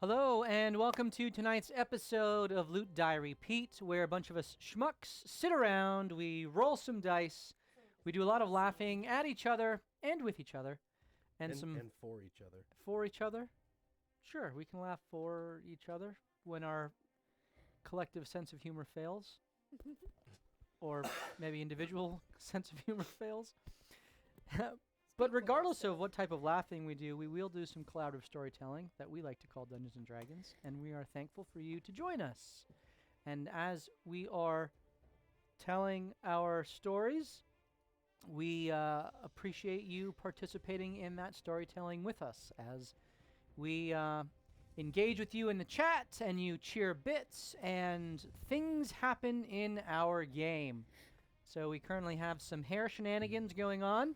Hello, and welcome to tonight's episode of Loot Die Repeat, where a bunch of us schmucks sit around, we roll some dice, we do a lot of laughing at each other and with each other, and for each other. For each other? Sure, we can laugh for each other when our collective sense of humor fails. Or maybe individual sense of humor fails. But regardless of what type of laughing we do, we will do some collaborative storytelling that we like to call Dungeons & Dragons, and we are thankful for you to join us. And as we are telling our stories, we appreciate you participating in that storytelling with us as we engage with you in the chat, and you cheer bits, and things happen in our game. So we currently have some hair shenanigans going on,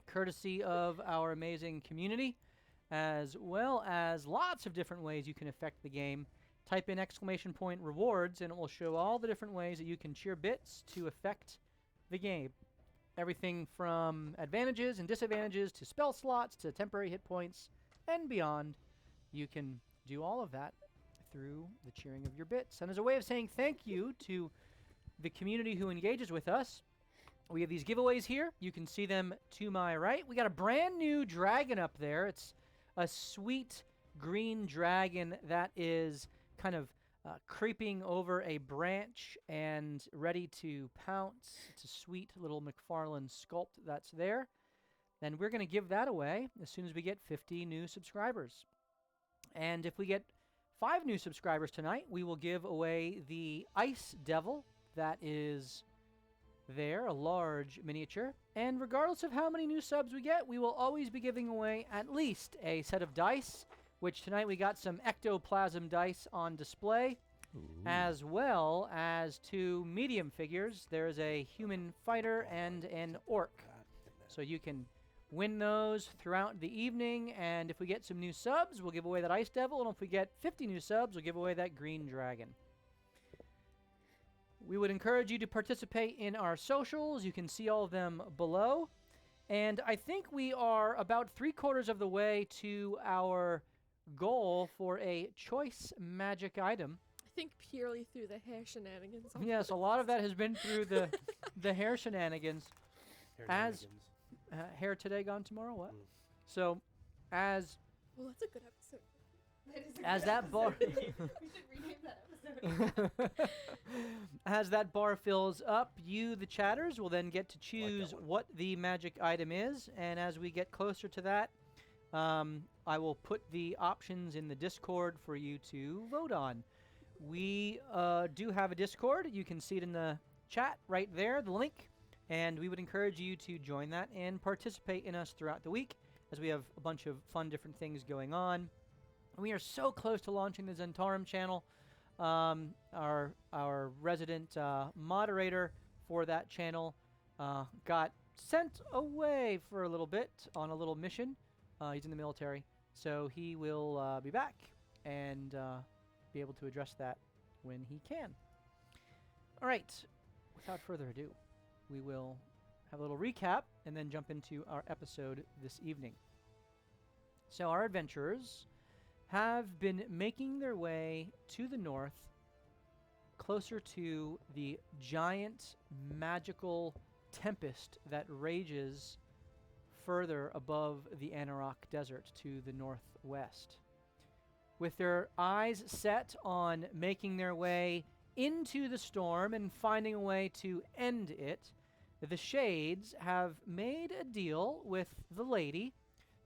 courtesy of our amazing community, as well as lots of different ways you can affect the game. Type in !rewards, and it will show all the different ways that you can cheer bits to affect the game. Everything from advantages and disadvantages to spell slots to temporary hit points and beyond. You can do all of that through the cheering of your bits. And as a way of saying thank you to the community who engages with us, we have these giveaways here. You can see them to my right. We got a brand new dragon up there. It's a sweet green dragon that is kind of creeping over a branch and ready to pounce. It's a sweet little McFarlane sculpt that's there. And we're going to give that away as soon as we get 50 new subscribers. And if we get 5 new subscribers tonight, we will give away the Ice Devil that is there, a large miniature. And regardless of how many new subs we get, we will always be giving away at least a set of dice, which tonight we got some ectoplasm dice on display, as well as 2 medium figures. There's a human fighter and an orc. So you can win those throughout the evening, and if we get some new subs, we'll give away that Ice Devil, and if we get 50 new subs, we'll give away that Green Dragon. We would encourage you to participate in our socials. You can see all of them below. And I think we are about 3/4 of the way to our goal for a choice magic item. I think purely through the hair shenanigans. Yes, a lot of that has been through the hair shenanigans. Hair today, gone tomorrow, what? So, as... Well, that's a good episode. As that bar... We should rename that episode. As that bar fills up, you, the chatters, will then get to choose what the magic item is. And as we get closer to that, I will put the options in the Discord for you to vote on. We do have a Discord. You can see it in the chat right there, the link. And we would encourage you to join that and participate in us throughout the week, as we have a bunch of fun different things going on. We are so close to launching the Zentarum channel. Our resident moderator for that channel got sent away for a little bit on a little mission. He's in the military, so he will be back and be able to address that when he can. All right, without further ado, we will have a little recap and then jump into our episode this evening. So our adventurers have been making their way to the north, closer to the giant magical tempest that rages further above the Anarok Desert to the northwest. With their eyes set on making their way into the storm and finding a way to end it, the Shades have made a deal with the lady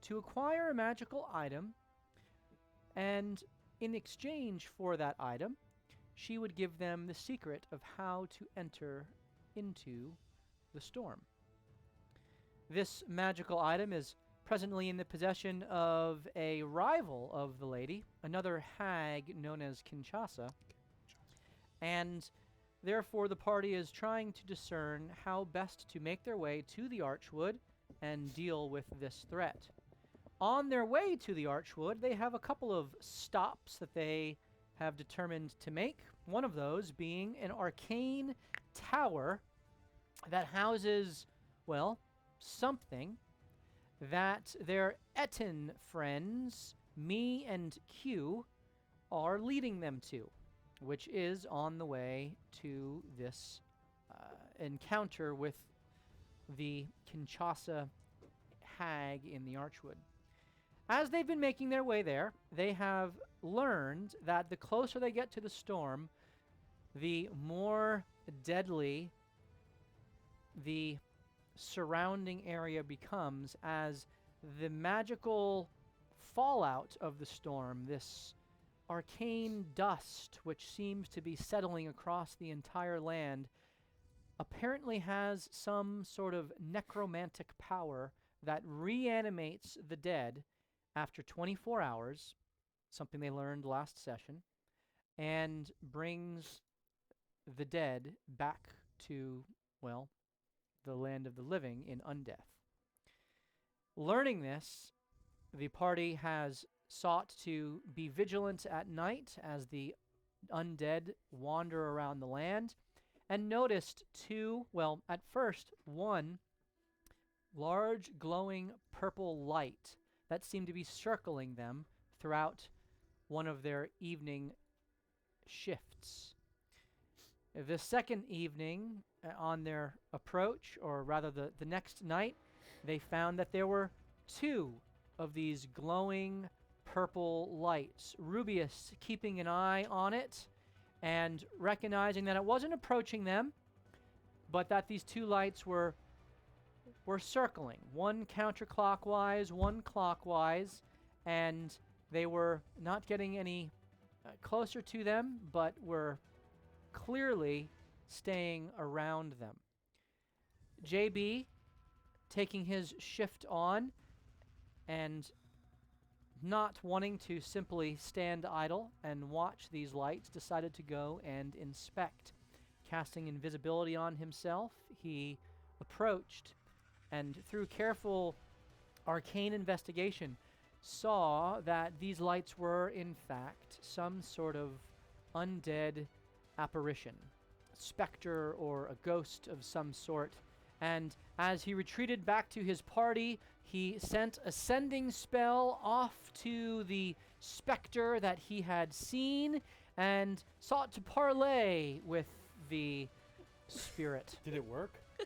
to acquire a magical item, and in exchange for that item, she would give them the secret of how to enter into the storm. This magical item is presently in the possession of a rival of the lady, another hag known as Kinshasa, and therefore the party is trying to discern how best to make their way to the Archwood and deal with this threat. On their way to the Archwood, they have a couple of stops that they have determined to make. One of those being an arcane tower that houses, well, something that their Etten friends me and Q are leading them to, which is on the way to this encounter with the Kinshasa hag in the Archwood. As they've been making their way there, they have learned that the closer they get to the storm, the more deadly the surrounding area becomes, as the magical fallout of the storm, this arcane dust which seems to be settling across the entire land, apparently has some sort of necromantic power that reanimates the dead after 24 hours, something they learned last session, and brings the dead back to, well, the land of the living in undeath. Learning this, the party has sought to be vigilant at night as the undead wander around the land, and noticed at first, one large glowing purple light that seemed to be circling them throughout one of their evening shifts. The second evening, on their approach, or rather the next night, they found that there were two of these glowing purple lights. Rubius keeping an eye on it and recognizing that it wasn't approaching them, but that these two lights were circling, one counterclockwise, one clockwise, and they were not getting any closer to them, but were clearly staying around them. JB, taking his shift on and not wanting to simply stand idle and watch these lights, decided to go and inspect. Casting invisibility on himself, he approached and through careful arcane investigation saw that these lights were in fact some sort of undead apparition, a specter or a ghost of some sort. And as he retreated back to his party, he sent a sending spell off to the specter that he had seen and sought to parley with the spirit. Did it work? No,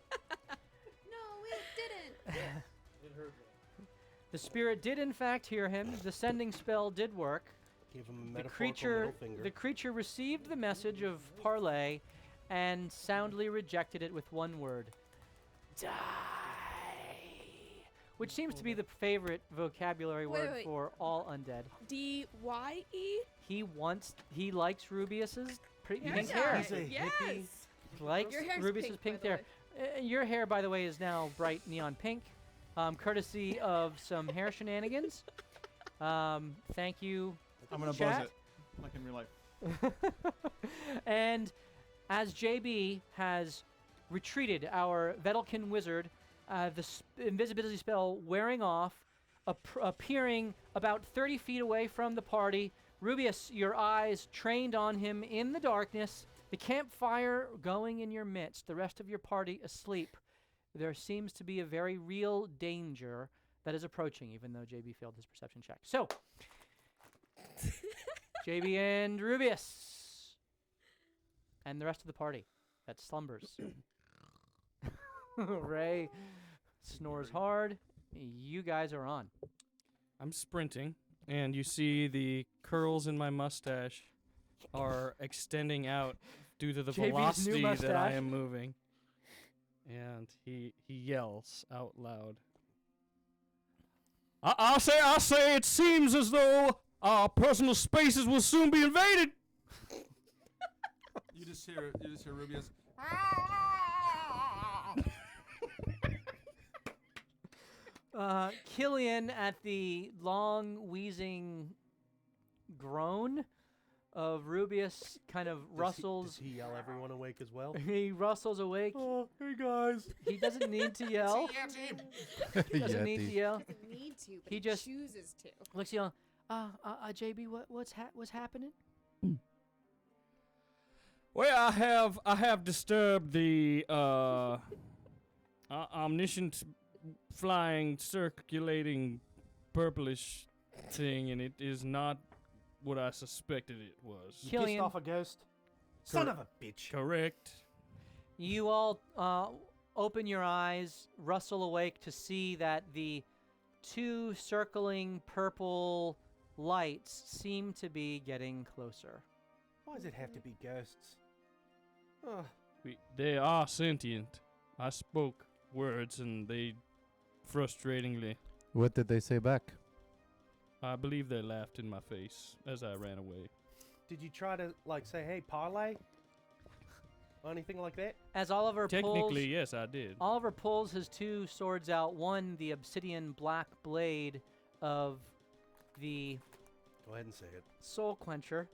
it didn't. It heard me. The spirit did in fact hear him. The sending spell did work. Gave him a The metaphorical middle finger. the creature received the message of parley and soundly rejected it with one word: die. Which seems to be the favorite vocabulary word wait. for all undead. D-Y-E? He likes Rubius's pink Yeah, hair. He's a yes. hippie. He likes Your hair's Rubius's pink, by pink the hair. Your hair, by the way, is now bright neon pink, courtesy of some hair shenanigans. Thank you. I'm gonna buzz Chat. it, like in real life. And as JB has retreated, our Vedelkin wizard, the invisibility spell wearing off, appearing about 30 feet away from the party. Rubius, your eyes trained on him in the darkness, the campfire going in your midst, the rest of your party asleep. There seems to be a very real danger that is approaching, even though JB failed his perception check. So, JB and Rubius, and the rest of the party that slumbers. Ray snores hard. You guys are on. I'm sprinting, and you see the curls in my mustache are extending out due to the JB's new velocity that I mustache. am moving. And he yells out loud. I say, it seems as though our personal spaces will soon be invaded. You just hear Rubius. Killian, at the long wheezing groan of Rubius, kind of rustles. Does he yell everyone awake as well? He rustles awake. Oh, hey guys. He doesn't need to yell. Doesn't need to yell. Doesn't need to, but He he just- chooses to. Looks yelling. JB, what's happening? Well, I have disturbed the omniscient, flying, circulating, purplish thing, and it is not what I suspected it was. You Killian. pissed off a ghost? Son of a bitch. Correct. You all open your eyes, rustle awake to see that the two circling purple lights seem to be getting closer. Why does it have to be ghosts? Oh, They are sentient. I spoke words, and they frustratingly. What did they say back? I believe they laughed in my face as I ran away. did you try to, like, say, hey, parlay? Or anything like that? As Oliver Technically, yes, I did. Oliver pulls his two swords out. One, the obsidian black blade of the Go ahead and say it. Soul Quencher,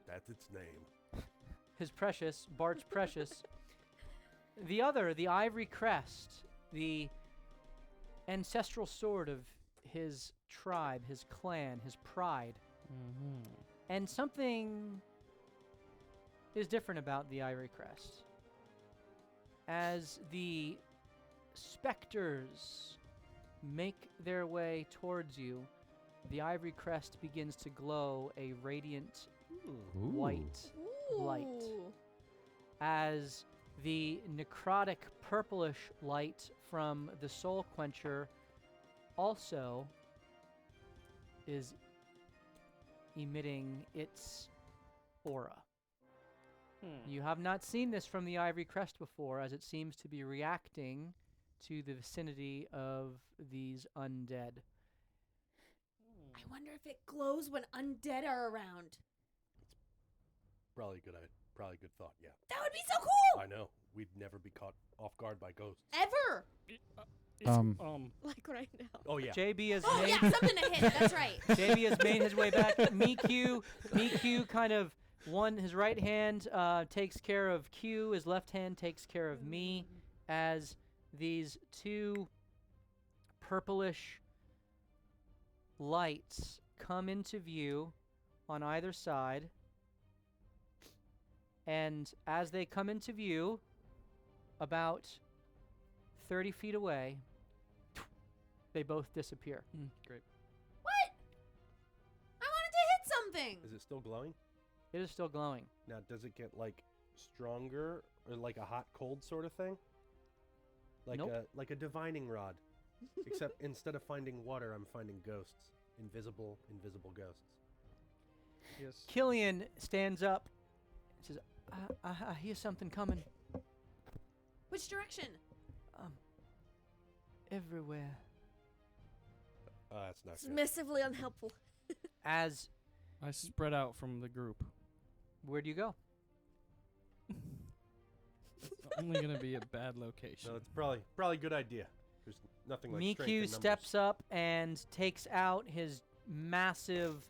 That's its name. his precious, Bart's precious. The other, the ivory crest, the ancestral sword of his tribe, his clan, his pride. Mm-hmm. And something is different about the ivory crest. As the specters make their way towards you, the ivory crest begins to glow a radiant white light. Ooh. As the necrotic purplish light from the Soul Quencher also is emitting its aura. You have not seen this from the Ivory Crest before, as it seems to be reacting to the vicinity of these undead. I wonder if it glows when undead are around. Probably a good thought, yeah. That would be so cool! I know. We'd never be caught off guard by ghosts. Ever! Like right now. Oh, yeah. JB has Oh, made yeah, something to hit. That's right. JB has made his way back. Miku kind of his right hand takes care of Q, his left hand takes care of me, as these two purplish lights come into view on either side. And as they come into view, about 30 feet away, they both disappear. Great. What? I wanted to hit something. Is it still glowing? It is still glowing. Now, does it get, like, stronger or like a hot-cold sort of thing? Like Nope. like a divining rod. Except instead of finding water, I'm finding ghosts. Invisible ghosts. Yes. Killian stands up and says, I hear something coming. Which direction? Everywhere. That's not good. Submissively unhelpful. As, I spread out from the group. where do you go? It's only gonna be a bad location. No, it's probably a good idea. There's nothing like strength in Miku numbers. steps up and takes out his massive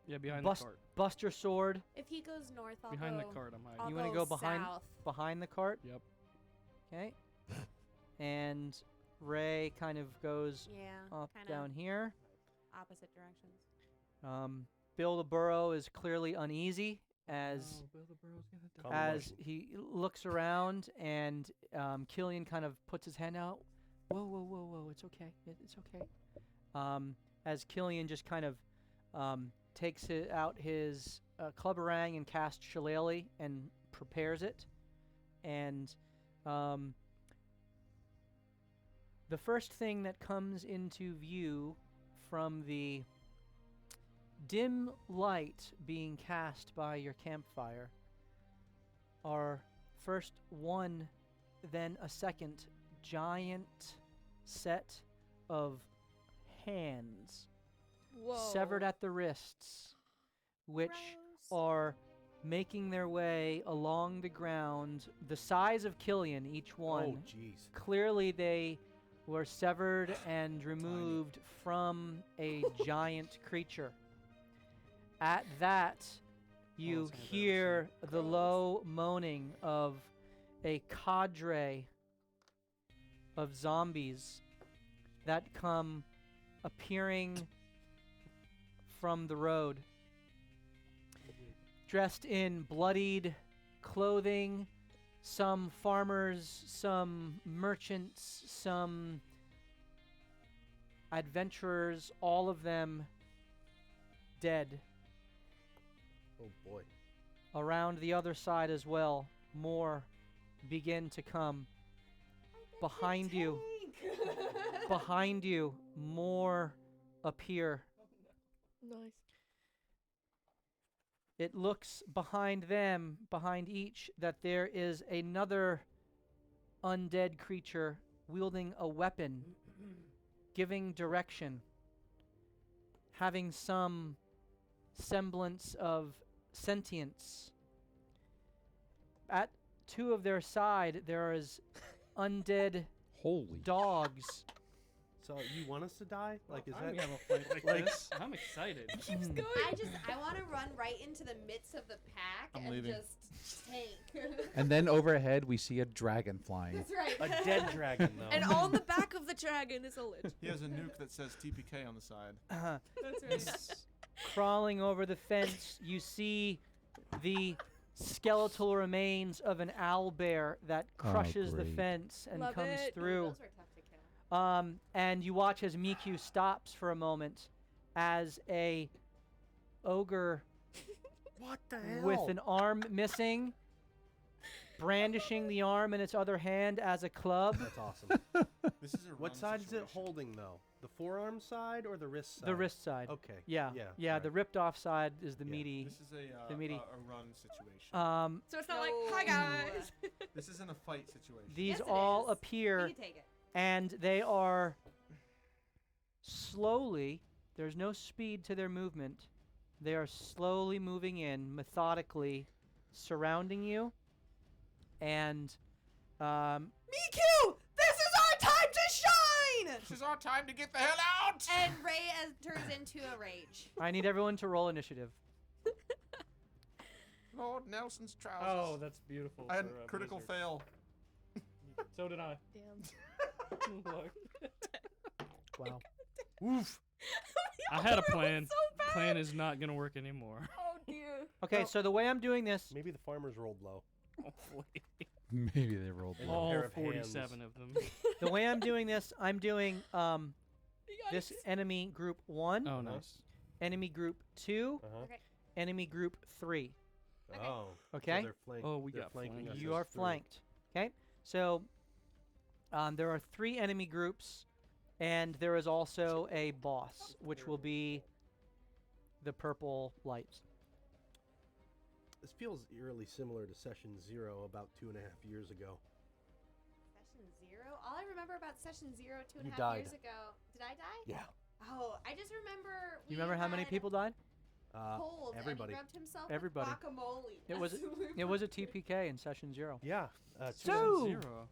Yeah, behind Bust- the cart. buster sword. If he goes north, I'll Behind go. the cart, I'm hiding. I'll You wanna go behind- south. Behind the cart. Yep. Okay. And Ray kind of goes Yeah. up kinda down here. Opposite directions. Bill the Burrow is clearly uneasy as Calm as emotion. he looks around, and Killian kind of puts his hand out. Whoa, it's okay, it's okay. As Killian just kind of takes out his clubberang and casts Shillelagh and prepares it, and the first thing that comes into view from the dim light being cast by your campfire are first one, then a second giant set of hands Whoa. severed at the wrists, which Gross. are making their way along the ground, the size of Killian, each one. Oh, jeez. Clearly, they were severed and removed from a giant creature. At that, you sounds hear the low moaning of a cadre of zombies that come appearing from the road, dressed in bloodied clothing, some farmers, some merchants, some adventurers, all of them dead. Oh boy. Around the other side as well, more begin to come. Behind you, behind you, more appear. Nice. It looks behind them, behind each, that there is another undead creature wielding a weapon, giving direction, having some semblance of sentience. At two of their side, there is undead Holy. dogs. So you want us to die? Like, is I'm that? gonna have a fight like this. I'm excited. Keeps going. I want to run right into the midst of the pack I'm and leaving. just tank. And then overhead, we see a dragon flying. That's right. A dead dragon, though. And on the back of the dragon is a lich. He has a nuke that says TPK on the side. That's right. Crawling over the fence, you see the skeletal remains of an owlbear that crushes the great. fence and Love comes it. through. Those were tough to kill. And you watch as Miku stops for a moment as a ogre What the hell? with an arm missing, brandishing the arm in its other hand as a club. That's awesome. This is a What run side is it situation. holding, though? The forearm side or the wrist side? The wrist side. Okay. Yeah. Yeah. Yeah, alright. the ripped off side is the Yeah. meaty. This is the meaty- a run situation. So it's not like, hi No. guys. This isn't a fight situation. These Yes, it all is. appear You can take it. and they are slowly, there's no speed to their movement. They are slowly moving in, methodically surrounding you. And Miku! This is our time to shine! This is our time to get the hell out! And Ray turns into a rage. I need everyone to roll initiative. Lord Nelson's trousers. Oh, that's beautiful. I had for a critical wizard. fail. So did I. Damn. Look. Wow. Oof. I had a That was plan. so bad. Plan is not gonna work anymore. Oh dear. Okay, Well- so the way I'm doing this, Maybe the farmers rolled low. Hopefully. Maybe they rolled And low. a pair All of 47 of them. the way I'm doing this, I'm doing this Yikes. enemy group 1, Oh, nice. enemy group 2, Uh-huh. Okay. enemy group 3. Okay. Oh. Okay? So they're Oh, we they're got flanking flanked. us You as are three. flanked. Okay? So there are 3 enemy groups, and there is also a boss, which will be the purple lights. This feels eerily similar to Session 0 about 2.5 years ago. Session 0? All I remember about Session 0 two and You a half died. years ago. Did I die? Yeah. Oh, I just remember. You remember how many had people died? Cold Everybody. And he rubbed himself Everybody. with guacamole. It was as It was a lubricant. TPK in session 0. Yeah. So- 0.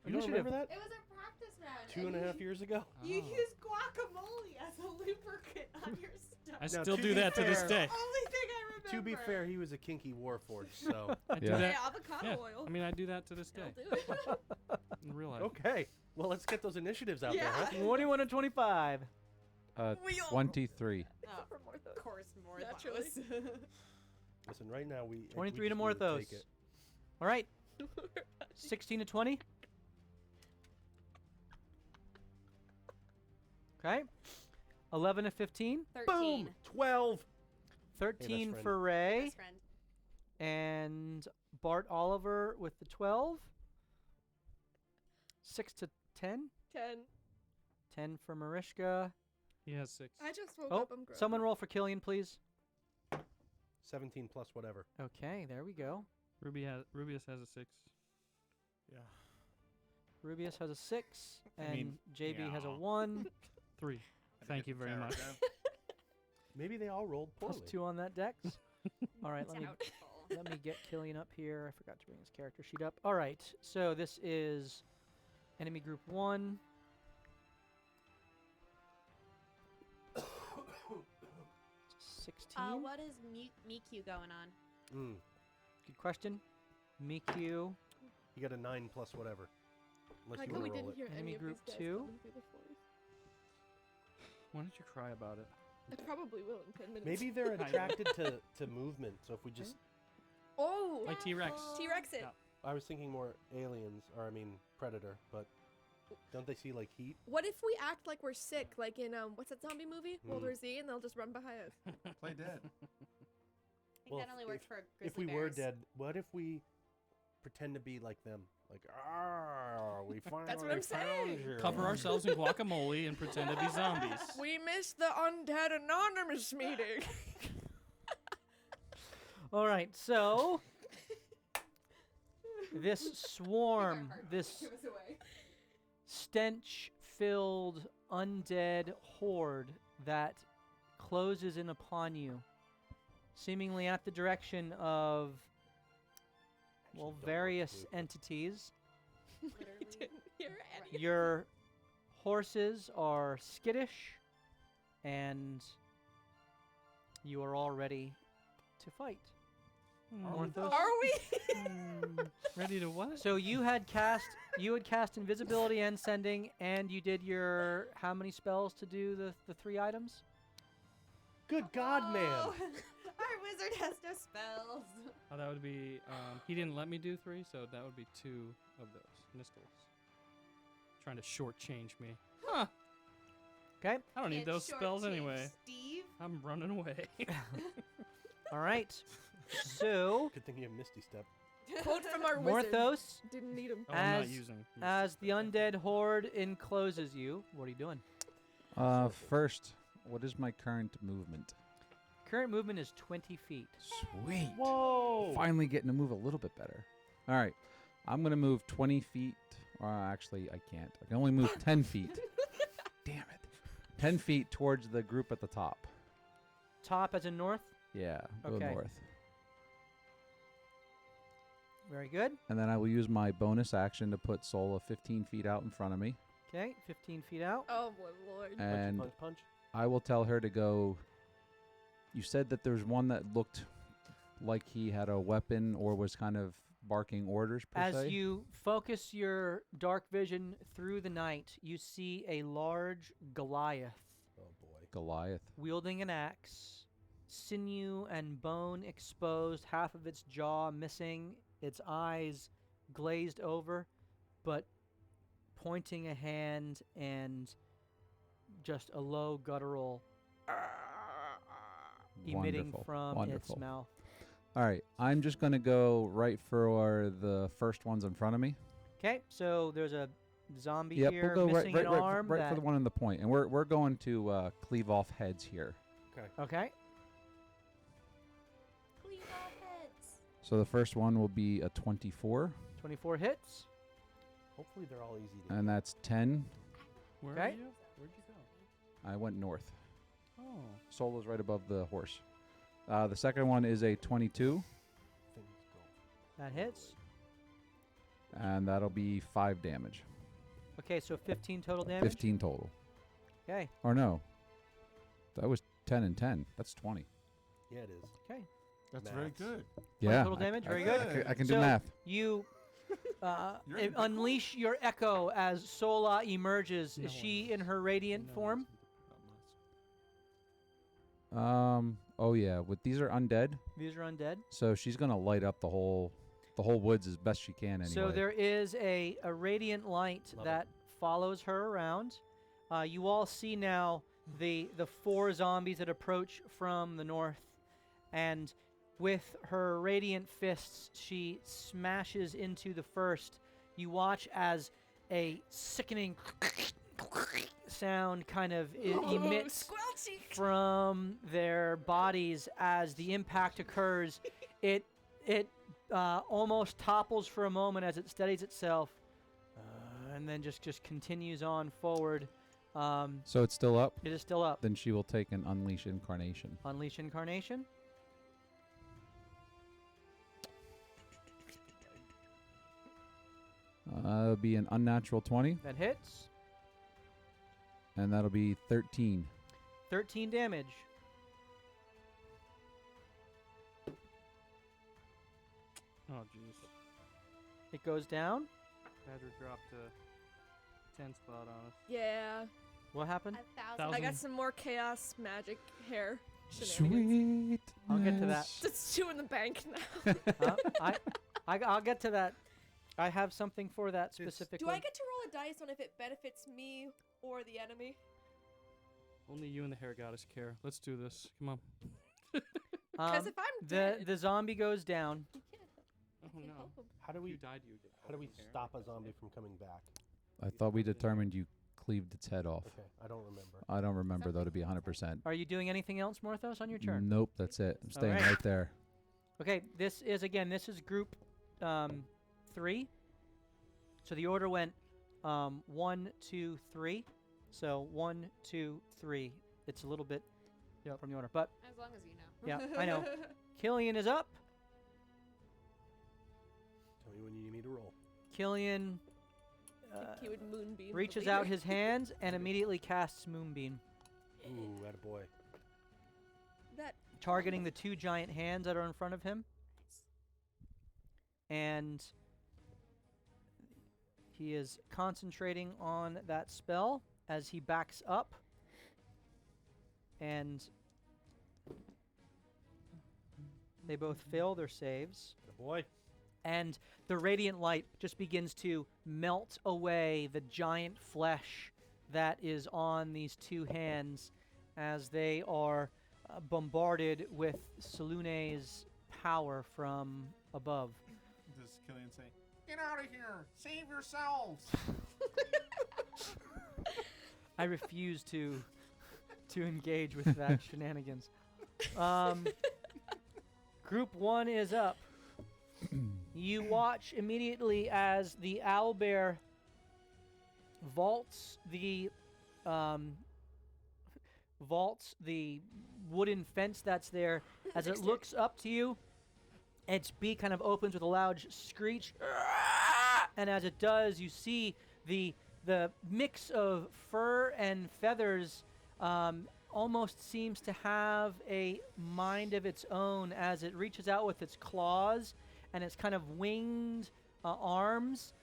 You don't remember that? It was a practice round. 2.5 years ago? You Oh. used guacamole as a lubricant on your stuff. I Now, still to do be that to this fair- day. Only thing I remember. To be fair, he was a kinky warforged, so. I do Yeah. that. Hey, avocado Yeah. oil. I mean, I do that to this day I'll do it. in real life. Okay. Well, let's get those initiatives out there, huh? 21 and 25. We all- 23. Oh, For more of course, more Naturally. those. Listen, right now we. 23 we to just need Morthos. take it. All right. 16 to 20. Okay. 11 to 15. 13. Boom! 12! 13 friend. for Ray. Best friend. And Bart Oliver with the 12. 6 to 10. 10. 10 for Marishka. He has 6. I just woke Oh, up. I'm grown. someone roll for Killian, please. 17 plus whatever. Okay, there we go. Rubius has a 6. Yeah. Rubius has a 6, I and mean, JB has a yeah. 1. 3. Thank you very much. Maybe they all rolled poorly. Plus 2 on that dex. All right, let me Doubtful. let me get Killian up here. I forgot to bring his character sheet up. All right, so this is enemy group 1. It's 16. What is Miku going on? Mm. Good question. Miku. You got a 9 plus whatever. Unless Like you how we want to roll didn't it. hear Enemy any of group these guys 2. coming through the floors. Why don't you cry about it? I probably will in 10 minutes. Maybe they're I know. attracted to movement, so if we just. Oh! Like T-Rex. T-Rex it. Yeah. I was thinking more aliens, or I mean, Predator, but. Don't they see like heat? What if we act like we're sick, like in what's that zombie movie, World Mm. War Z, and they'll just run behind us? Play dead. I think Well, that only works for grizzly If we bears. were dead, what if we pretend to be like them? Like, we finally That's what I'm found saying. you. Cover ourselves in guacamole and pretend to be zombies. We missed the Undead Anonymous meeting. All right, so this swarm, this Give us away. stench-filled undead horde that closes in upon you, seemingly at the direction of, well, Actually, don't various look blue. entities. We didn't hear any. Your horses are skittish, and you are all ready to fight. Orthos? Are we? Ready to what? So you had cast invisibility and sending, and you did your how many spells to do the 3 items? Good God, man! Oh, our wizard has no spells. Oh, that would be. He didn't let me do 3, so that would be 2 of those nistles. Trying to shortchange me. Huh. Okay. I don't need Can't those spells shortchange anyway. Steve. I'm running away. All right. So Good thing you have Misty Step. Quote from our wizard. Morthos, Didn't need him. Oh, I'm not As- using. as the undead horde encloses you, what are you doing? First, what is my current movement? Current movement is 20 feet. Sweet. Whoa! Finally getting to move a little bit better. All right. I'm going to move 20 feet. Actually, I can't. I can only move 10 feet. Damn it. 10 feet towards the group at the top. Top as in north. Yeah, go Okay. north. Very good. And then I will use my bonus action to put Sola 15 feet out in front of me. Okay, 15 feet out. Oh my lord. And punch, punch. I will tell her to go. You said that there's one that looked like he had a weapon or was kind of barking orders, per As se. you focus your dark vision through the night, you see a large Goliath Oh boy. Goliath. wielding an axe, sinew and bone exposed, half of its jaw missing, its eyes glazed over, but pointing a hand and just a low guttural emitting Wonderful. from Wonderful. its mouth. All right, I'm just going to go right for the first ones in front of me. Okay, so there's a zombie Yep, here we'll go missing an arm. right for the one in the point. And we're going to cleave off heads here. Okay, Clean off heads. So the first one will be a 24, 24 hits. Hopefully they're all easy to and that's 10. Where Okay. are you? Where'd you go? I went north. Oh. Solo's right above the horse. The second one is a 22, Things go That hits. and that'll be 5 damage. Okay, so 15 total damage. 15 total. Okay, Or no, that was 10 and 10. That's 20. Yeah, it is. okay. That's Maths. very good. Yeah, total damage, very good. I can do So math. You You're in the unleash your echo as Sola emerges. No Is she one in her radiant No, form? Oh yeah, these are undead, These are undead. so she's gonna light up the whole woods as best she can. Anyway. So there is a radiant light Love that follows her around. You all see now the 4 zombies that approach from the north, and with her radiant fists, she smashes into the first. You watch as a sickening sound kind of emits Squelchy. from their bodies as the impact occurs. It almost topples for a moment as it steadies itself, and then just continues on forward. So it's still up. It is still up. Then she will take an unleash incarnation. Unleash Incarnation. That'll be an unnatural 20, That hits. and that'll be 13. 13 damage. Oh, jeez. It goes down. Badger dropped a 10 spot on us. Yeah. What happened? 1,000. I got some more chaos magic hair shenanigans. Sweet. I'll get to that. It's 2 in the bank now. I'll get to that. I have something for that specifically. Do I get to roll a dice on if it benefits me or the enemy? Only you and the hair goddess care. Let's do this. Come on. Because if I'm dead, the zombie goes down. Oh can't no. help him. How do we You died. You did. how do we stop a zombie from coming back? I thought we determined you cleaved its head off. Okay, I don't remember. I don't remember though to be 100%. Are you doing anything else, Morthos, on your turn? Nope, that's it. I'm staying Alright. right there. Okay, this is group 3. So the order went 1, 2, 3. So 1, 2, 3. It's a little bit from the order, but As long as you know. yeah, I know. Killian is up. Tell me when you need me to roll. Killian He would moonbeam. the reaches leader. out his hands and immediately casts Moonbeam, Ooh, attaboy. That targeting the 2 giant hands that are in front of him. And he is concentrating on that spell as he backs up. And they both fail their saves. Attaboy. And the radiant light just begins to melt away the giant flesh that is on these 2 hands as they are bombarded with Salune's power from above. Does Killian say, "Get out of here! Save yourselves!" I refuse to engage with that shenanigans. Group 1 is up. You watch immediately as the owlbear vaults the wooden fence that's there. As it looks up to you, its beak kind of opens with a loud screech, and as it does, you see the mix of fur and feathers almost seems to have a mind of its own as it reaches out with its claws and its kind of winged arms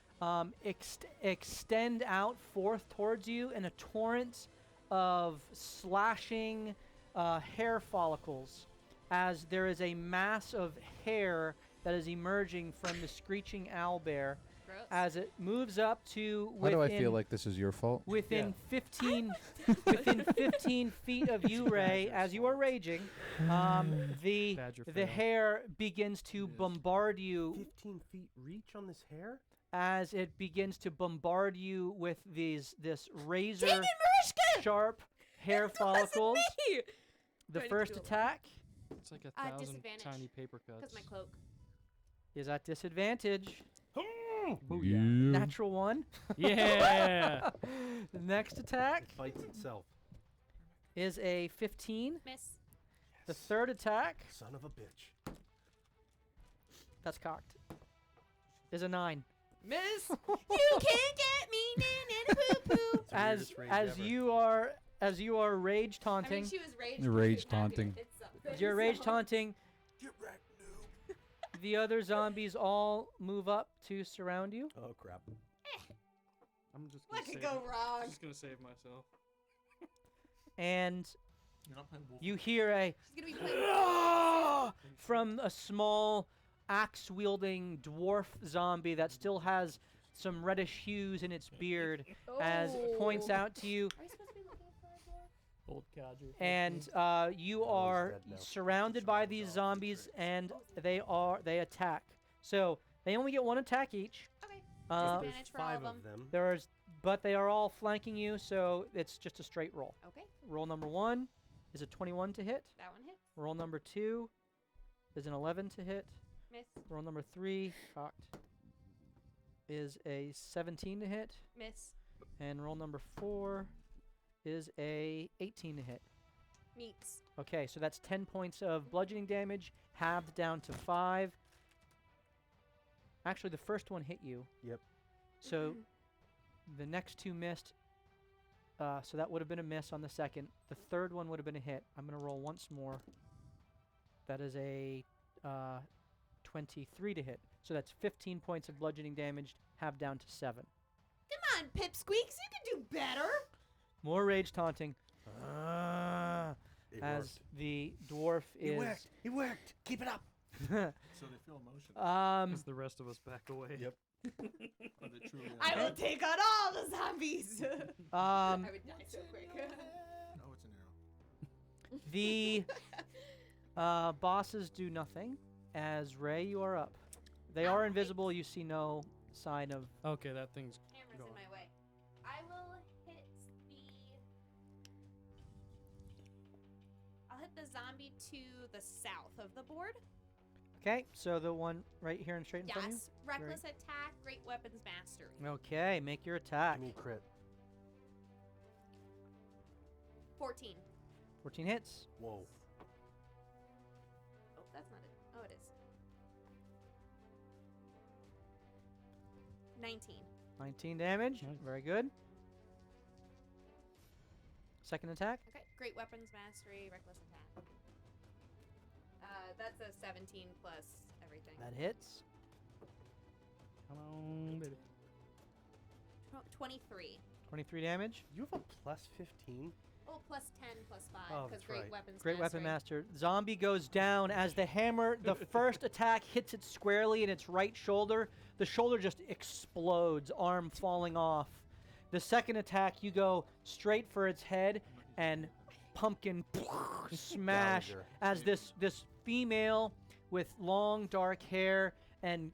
extend out forth towards you in a torrent of slashing hair follicles as there is a mass of hair that is emerging from the screeching owlbear Gross. as it moves up to Why do I within- feel like this is your fault? within 15 feet of you, Ray, as you are raging, the Badger the fail. hair begins to Yes. bombard you 15 feet reach on this hair? as it begins to bombard you with this razor Dang it, Mariska! sharp hair It wasn't follicles. me! The Do I need to first do a roll? attack It's like 1,000 disadvantage, tiny paper cuts. Because my cloak. is at disadvantage. Oh, yeah. Natural 1. Yeah. The next attack It bites itself. is a 15. Miss. The third attack, Son of a bitch. that's cocked, is a 9. Miss, you can't get me, na poo poo. It's the weirdest rage ever. As you are rage I taunting, mean, she was rage. Rage because taunting. It's something, you're rage so- taunting. Get wrecked, noob. The other zombies all move up to surround you. Oh, crap. I'm just What gonna could save go wrong? Just gonna save myself. And You're not playing Wolf. you hear a She's gonna be playing. from a small axe-wielding dwarf zombie that still has some reddish hues in its beard as it points Oh. out to you, Are you supposed to be looking for a door? Old codger. and you Oh, are he's dead now. surrounded by these zombies, and they attack. So they only get 1 attack each. Okay. Uh, There's Advantage for all 5 of of them. but they are all flanking you, so it's just a straight roll. Okay. Roll number 1 is a 21 to hit. That one hits. Roll number 2 is an 11 to hit. Miss. Roll number 3, cocked, is a 17 to hit. Miss. And roll number 4 is a 18 to hit. Meets. Okay, so that's 10 points of bludgeoning damage, halved down to 5. Actually, the first one hit you. Yep. So the next 2 missed. So that would have been a miss on the second. The third one would have been a hit. I'm going to roll once more. That is a 23 to hit. So that's 15 points of bludgeoning damage, halved down to 7. Come on, Pipsqueaks, you can do better. More rage taunting. It As worked. the dwarf He is worked. He worked. Keep it up. So they feel emotion. As the rest of us back away. Yep. Are they truly I will undead? take on all the zombies. I would die so quick. Oh, it's an arrow. The bosses do nothing. As Ray, you are up. They are invisible. You see no sign of. Okay, that thing's Camera's Go in on. my way. I will hit I'll hit the zombie to the south of the board. Okay, so the one right here and straight in front of Yes. Reckless attack, great weapons mastery. you. Okay, make your attack. Give me crit. 14. 14 hits. Whoa. Oh, that's not it. Oh, it is. 19. 19 damage. Nice. Very good. Second attack. Okay. Great weapons mastery, reckless attack. That's a 17 plus everything. That hits. come on, baby. 23. 23 damage. You have a plus 15? Oh, plus 10 plus 5 Oh, because that's great right. weapons Great mastery. weapon master. Zombie goes down as the hammer, the first attack hits it squarely in its right shoulder. The shoulder just explodes, arm falling off. The second attack, you go straight for its head and pumpkin smash Gouger. as this female with long dark hair and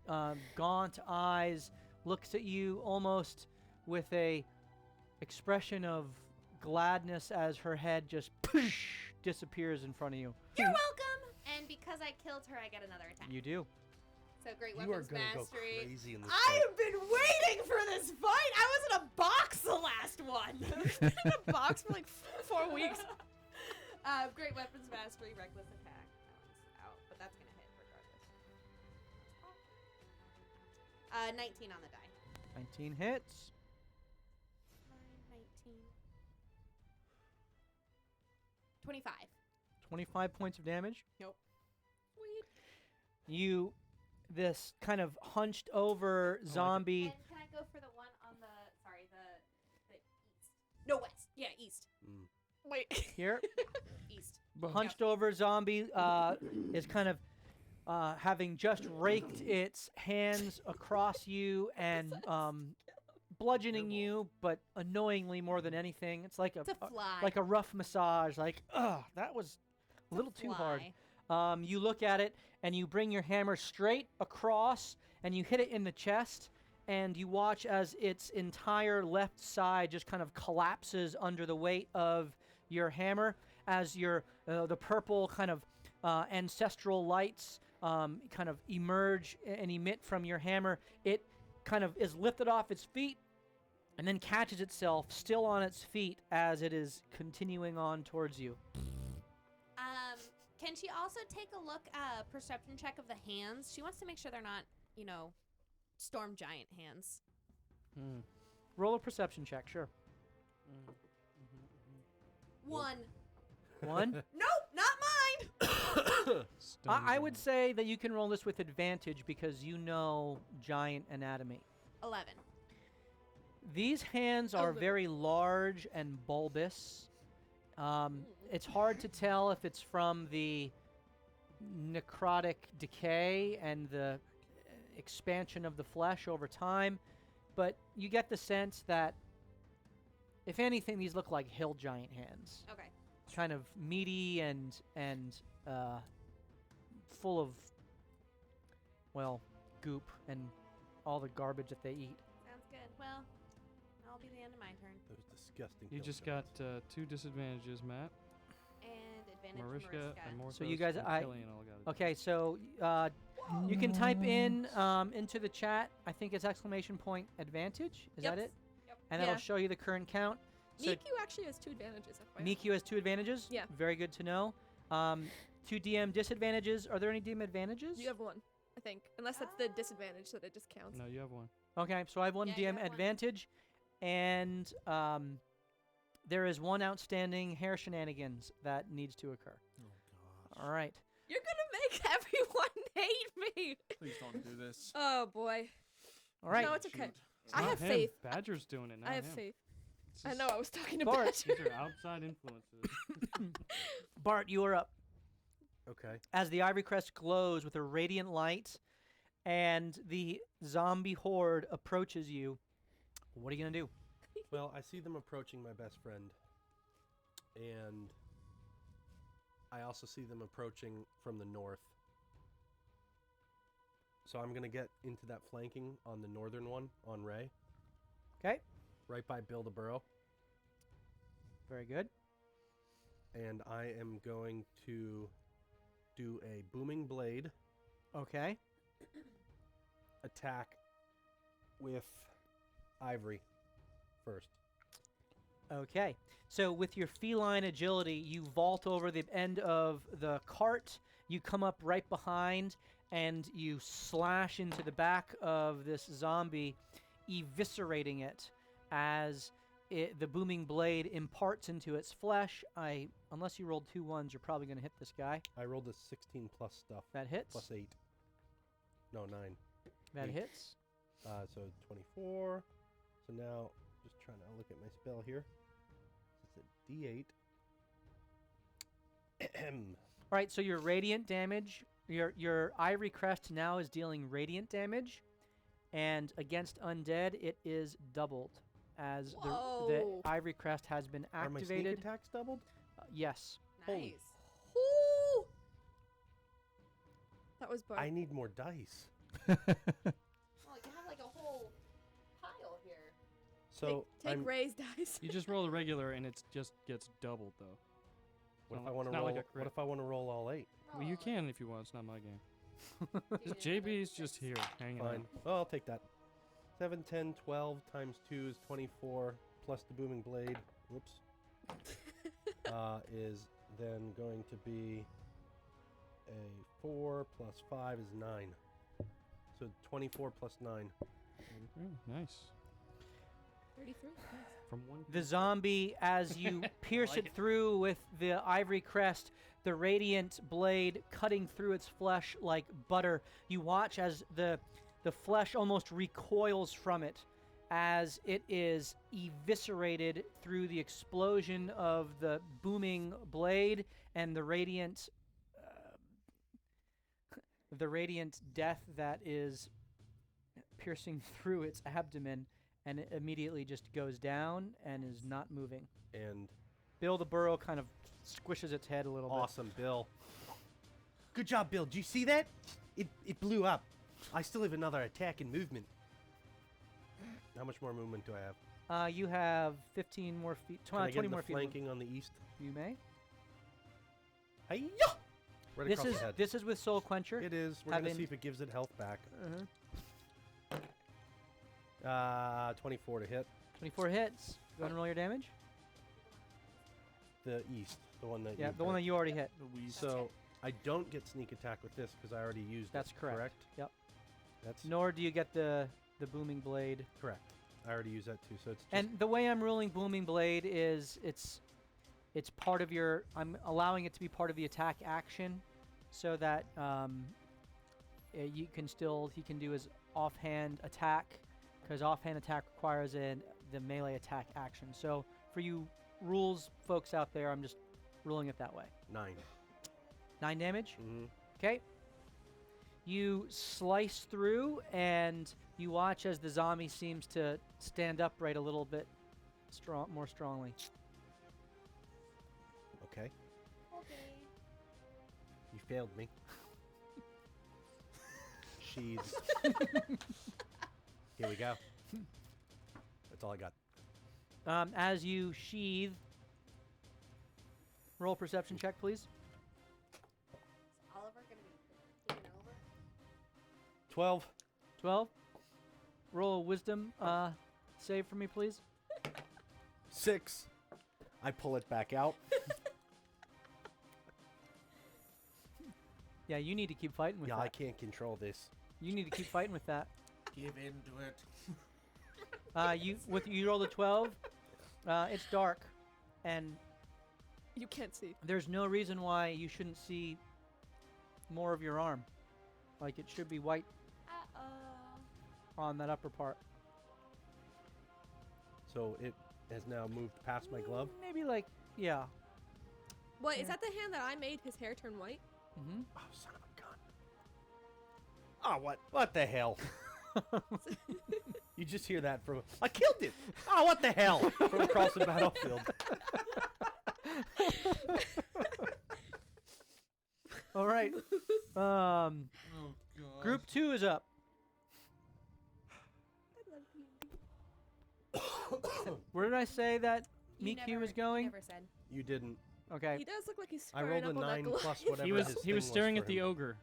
gaunt eyes looks at you almost with a expression of gladness as her head just disappears in front of you. You're welcome! And because I killed her, I get another attack. You do. So great You are weapons gonna go mastery. crazy in this I fight. have been waiting for this fight! I was in a box the last one! in a box for like 4 weeks. Great weapons mastery, reckless attack. That one's out, but that's gonna hit regardless. 19 on the die. 19 hits. 19. 25. 25 points of damage. Sweet. You, this kind of hunched over zombie. And can I go for the one on the, sorry, the east? No, west. Yeah, east. Wait. Here, East. hunched over zombie is kind of having just raked its hands across you and bludgeoning you, but annoyingly more than anything. It's like It's a fly. like a rough massage. Like, that was a little too hard. You look at it and you bring your hammer straight across and you hit it in the chest and you watch as its entire left side just kind of collapses under the weight of your hammer as your the purple kind of ancestral lights kind of emerge and emit from your hammer. It kind of is lifted off its feet and then catches itself still on its feet as it is continuing on towards you. Can she also take a look, perception check of the hands? She wants to make sure they're not, storm giant hands. Roll a perception check, sure. 1. 1. Nope, not mine! I would say that you can roll this with advantage because you know giant anatomy. 11. These hands are very large and bulbous. It's hard to tell if it's from the necrotic decay and the expansion of the flesh over time, but you get the sense that, if anything, these look like hill giant hands. Okay. Kind of meaty and full of, well, goop and all the garbage that they eat. Sounds good. Well, that'll be the end of my turn. Those disgusting. You just got 2 disadvantages, Matt. And advantage Marishka and Mariska. Morthos So you guys- and I- Killian all got it. Okay, so you can type in into the chat, I think it's exclamation point advantage. Is that Yep. it? Yep. And Yeah. that'll show you the current count. So Miku actually has 2 advantages. FYI. Miku has 2 advantages. Yeah. Very good to know. 2 DM disadvantages. Are there any DM advantages? You have 1, I think. Unless that's the disadvantage that it just counts. No, you have 1. Okay, so I have 1 Yeah, you DM have one. advantage, and there is 1 outstanding hair shenanigans that needs to occur. Oh gosh. All right. You're gonna make everyone hate me. Please don't do this. Oh boy. All right. No, it's okay. Shoot. It's I not have him. faith. Badger's doing it now. I have him. faith. It's I just- know. I was talking to Bart. Badger. These are outside influences. Bart, you are up. Okay. as the Ivory Crest glows with a radiant light and the zombie horde approaches you. What are you going to do? Well, I see them approaching my best friend. And I also see them approaching from the north. So I'm going to get into that flanking on the northern one, on Ray. Okay. Right by Build a Burrow. Very good. And I am going to do a Booming Blade Okay. attack with Ivory first. Okay. So with your feline agility, you vault over the end of the cart. You come up right behind and you slash into the back of this zombie, eviscerating it as the booming blade imparts into its flesh. Unless you rolled 2 1s, you're probably going to hit this guy. I rolled a 16 plus stuff. That hits. Plus 8. No, 9. That 8. hits. So 24. So now, just trying to look at my spell here. It's a D8. All right, so your radiant damage, your Ivory Crest now is dealing radiant damage, and against undead, it is doubled as the Whoa. Ivory Crest has been Are my sneak activated. attacks doubled? Yes. Nice. Ooh. That was bad. I need more dice. Well, you have like a whole pile here. So take I'm, Ray's dice. You just roll the regular, and it just gets doubled though. what It's if not- I want it's to not roll? like a What crit. if I want to roll all 8? Well, you can if you want. It's not my game. Dude, JB's just here hanging Fine. out. Well, I'll take that. 7, 10, 12 times 2 is 24, plus the Booming Blade. Whoops. Is then going to be a 4 plus 5 is 9. So 24 plus 9. Nice. 33. Nice. From one. The zombie, as you pierce like it it. through with the Ivory Crest, the radiant blade cutting through its flesh like butter, you watch as the flesh almost recoils from it as it is eviscerated through the explosion of the booming blade and the radiant death that is piercing through its abdomen, and it immediately just goes down and is not moving. And Bill the Burrow kind of squishes its head a little awesome, Bill. Good job, Bill. Did you see that? It blew up. I still have another attack and movement. How much more movement do I have? bit. You have 15 more feet, Can I get 20 in the more feet. of movement. flanking on the east? You may. Hi-ya! Right This across is the head. this is with Soul Quencher. It is. We're going to having- see if it gives it health back. 24 24 to hit. hits. Go ahead and roll your damage. The east. The one that Yeah, you the one that you already hit. So I don't get sneak attack with this because I already used That's it. correct. Yep. That's Nor do you get the booming blade. correct. I already used that too. So it's just And the way I'm ruling booming blade is it's part of your. I'm allowing it to be part of the attack action, so that he can do his offhand attack, because offhand attack requires the melee attack action. So for you rules folks out there, I'm just ruling it that way. 9. 9 damage. Mm-hmm. Okay. You slice through, and you watch as the zombie seems to stand upright a little bit more strongly. Okay. Okay. You failed me. Sheaths. Here we go. That's all I got. As you sheathe, roll a perception check, please. Is Oliver gonna be taking over? 12. 12. Roll a wisdom save for me, please. 6. I pull it back out. Yeah, you need to keep fighting with Yeah, that. I can't control this. You need to keep fighting with that. Give into it. You rolled a 12. It's dark, and You can't see. there's no reason why you shouldn't see more of your arm. Like, it should be white on that upper part. So it has now moved past my glove. Maybe like, yeah. What, Yeah. is that the hand that I made his hair turn white? Mm-hmm. Oh, son of a gun. Oh, what? What the hell? You just hear that from... I killed it! Oh, what the hell? From across the battlefield. All right. Oh, God. Group 2 is up. Where did I say that Miku was going? Never said. You didn't. Okay. He does look like he's I squaring rolled a up on that 9 Goliath. plus whatever He was his he was thing staring for at the him. ogre.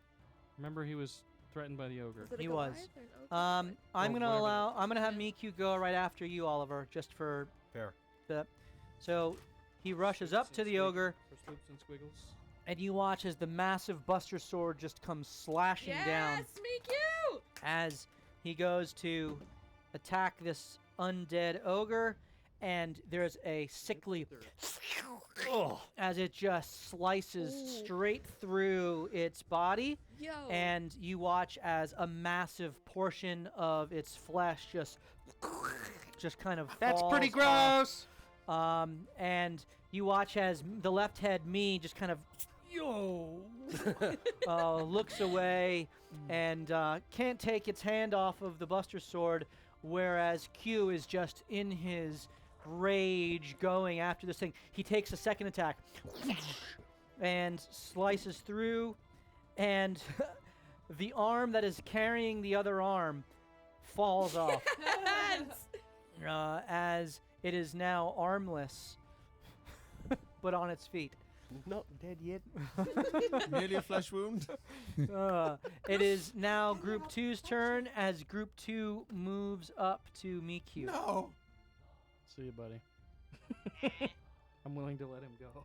Remember, he was threatened by the ogre. Is it a He was. Goliath or an ogre? I'm Or gonna whatever. I'm gonna have Miku go right after you, Oliver, just for Fair. the. So he rushes up to the ogre, For swoops and squiggles. and you watch as the massive Buster Sword just comes slashing down Yes, Miku! as he goes to attack this undead ogre, and there's a sickly Oh, as it just slices Ooh. straight through its body, Yo. and you watch as a massive portion of its flesh just kind of that's pretty falls off. gross! And you watch as the left head me just kind of looks away and can't take its hand off of the Buster Sword, whereas Q is just in his rage going after this thing. He takes a second attack and slices through, and the arm that is carrying the other arm falls off as it is now armless but on its feet. Not dead yet. Merely a flesh wound. It is now Group 2's turn as Group 2 moves up to Miku. No. See you, buddy. I'm willing to let him go.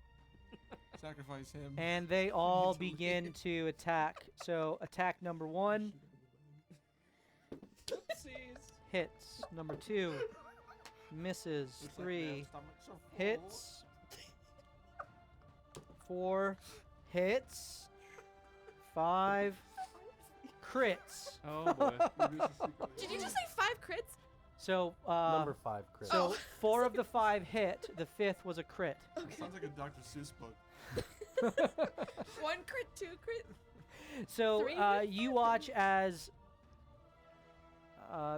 Sacrifice him. And they all to leave. begin to attack. So attack number 1 hits. Number 2 misses. Looks like 3 their stomachs are full. hits. 4 hits. 5 crits. Oh boy. Did you just say 5 crits? So Number 5 crit. so 4 of the 5 hit. The 5th was a crit. Sounds like a Dr. Seuss book. 1 crit, 2 crit. So 3 you watch as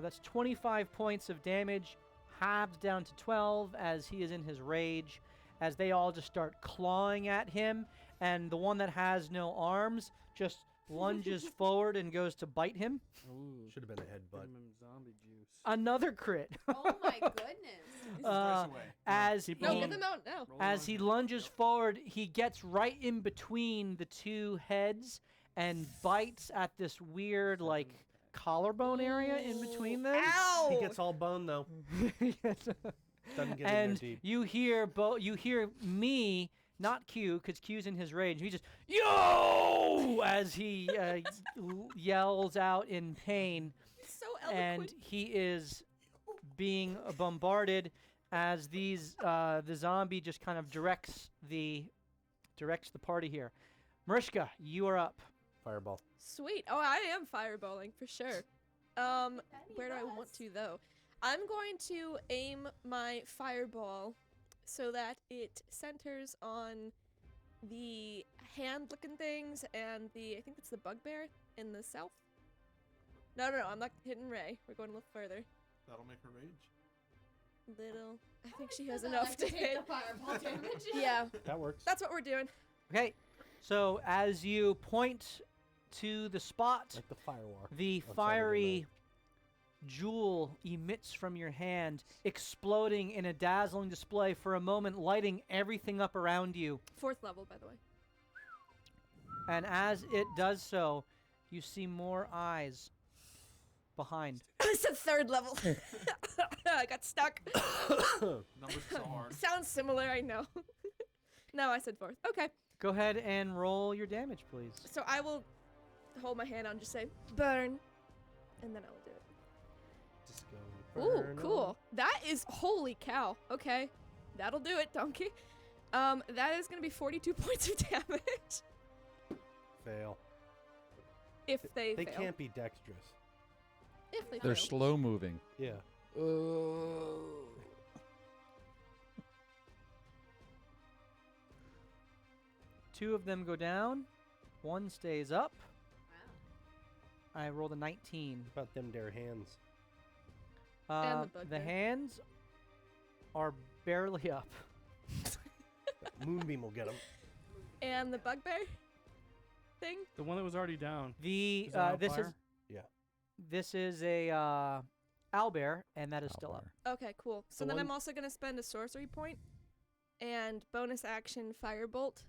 that's 25 points of damage, halved down to 12 as he is in his rage, as they all just start clawing at him, and the one that has no arms just lunges forward and goes to bite him. Ooh. Should have been a headbutt. Give him zombie juice. Another crit. Oh my goodness. This is Uh, twice away. as Keep No, he, going. get them out now. Roll as on. he lunges forward, he gets right in between the two heads and bites at this weird, like, collarbone area in between them. Ow! He gets all bone though. Yes. Doesn't get in And there deep. you hear me, not Q, because Q's in his rage. He just yo as he yells out in pain, So and eloquent. he is being bombarded as these the zombie just kind of directs the party here. Mariska, you are up. Fireball. Sweet. Oh, I am fireballing for sure. Where do I want to though? I'm going to aim my fireball so that it centers on the hand-looking things and I think it's the bugbear in the south. No, I'm not hitting Ray. We're going a little further. That'll make her rage. I think she has enough to hit. the fireball damage. Yeah, That works. that's what we're doing. Okay, so as you point to the spot, Like the firewalk. the Outside of the fiery jewel emits from your hand, exploding in a dazzling display for a moment, lighting everything up around you. 4th level, by the way. And as it does so, you see more eyes behind. I said 3rd level. I got stuck. Numbers so hard. Sounds similar, I know. No, I said 4th. Okay. Go ahead and roll your damage, please. So I will hold my hand out and just say, burn. And then I will do it. Just go Ooh, burn 'em. cool. That is, holy cow. Okay. That'll do it, donkey. That is going to be 42 points of damage. Fail. If they They fail. can't be dexterous. If they They're fail. slow moving. Yeah. Two of them go down. 1 stays up. I rolled a 19. About them their hands. And the The bugbear. hands are barely up. Moonbeam will get them. And the bugbear thing? The one that was already down. The Is that on this is fire? this is a owlbear, and that is still up. Owlbear. Okay, cool. So The then I'm one- also going to spend a sorcery point and bonus action firebolt.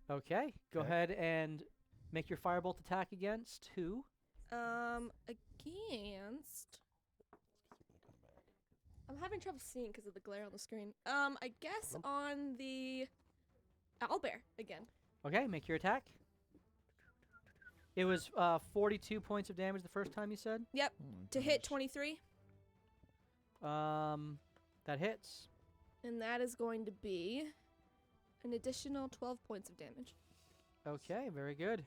Okay, go Okay. ahead and make your firebolt attack against who? Against. I'm having trouble seeing because of the glare on the screen. I guess on the owlbear again. Okay, make your attack. It was 42 points of damage the first time you said. Yep, Oh, to hit gosh. 23. That hits. And that is going to be an additional 12 points of damage. Okay, very good.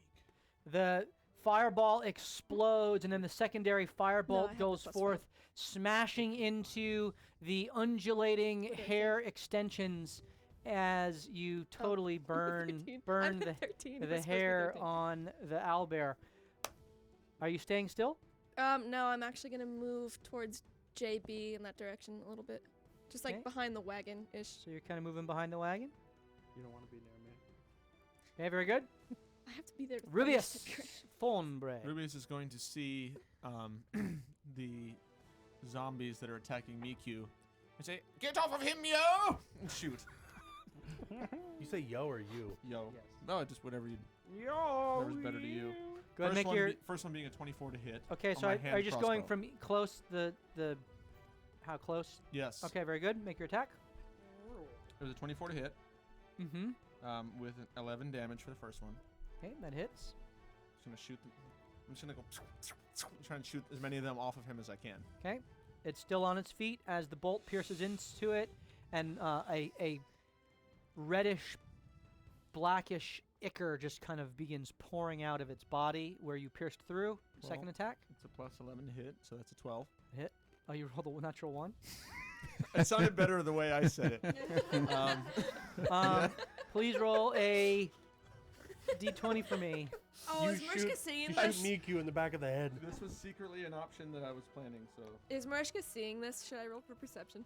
The fireball explodes, and then the secondary firebolt have the goes +5. forth, smashing into the undulating Okay. hair extensions as you totally burn 13. burn I'm the at 13. the It was supposed to be hair 13. on the owlbear. Are you staying still? No, I'm actually going to move towards JB in that direction a little bit. Just like Okay. behind the wagon-ish. So you're kind of moving behind the wagon. You don't want to be near me. Okay, very good. I have to be there to Rubius finish the trick. Thornbray. Rubius is going to see the zombies that are attacking Miku and say, "Get off of him, yo!" and shoot. You say yo or you? Yo. Yes. No, just whatever you. Yo. Whatever's better to you. Go ahead and make your. First one being a 24 to hit. Okay, on so my are hand you just going crossbow. from close the how close? Yes. Okay, very good. Make your attack. It was a 24 to hit Mm-hmm. with an 11 damage for the first one. Okay, that hits. Just gonna shoot them. I'm just gonna go try and shoot as many of them off of him as I can. Okay, it's still on its feet as the bolt pierces into it, and a reddish, blackish ichor just kind of begins pouring out of its body where you pierced through. Second Well. attack. It's a plus 11 to hit, so that's a 12. Oh, you rolled a natural one. It sounded better the way I said it. Please roll a d20 for me. Oh, You is Mariska shoot- seeing You this? shoot Miku in the back of the head. This was secretly an option that I was planning, so. Is Mariska seeing this? Should I roll for perception?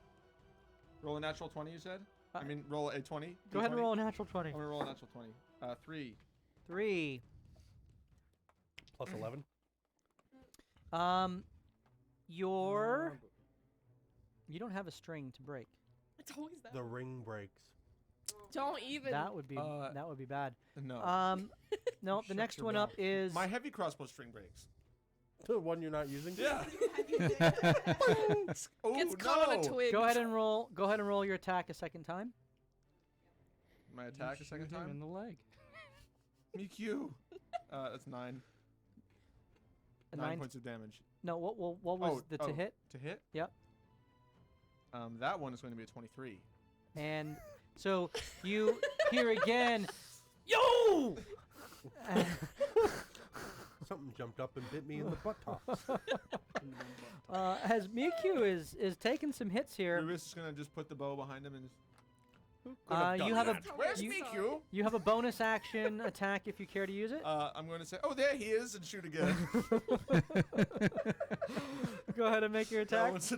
Roll a natural 20, you said? Uh, I mean, roll a 20? Go ahead and D20? roll a natural 20. I'm gonna roll a natural 20. 3. 3. Plus 11. Your you don't have a string to break. It's always that. The ring breaks. Don't even. That would be bad. No. No, the Shut next your one mouth. up is My heavy crossbow string breaks. The one you're not using? Yeah. Oh, Gets caught on a no. twig. Go ahead and roll your attack a second time. My attack a second Shoot him in time? the leg. Miku. That's 9. A 9 nine. points of damage. No, what was the to hit? To hit? Yep. That one is going to be a 23. And so you hear again, yo! Something jumped up and bit me in the buttocks. As Miku is taking some hits here. Rubius is going to just put the bow behind him and just. You have a Where's you- Miku? You have a bonus action attack if you care to use it. I'm going to say, oh, there he is, and shoot again. Go ahead and make your That attack. one's a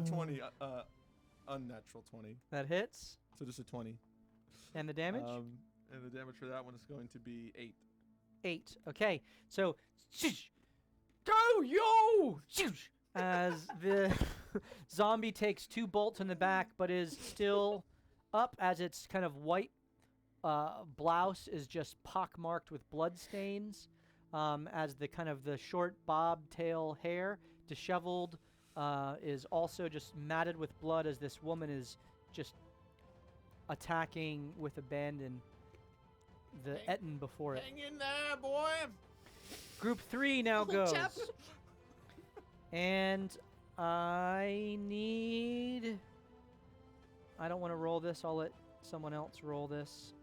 20. Unnatural 20. That hits. So just a 20. And the damage? And the damage for that one is going to be 8. 8. Okay, so go yo! As the zombie takes 2 bolts in the back, but is still up as its kind of white blouse is just pockmarked with blood stains. As the kind of the short bobtail hair, disheveled, is also just matted with blood as this woman is just attacking with abandon the Etten before it. Hang in there, boy! Group 3 now Old goes. chap. And I need... I don't want to roll this. I'll let someone else roll this.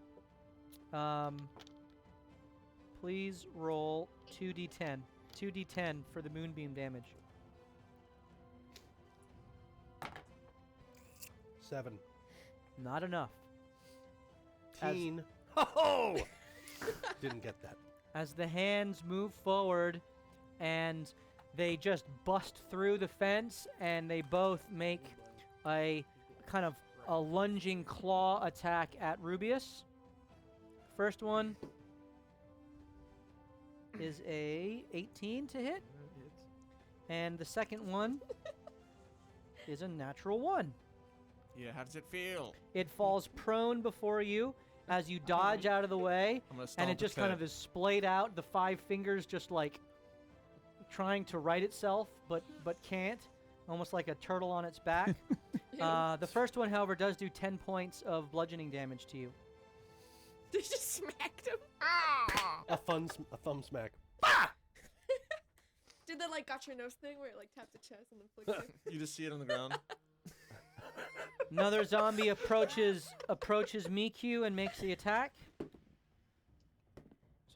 Please roll 2d10. 2d10 for the moonbeam damage. 7. Not enough. As- Teen. Ho! Didn't get that. As the hands move forward and they just bust through the fence and they both make a kind of a lunging claw attack at Rubius. First one is a 18 to hit, and the second one is a natural 1. Yeah, how does it feel? It falls prone before you as you dodge out of the way, I'm gonna and stomp it just its kind head. of is splayed out, the 5 fingers just like trying to right itself, but can't, almost like a turtle on its back. The first one, however, does do 10 points of bludgeoning damage to you. They just smacked him. A thumb smack. Did the like got your nose thing where it like tapped the chest and then flicked it? You just see it on the ground. Another zombie approaches Miku and makes the attack. So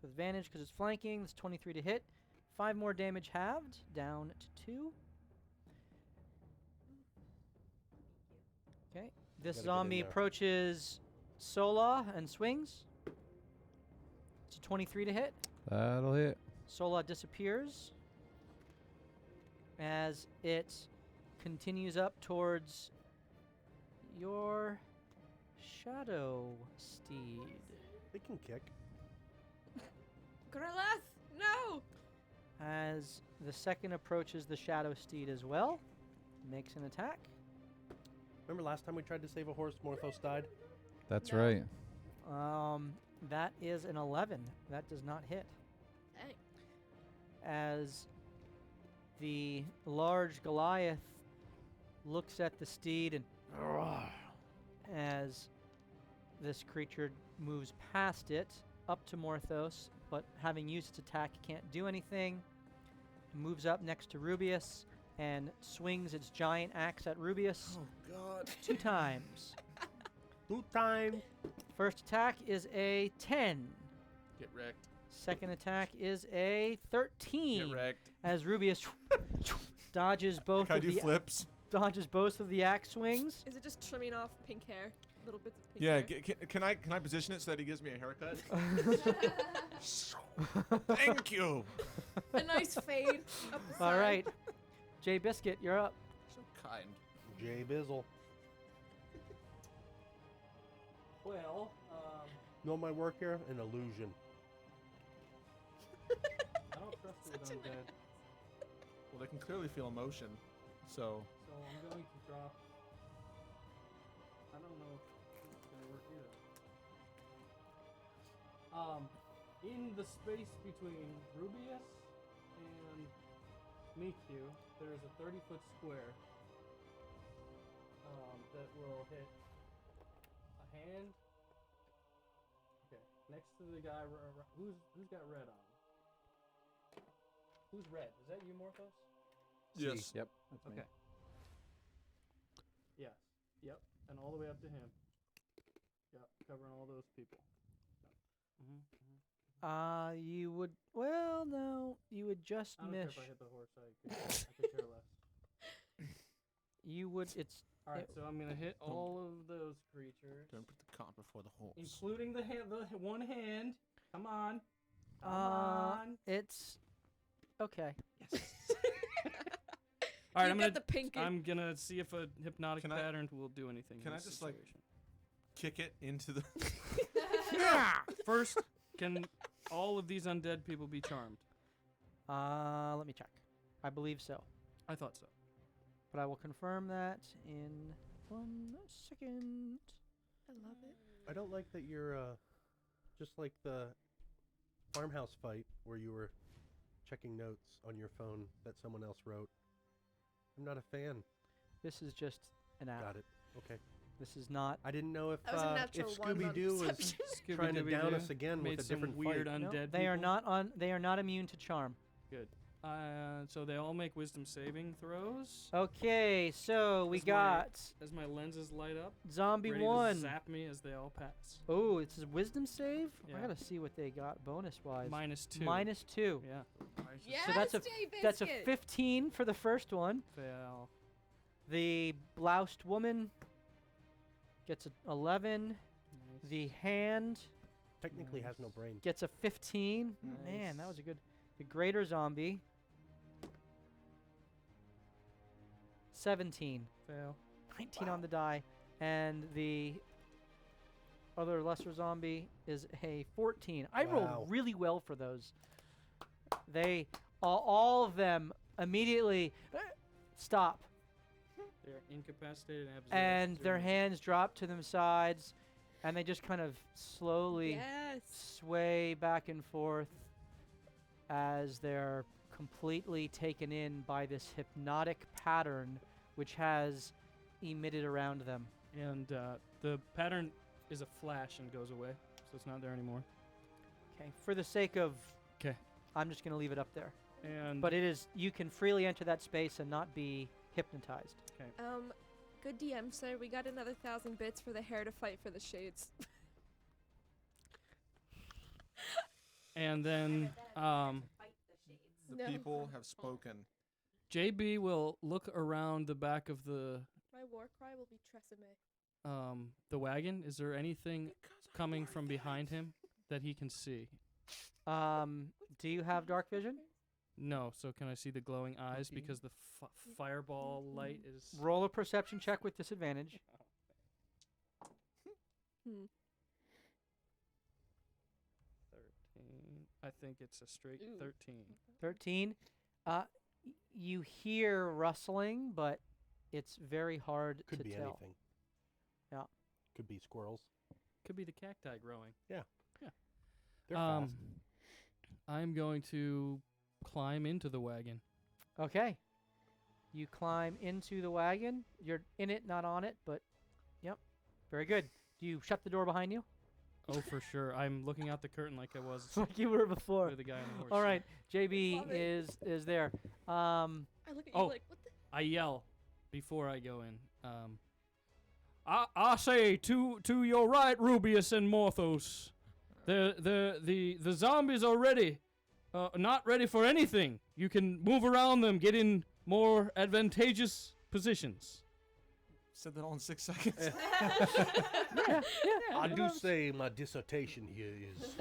advantage because it's flanking. That's 23 to hit. 5 more damage halved, down to 2. Okay. This Gotta get in zombie there. approaches Sola and swings. It's a 23 to hit. That'll hit. Sola disappears as it continues up towards your shadow steed. They can kick. Greleth, no! As the second approaches the shadow steed as well, makes an attack. Remember last time we tried to save a horse, Morthos died? That's No. right. That is an 11. That does not hit. Dang. As the large Goliath looks at the steed and as this creature moves past it up to Morthos, but having used its attack, can't do anything. Moves up next to Rubius and swings its giant axe at Rubius God. 2 times. 2 times. First attack is a 10. Get wrecked. Second attack is a 13. Get wrecked. As Rubius dodges both Can I of do the flips? dodges both of the axe swings. Is it just trimming off pink hair? Little bits of pink Yeah. hair? Can I position it so that he gives me a haircut? Thank you. A nice fade up the All side. right, Jay Biscuit, you're up. So kind. Jay Bizzle. Well, Know my work here? An illusion. I don't trust you with Such an undead, Well, they can clearly feel emotion. So so I'm going to drop. I don't know if it's gonna work either. In the space between Rubius and Miku, there is a 30-foot square that will hit a hand. Okay, next to the guy. Who's got red on? Who's red? Is that you, Morphos? yes. Yep. That's me. Okay. Yes. Yep. And all the way up to him. Yep. Covering all those people. You would. Well, no. You would just I don't care miss. if I hit the horse. I could care less. You would. It's. All right, so I'm gonna hit all of those creatures, Don't put the cart before the horse. including the one hand. Come on. Come on. It's. Okay. All right, You I'm got gonna. the pink. I'm gonna see if a hypnotic Can I- pattern will do anything. can in I this just, like- situation. Kick it into the. First, can all of these undead people be charmed? Let me check. I believe so, I thought so. but I will confirm that in 1 second. I love it. I don't like that you're just like the farmhouse fight where you were checking notes on your phone that someone else wrote. I'm not a fan. This is just an app. Got it. Okay. This is not. I didn't know if That was a natural one on Scooby Doo was perception. trying to down Scooby-Doo us again made with a some different weird fight. No, undead. they are people. not on. They are not immune to charm. Good. So they all make wisdom saving throws. Okay, so we As my- got As my lenses light up, zombie ready one. to zap me as they all pass. Oh, it's a wisdom save. Yeah. I gotta see what they got bonus wise. -2. -2. Yeah. Yes, So that's a Jay That's a Biscuit. 15 for the first one. Fail. The bloused woman gets an 11. Nice. The hand Technically has no brain. Gets a 15. Man, that was a good. The greater zombie. 17. Fail. 19 on the die. And the other lesser zombie is a 14. I Wow. rolled really well for those. They, all of them immediately stop. They're incapacitated and have And zero their movement. hands drop to them sides. And they just kind of slowly Yes. sway back and forth as they're completely taken in by this hypnotic pattern which has emitted around them. And the pattern is a flash and goes away, so it's not there anymore. Okay, for the sake of 'Kay. I'm just going to leave it up there. And But it is, you can freely enter that space and not be hypnotized. Good DM, sir. We got another 1,000 bits for the hair to fight for the shades. and then The No. people have spoken. JB will look around the back of the My war cry will be Tresemme. wagon. Is there anything coming from behind him that he can see? Do you have dark vision? No. So can I see the glowing eyes because the fireball light is Roll a perception check with disadvantage. 13. I think it's a straight Ooh. 13. 13. You hear rustling, but it's very hard Could to be tell. anything. Yeah. Could be squirrels. Could be the cacti growing. They're Um, fast. I'm going to climb into the wagon. Okay. You climb into the wagon. You're in it, not on it, but yep. Very good. Do you shut the door behind you? Oh, for sure. I'm looking out the curtain like I was like you were before. with the guy on the horse. All right. JB Love it. is there. I look at Oh. you like, what the? I yell before I go in. I say to your right, Rubius and Morthos. The zombies are ready. Not ready for anything. You can move around them, get in more advantageous positions. Said that all in 6 seconds. I do say my dissertation here is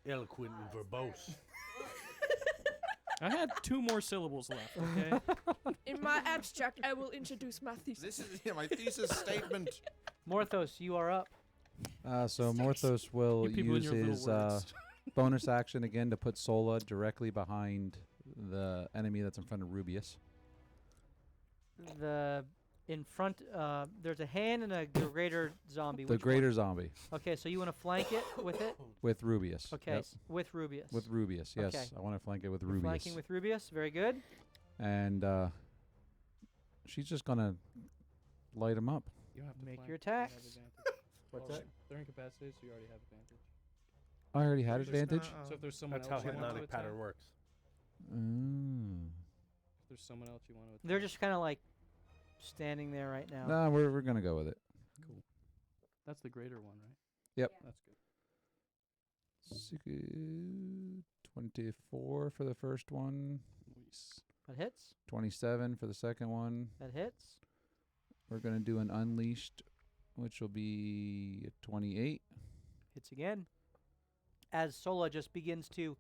eloquent and verbose. I had 2 more syllables left, okay? In my abstract, I will introduce my thesis. This is my thesis statement. Morthos, you are up. So Morthos will You people in use your his little words. bonus action again to put Sola directly behind the enemy that's in front of Rubius. In front, there's a hand and a greater zombie. The Which greater zombie one? Okay, so you want to flank it with it? with Rubius. Okay, Yep. with Rubius. With Rubius, yes. Okay. I want to flank it with You're Rubius. flanking with Rubius. Very good. And she's just going to light him up. You don't have to Make flank, your you have attacks. advantage. What's Oh, that? They're incapacitated, so you already have advantage. I already had There's- advantage? So if there's someone That's else how you want to hypnotic attack, pattern works. if there's someone else you want to attack. They're just kind of like standing there right now. No, we're going to go with it. Cool. That's the greater one, right? Yep. That's good. 24 for the first one. Nice. That hits. 27 for the second one. That hits. We're going to do an unleashed, which will be a 28. Hits again. As Sola just begins to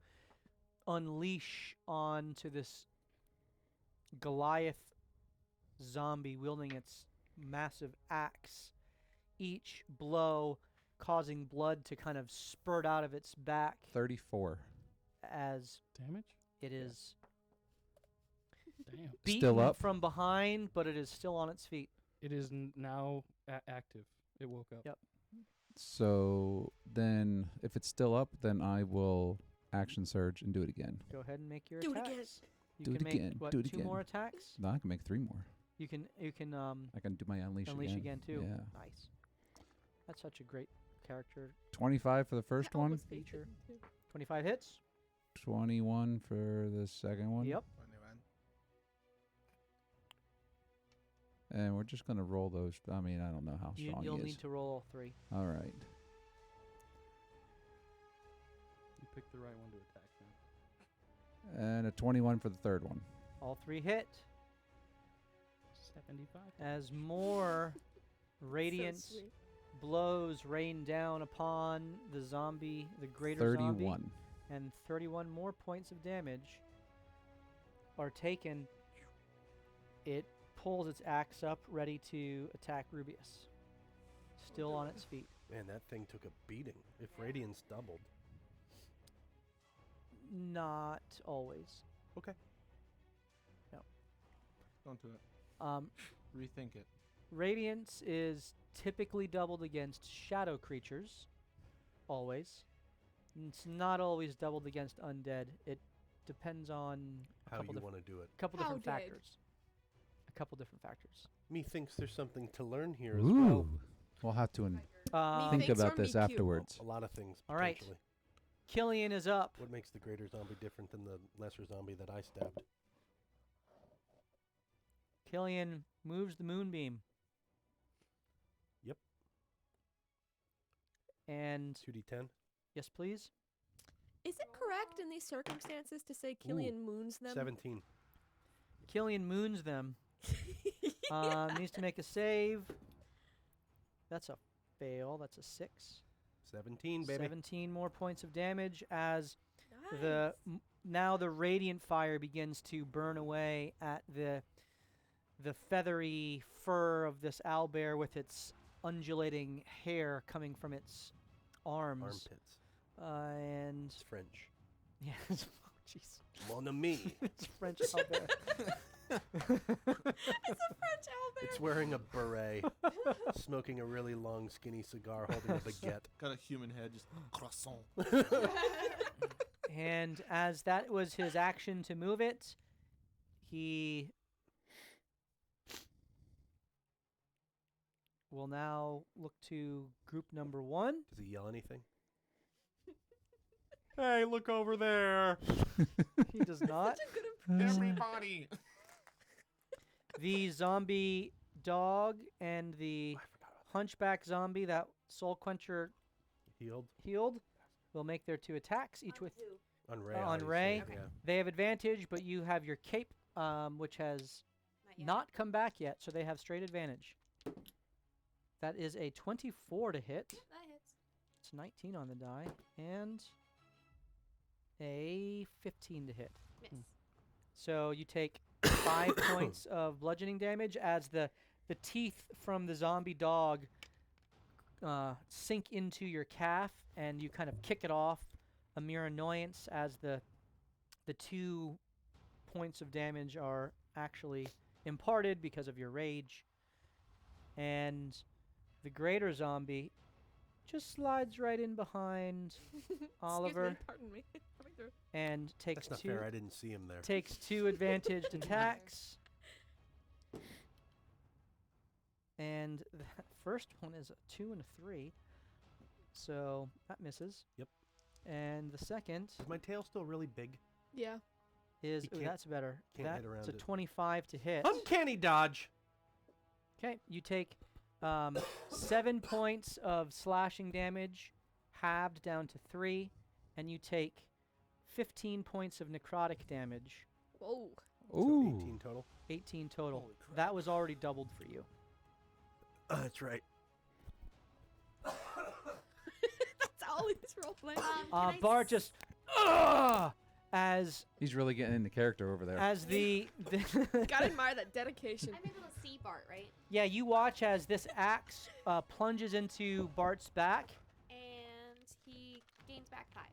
unleash onto this Goliath zombie wielding its massive axe, each blow causing blood to kind of spurt out of its back 34. as Damage? it is Damn. beaten Still up? from behind, but it is still on its feet. It is now active. It woke up. Yep. So then, if it's still up, then I will action surge and do it again. Go ahead and make your Do it attacks. again. You Do can it make again. what, Do it 2 again. more attacks? No, I can make 3 more. You can I can do my unleash, unleash again too. Yeah. Nice. That's such a great character 25 for the first I one. almost hated feature. him, too. 25 hits. 21 for the second one. Yep. And we're just going to roll those. I mean, I don't know how strong You'll he is. need to roll all 3. All right. You picked the right one to attack now. And a 21 for the third one. All 3 hit 75. as more radiant So sweet. blows rain down upon the zombie, the greater zombie, 31. and 31 more points of damage are taken. It pulls its axe up, ready to attack Rubius. Still on its feet. Man, that thing took a beating. If Radiance doubled. Not always. Okay. Don't do it. Um, Rethink it. Radiance is typically doubled against shadow creatures. Always. It's not always doubled against undead. It depends on How you want to do it. a couple How different did? factors. A couple different factors. Methinks there's something to learn here as well. Ooh. We'll have to Um, think Thanks about for this me, Q. afterwards. A lot of things, All right. potentially. Killian is up. What makes the greater zombie different than the lesser zombie that I stabbed? Killian moves the moonbeam. Yep. And 2d10? yes, please. Is it correct in these circumstances to say Killian moons them? 17. Killian moons them. Needs to make a save. That's a fail. That's a 6. 17, baby. 17 more points of damage as Nice. now the radiant fire begins to burn away at the feathery fur of this owlbear with its undulating hair coming from its arms. Armpits. And It's French. yes, oh, jeez, Mon ami. it's French owlbear. It's a French owlbear. It's wearing a beret, smoking a really long, skinny cigar, holding a baguette. Got a human head, just croissant. And as that was his action to move it, he will now look to group number 1. Does he yell anything? Hey, look over there. He does not. Such a good Everybody. The zombie dog and the I forgot about hunchback zombie that Soul Quencher that. Healed? healed will make their 2 attacks, each with. On Ray. On obviously, Ray. Okay. Yeah. They have advantage, but you have your cape, which has yet. not come back yet, so they have straight advantage. That is a 24 to hit. Yep, that hits. It's 19 on the die, and a 15 to hit. Miss. So you take 5 points of bludgeoning damage as the teeth from the zombie dog sink into your calf, and you kind of kick it off. A mere annoyance as the 2 points of damage are actually imparted because of your rage. And the greater zombie just slides right in behind Oliver Excuse me, pardon me. Coming through. and takes That's not 2 fair. I didn't see him there. takes 2 advantaged attacks. And the first one is a 2 and a 3. So that misses. Yep. And the second Is my tail still really big? Yeah. is He ooh, can't- that's better. can't hit That's around a it. 25 to hit. Uncanny dodge. Okay, you take 7 points of slashing damage, halved down to 3, and you take 15 points of necrotic damage, Whoa. So Ooh. 18 total. 18 total. Holy crap. That was already doubled for you. That's right. That's all in this role play. Can I Bart s- just as He's really getting into character over there. as the Gotta admire that dedication. I'm able to see Bart, right? yeah, you watch as this axe plunges into Bart's back, And he gains back 5.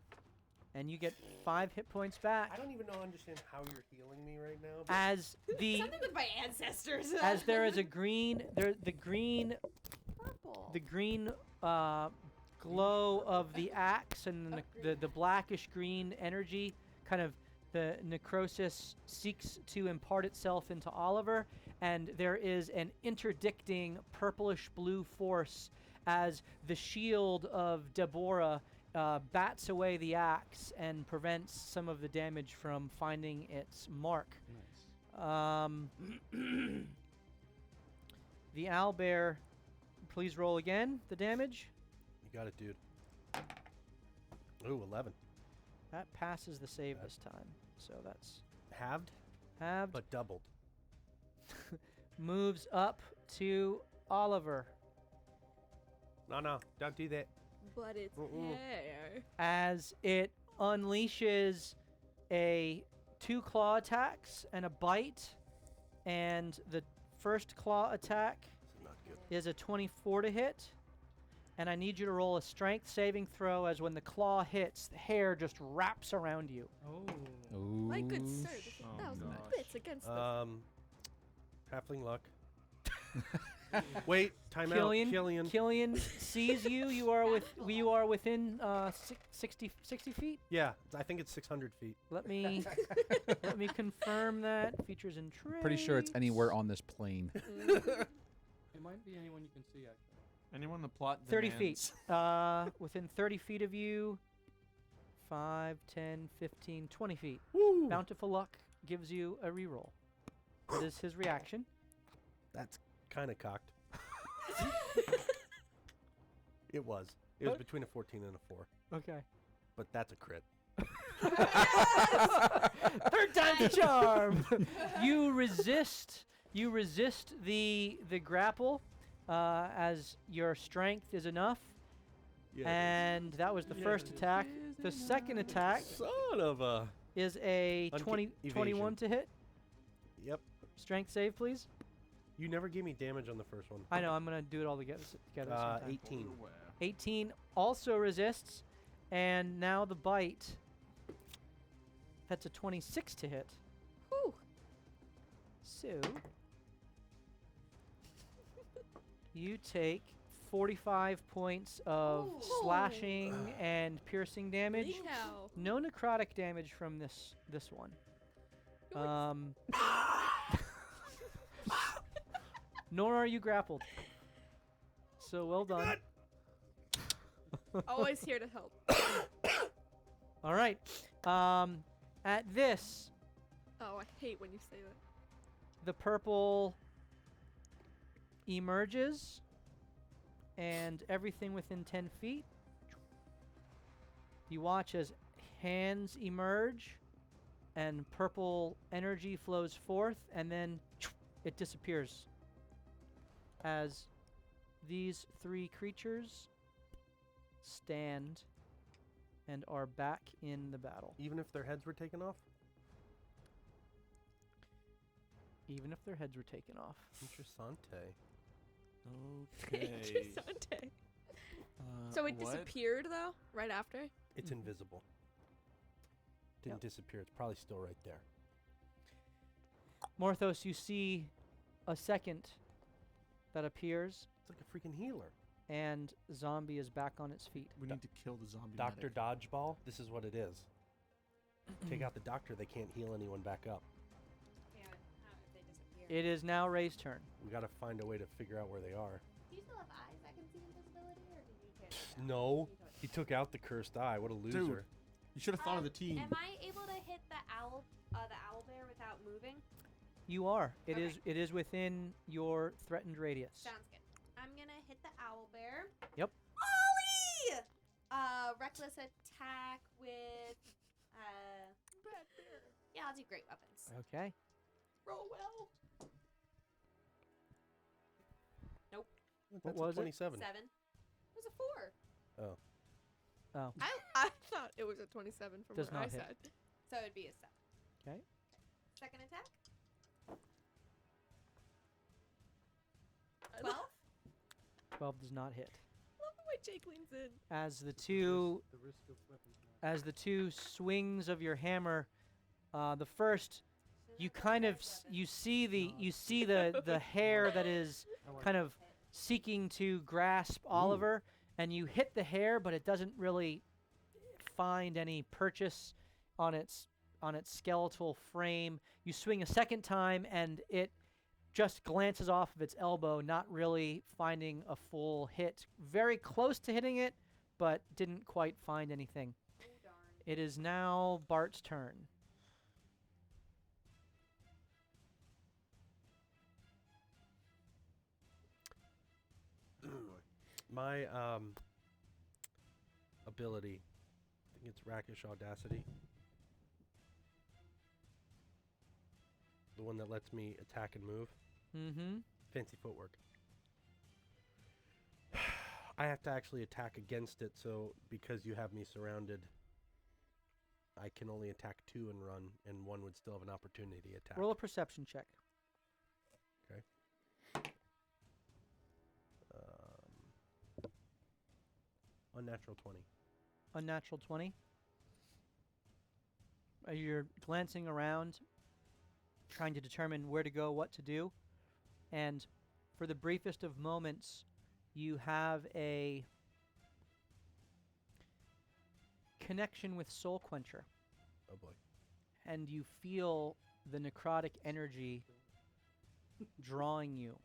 and you get 5 hit points back. I don't even understand how you're healing me right now. But As the Something with my ancestors. as there is a green the green Purple. Glow of the axe and the blackish green energy, kind of the necrosis seeks to impart itself into Oliver, and there is an interdicting purplish blue force as the shield of Deborah bats away the axe and prevents some of the damage from finding its mark. The owlbear, please roll again the damage. you got it, dude. Ooh, 11. That passes the save this time. So that's Halved, halved. but doubled. Moves up to Oliver. No, don't do that. But it's hair. As it unleashes a 2 claw attacks and a bite, and the first claw attack This is not good. is a 24 to hit. And I need you to roll a strength saving throw, as when the claw hits, the hair just wraps around you. Oh. Ooh. My good sir, there's Oh, 1,000 gosh. bits against the Halfling luck. Wait, time Killian, out. Killian sees you. You are within 60 feet. Yeah, I think it's 600 feet. Let me confirm that. Features and traits. Pretty sure it's anywhere on this plane. It might be anyone you can see, actually. Anyone in the plot 30 demands. feet. Within 30 feet of you. 5, 10, 15, 20 feet. Woo! Bountiful luck gives you a reroll. That is his reaction. That's kind of cocked. It was. It was between a 14 and a 4. Okay. But that's a crit. Third time's the charm. You resist the grapple, as your strength is enough. And that was the first attack. The second attack Son of a. is a Unca- 21 to hit. Yep. Strength save, please. You never gave me damage on the first one. I know, I'm going to do it all together. Sometime. 18. 18 also resists. And now the bite. That's a 26 to hit. Whew. So you take 45 points of Ooh. slashing and piercing damage. Yeehaw. No necrotic damage from this one. Nor are you grappled. So well done. Always here to help. All right. At this, Oh, I hate when you say that. the purple emerges, and everything within 10 feet. You watch as hands emerge, and purple energy flows forth, and then it disappears. As these 3 creatures stand and are back in the battle. Even if their heads were taken off? Even if their heads were taken off. Interessante. Okay. Interessante. So it what? disappeared though, right after? It's invisible. Didn't disappear. It's probably still right there. Morthos, you see a second that appears, It's like a freaking healer. and zombie is back on its feet. We need to kill the zombie. Dr. medic. Dodgeball, this is what it is. Take out the doctor, they can't heal anyone back up. Yeah, how if they disappear? It is now Ray's turn. We gotta find a way to figure out where they are. Do you still have eyes that can see invisibility, or did you tear those out? No, You tore he took out the cursed eye. What a loser. Dude. You should have thought of the team. Am I able to hit the owl bear without moving? You are. It is. Okay. It is within your threatened radius. Sounds good. I'm gonna hit the owl bear. Yep. Ollie! Reckless attack with yeah, I'll do great weapons. Okay. Roll well. That's was a it? 27. 7. It was a 4. Oh. I thought it was a 27 from Does what I not hit. said. So it'd be a 7. Okay. Second attack. I 12. 12 does not hit. love the way Jake leans in. As the two swings of your hammer, the first, you kind of you see the hair that is kind of seeking to grasp Oliver, and you hit the hair, but it doesn't really find any purchase on its skeletal frame. You swing a second time, and it just glances off of its elbow, not really finding a full hit. Very close to hitting it, but didn't quite find anything. Oh, darn. It is now Bart's turn. My ability, I think it's Rakish Audacity. The one that lets me attack and move. Mm-hmm. Fancy footwork. I have to actually attack against it, so because you have me surrounded, I can only attack 2 and run, and 1 would still have an opportunity attack. Roll a perception check. Unnatural 20. Unnatural 20. You're glancing around, trying to determine where to go, what to do, and for the briefest of moments, you have a connection with Soul Quencher, Oh boy. and you feel the necrotic energy drawing you,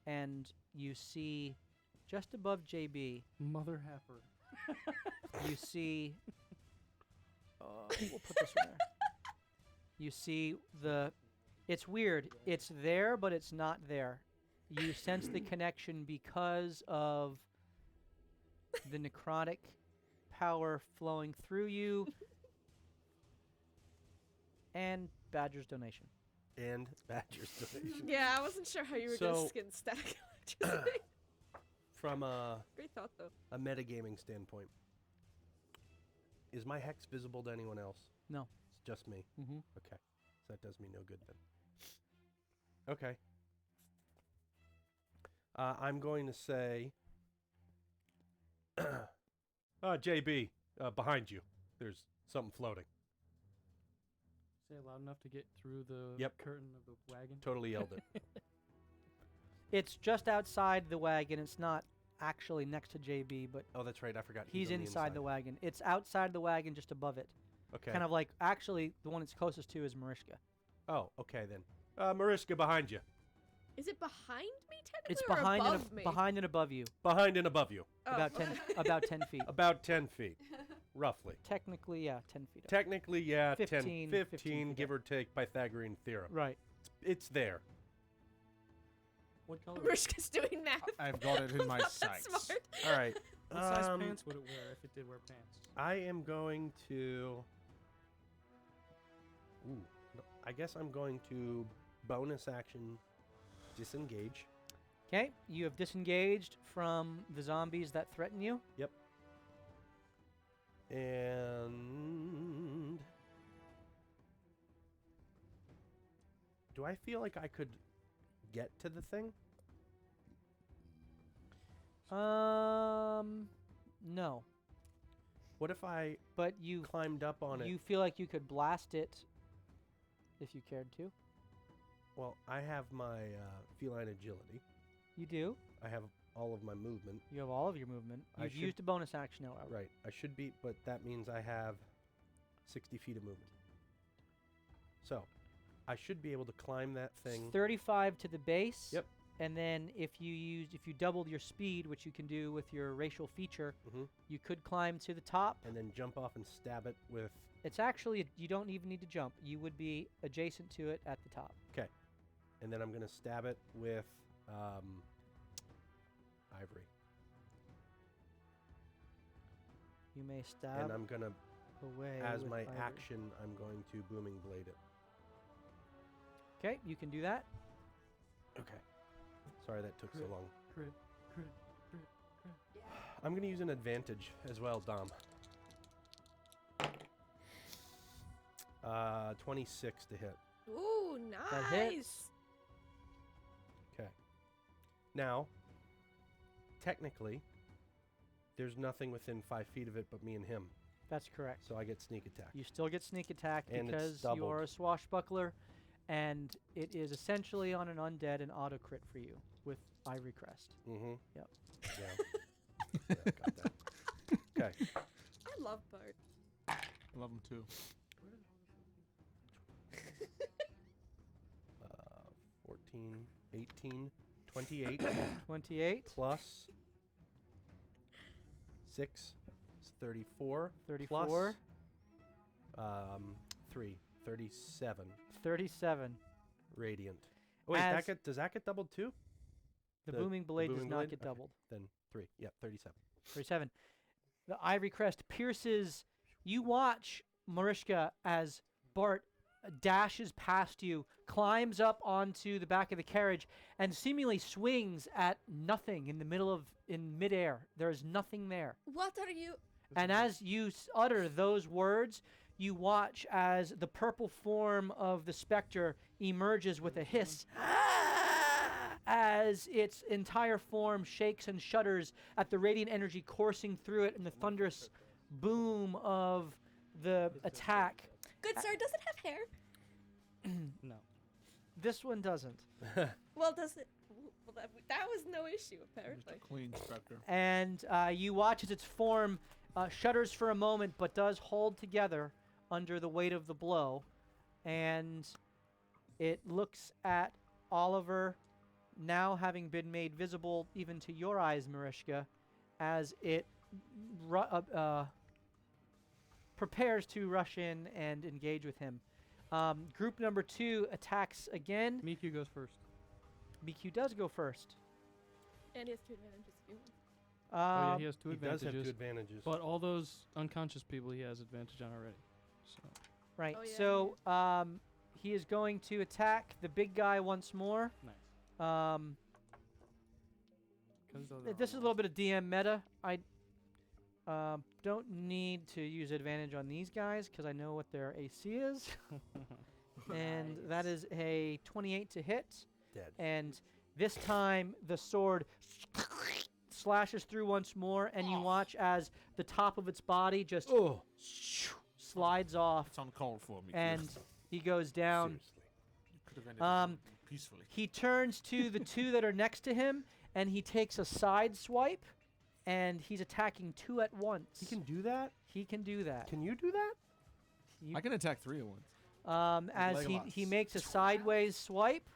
and you see just above JB, Mother heifer. you see. We'll put this one there. You see the. It's weird. It's there, but it's not there. You sense the connection because of the necrotic power flowing through you, and Badger's donation. And Badger's donation. Yeah, I wasn't sure how you were So- gonna skin stack electricity. From Great thought though. a metagaming standpoint, is my hex visible to anyone else? No. It's just me. Mm-hmm. Okay. So that does me no good then. Okay. I'm going to say, JB, behind you. There's something floating. Say it loud enough to get through the Yep. curtain of the wagon. Totally yelled it. It's just outside the wagon. It's not actually next to JB, but Oh, that's right. I forgot. he's on the inside the wagon. It's outside the wagon, just above it. Okay. Kind of like, actually, the one it's closest to is Marishka. Oh, okay then. Mariska, behind you. Is it behind me technically It's or behind and above me? behind and above you, Behind and above you. Oh. about 10 about 10 feet. About 10 feet, roughly. Technically, yeah, 10 feet. Up. Technically, yeah, 15 15, feet give up. or take Pythagorean theorem. Right. It's there. What color? Rishka's doing math. I've got it in my That's sights. smart. All right. What size pants would it wear if it did wear pants? I am going to. Ooh, no, I guess I'm going to bonus action disengage. Okay, you have disengaged from the zombies that threaten you. And. Do I feel like I could get to the thing? No, What if I but you climbed up on it? feel like you could blast it if you cared to. Well, I have my feline agility. You do. I have all of my movement. You have all of your movement. I You've should- used a bonus action, however. Right. I should be, but that means I have 60 feet of movement. So, I should be able to climb that thing. 35 to the base. Yep. And then if you doubled your speed, which you can do with your racial feature, Mhm. you could climb to the top. And then jump off and stab it with. It's actually, you don't even need to jump. You would be adjacent to it at the top. And then I'm going to stab it with ivory. You may And stab I'm going to, away as with my ivory. action, I'm going to booming blade it. Okay, you can do that. Okay. Sorry that took so Crit. long. Crit. I'm going to use an advantage as well, Dom. 26 to hit. Ooh, That nice. hits. Okay. Now, technically, there's nothing within 5 feet of it but me and him. That's correct. So I get sneak attack. You still get sneak attack And it's because you are doubled. a swashbuckler, and it is essentially on an undead and auto crit for you with Ivory Crest. Mm-hmm. Yep. Yeah. Yeah, got that. Okay. I love Bart. I love them too. 14, 18, 28 28, plus 6 is 34. 34, Plus, 3, 37 37. radiant. Oh, wait, As- does that get doubled too? The, The- booming blade does booming not blade? get Okay. doubled. Then 3. Yeah, 37. 37. The Ivory Crest pierces. You watch Marishka as Bart dashes past you, climbs up onto the back of the carriage, and seemingly swings at nothing in midair. There is nothing there. What are you? And as you utter those words, you watch as the purple form of the specter emerges with a hiss as its entire form shakes and shudders at the radiant energy coursing through it and the thunderous boom of the attack. Good sir, does it have hair? No. This one doesn't. Well, does it? Well, that was no issue Just apparently. a clean specter. And you watch as its form shudders for a moment, but does hold together under the weight of the blow. And it looks at Oliver, now having been made visible even to your eyes, Marishka, as it prepares to rush in and engage with him. Group number 2 attacks again. Miku goes first. BQ does go first. And he has 2 advantages if you want. Oh, yeah, he has 2 He does advantages. have 2 advantages. But all those unconscious people he has advantage on already. So Right. Oh, yeah, So he is going to attack the big guy once more. nice. This is a little bit of DM meta. I don't need to use advantage on these guys because I know what their AC is. And that is a 28 to hit. Dead. And this time the sword slashes through once more, and you watch as the top of its body just Oh, slides off, It's uncalled for, me. and he goes down. seriously. You could have ended it peacefully. He turns to the 2 that are next to him, and he takes a side swipe, and he's attacking 2 at once. He can do that? He can do that. Can you do that? You- I can attack 3 at once. as he Legolas. makes a sideways swipe,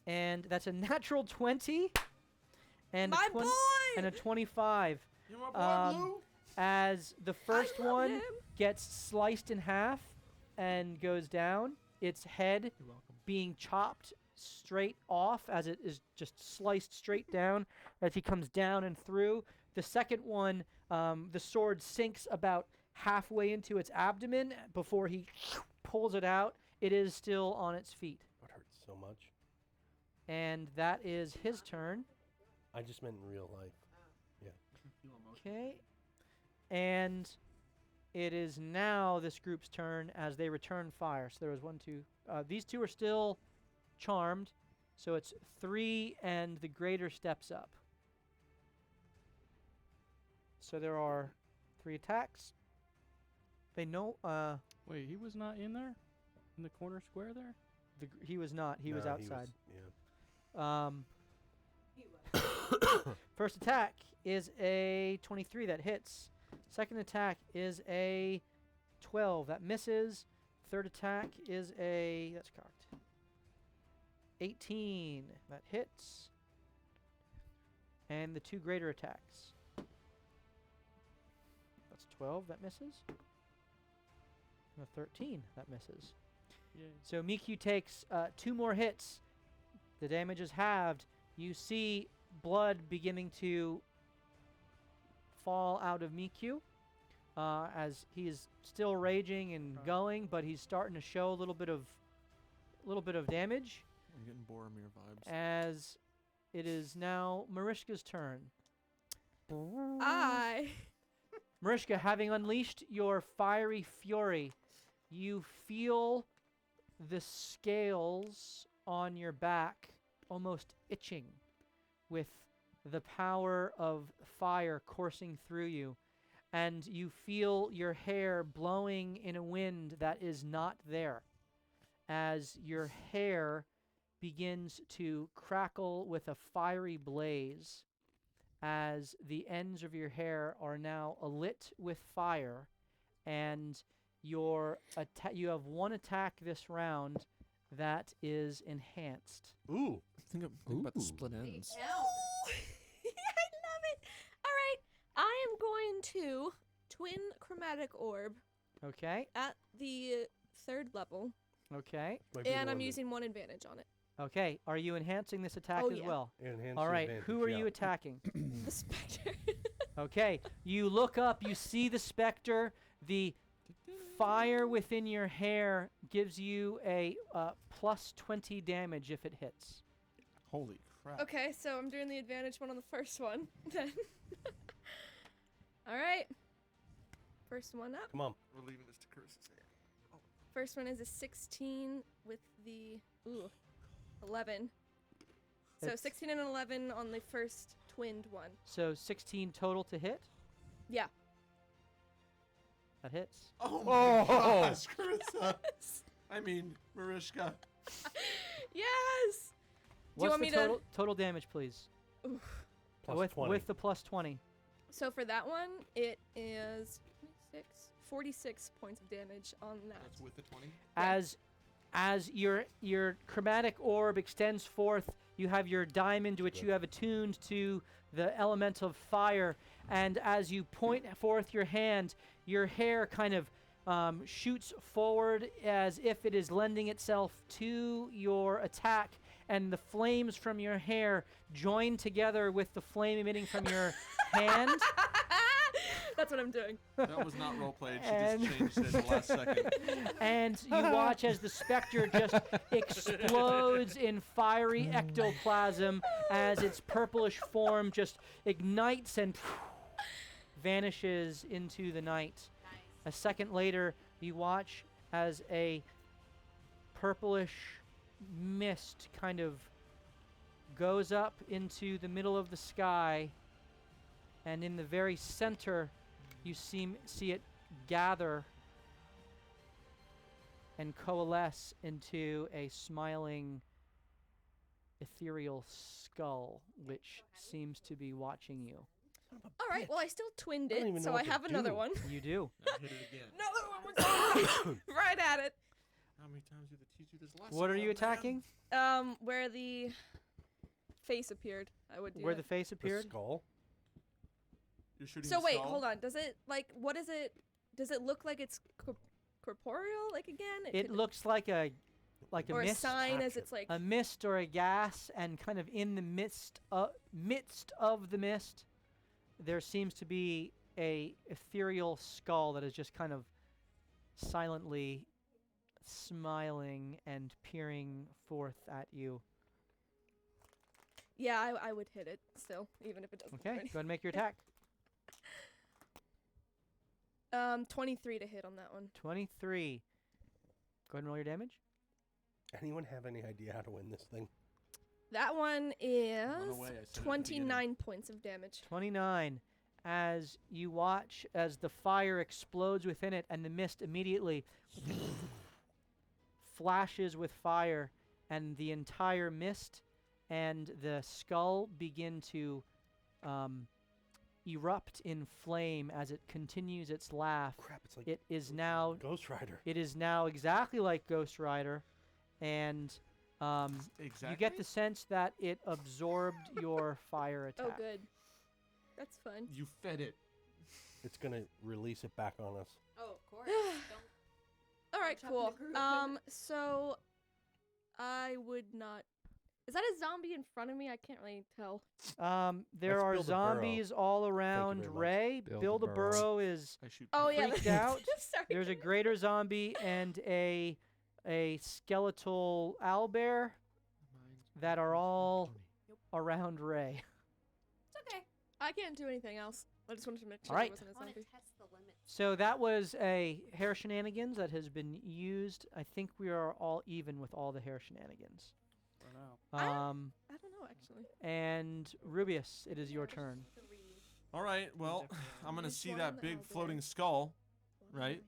and that's a natural 20, and My a boy! and a 25. You my Um, As the first love one him. gets sliced in half and goes down, its head You're welcome. being chopped straight off as it is just sliced straight down as he comes down and through. The second one, the sword sinks about halfway into its abdomen before he pulls it out. It is still on its feet. That hurts so much. And that is his turn. I just meant in real life. Okay. And it is now this group's turn as they return fire. So there was 1, 2. These 2 are still charmed. So it's 3 and the greater steps up. So there are 3 attacks. They know Wait, he was not in there? In the corner square there? he was not. He was No, outside. Yeah. First attack is a 23 that hits. Second attack is a 12 that misses. Third attack is that's cocked. 18 that hits. And the 2 greater attacks. That's 12 that misses. And a 13 that misses. Yeah. So Miku takes 2 more hits. The damage is halved. You see blood beginning to fall out of Miku as he is still raging and going, but he's starting to show a little bit of damage. I'm getting Boromir vibes. As it is now Marishka's turn. Marishka, having unleashed your fiery fury, you feel the scales on your back almost itching with the power of fire coursing through you, and you feel your hair blowing in a wind that is not there, as your hair begins to crackle with a fiery blaze, as the ends of your hair are now alit with fire, and you have 1 attack this round that is enhanced. Ooh. Think about the split ends. I love it. All right, I am going to twin chromatic orb Okay, at the 3rd level, okay, Might be the and I'm one that using 1 advantage on it. okay. Are you enhancing this attack Oh, as yeah. well? enhances All right, advantage, who are yeah. you attacking? The specter. Okay, you look up, you see the specter, the fire within your hair gives you a plus 20 damage if it hits. Holy crap. Okay, so I'm doing the advantage one on the first one then. All right. First one up. Come on. We're leaving this to Curse's hand. First one is a 16 with the 11. So Hits. 16 and 11 on the first twinned one. So 16 total to hit. Yeah. That hits. Oh Oh. my gosh, Carissa. I mean, Marishka. Yes. Do What's you want the me total damage, please? Plus 20. With the plus 20. So for that one, it is 46 points of damage on that. That's with the 20. As your chromatic orb extends forth, you have your diamond, which you have attuned to the element of fire, and as you point forth your hand, your hair kind of shoots forward as if it is lending itself to your attack, and the flames from your hair join together with the flame emitting from your hand. That's what I'm doing. That was not roleplayed. She And- just changed it at the last second. And you watch as the specter just explodes in fiery ectoplasm as its purplish form just ignites and vanishes into the night. A second later, you watch as a purplish mist kind of goes up into the middle of the sky, and in the very center, you see it gather and coalesce into a smiling, ethereal skull, which seems to be watching you. All right. Well, I still twinned I don't it, even know so what I to have another do. one. You do. Hit it again. Another one. Right at it. How many times did they teach you this lesson? What are you old man? attacking? Where the face appeared, I would do Where it. the face The appeared? skull. You're shooting So the wait, skull? hold on. Does it what is it? Does it look like it's corporeal? Like again? It could- looks like a or a mist, sign as capture. it's like. a mist or a gas, and kind of in the midst of the mist, there seems to be a ethereal skull that is just kind of silently smiling and peering forth at you. Yeah, I would hit it still, even if it doesn't. Okay, do go ahead and make your attack. anything. 23 to hit on that one. 23. Go ahead and roll your damage. Anyone have any idea how to win this thing? That one is away, I said it at the beginning. 29 points of damage. 29. As you watch as the fire explodes within it, and the mist immediately flashes with fire, and the entire mist and the skull begin to erupt in flame as it continues its laugh. Crap, it's like It is now Ghost Rider. It is now exactly like Ghost Rider, and Exactly. you get the sense that it absorbed your fire attack. Oh, good. That's fun. You fed it. It's gonna release it back on us. Oh, of course. Don't. All right, Jump in cool. the group. So I would not. Is that a zombie in front of me? I can't really tell. There Let's are build a burrow. zombies all around very much. Ray. Build a Build a burrow. burrow is I shoot. Oh yeah. freaked out. Sorry. There's a greater zombie and a skeletal owlbear that are all around Ray. It's okay. I can't do anything else. I just wanted to make sure All right. there wasn't a I want to zombie. test the limits. So that was a hair shenanigans that has been used. I think we are all even with all the hair shenanigans. For now. I Um, I don't know actually. and Rubius, it is your turn. All right. Well, I'm gonna Which see one that big out there? floating skull. Right.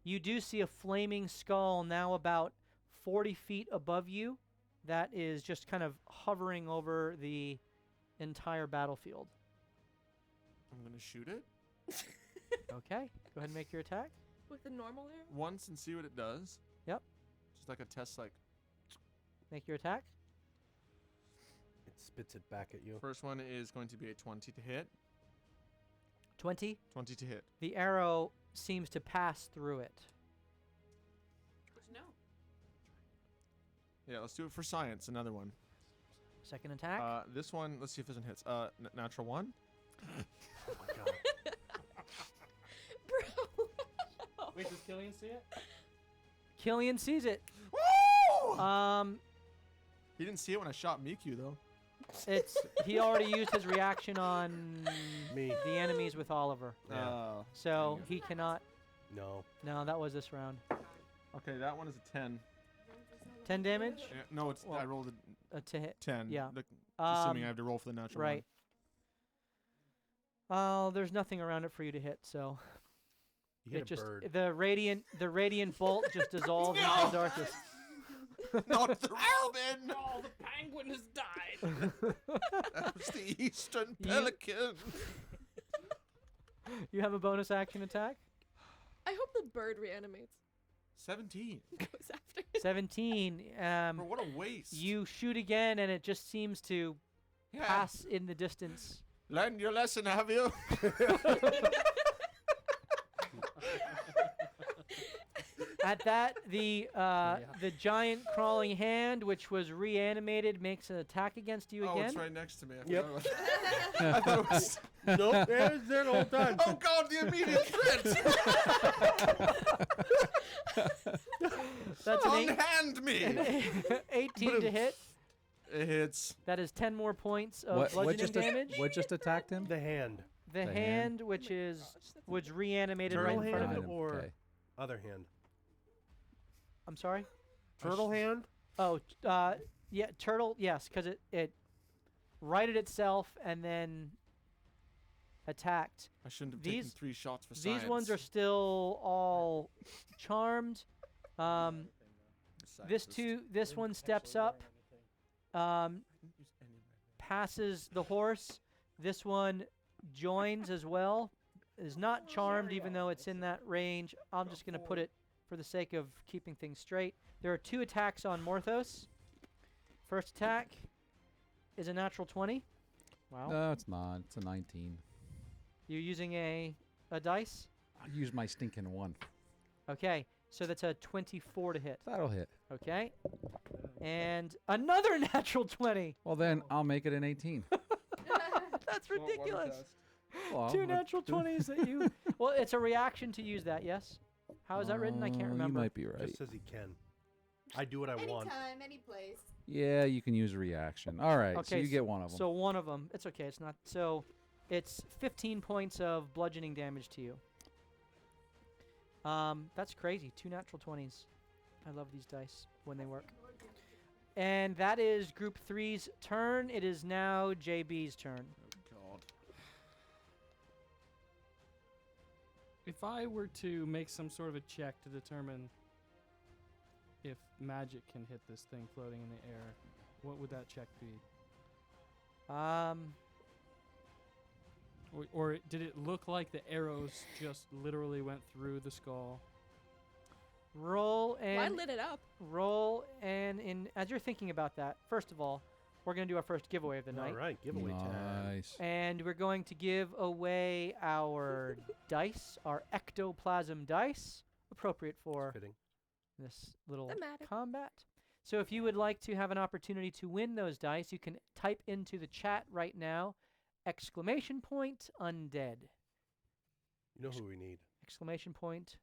You do see a flaming skull now about 40 feet above you that is just kind of hovering over the entire battlefield. I'm gonna shoot it Okay, go ahead and make your attack. With the normal arrow? once and see what it does. Yep. Just like a test. Like Make your attack. It spits it back at you. first one is going to be a 20 to hit. 20. 20 to hit. The arrow seems to pass through it. No. Yeah. Let's do it for science. Another one. Second attack. This one. Let's see if this one hits. Natural one. Oh my god. Bro. Wait, does Killian see it? Killian sees it. Woo! He didn't see it when I shot Miku though. He already used his reaction on Me. the enemies with Oliver, Yeah. so Dang it. he cannot. No. No, that was this round. Okay, that one is a 10. 10 damage No, it's I Well, rolled a to hit. 10. Yeah. Assuming I have to roll for the natural Right. There's nothing around it for you to hit, so You hit it a just bird. the radiant bolt just dissolves into No! the darkness. one. Not the Robin! Oh, the penguin has died. That was the Eastern You- Pelican. You have a bonus action attack. I hope the bird reanimates. 17. Goes after. 17. Bro, what a waste. You shoot again, and it just seems to Yeah. pass in the distance. Learned your lesson, have you? At that, the giant crawling hand, which was reanimated, makes an attack against you Oh, again. it's right next to me. I Yep. forgot about that. I thought it was. Nope, it's there the whole time. Oh God, the immediate threat! That's an Unhand me! 18 to hit. It hits. That is 10 more points of What bludgeoning just damage. what just attacked him? The hand. The the hand, hand? which was reanimated right Turtle in front of hand him. or Okay. other hand? I'm sorry. Turtle hand? Oh, yeah, turtle. Yes, because it righted itself and then attacked. I shouldn't have These- taken 3 shots for These ones are still all charmed. This one steps up, passes the horse. This one joins as well. Is not charmed, even though it's in that range. I'm just gonna put it for the sake of keeping things straight. There are 2 attacks on Morthos. First attack is a natural 20. Wow. No, it's not. It's a 19. You're using a dice? I'll use my stinking one. Okay, so that's a 24 to hit. That'll hit. Okay. And another natural 20. Well, then I'll make it an 18. That's ridiculous. Well, 2 natural 20s that you... Well, it's a reaction to use that, yes? How is that written? I can't You remember. might be right. Just says he can. I do what I want. Anytime, any place. Yeah, you can use a reaction. All right, so Okay, you get one of them. So one of them. It's okay. It's not... So it's 15 points of bludgeoning damage to you. That's crazy. 2 natural 20s. I love these dice when they work. And that is Group 3's turn. It is now JB's turn. Oh God. If I were to make some sort of a check to determine if magic can hit this thing floating in the air, what would that check be? Or did it look like the arrows just literally went through the skull? Roll Well, I and lit it up. as you're thinking about that, first of all, we're going to do our first giveaway of the night. All right, giveaway time. Nice. And we're going to give away our dice, our ectoplasm dice, appropriate for Fitting. this little Thematic. combat. So if you would like to have an opportunity to win those dice, you can type into the chat right now, !undead. You know who we need? !Undead.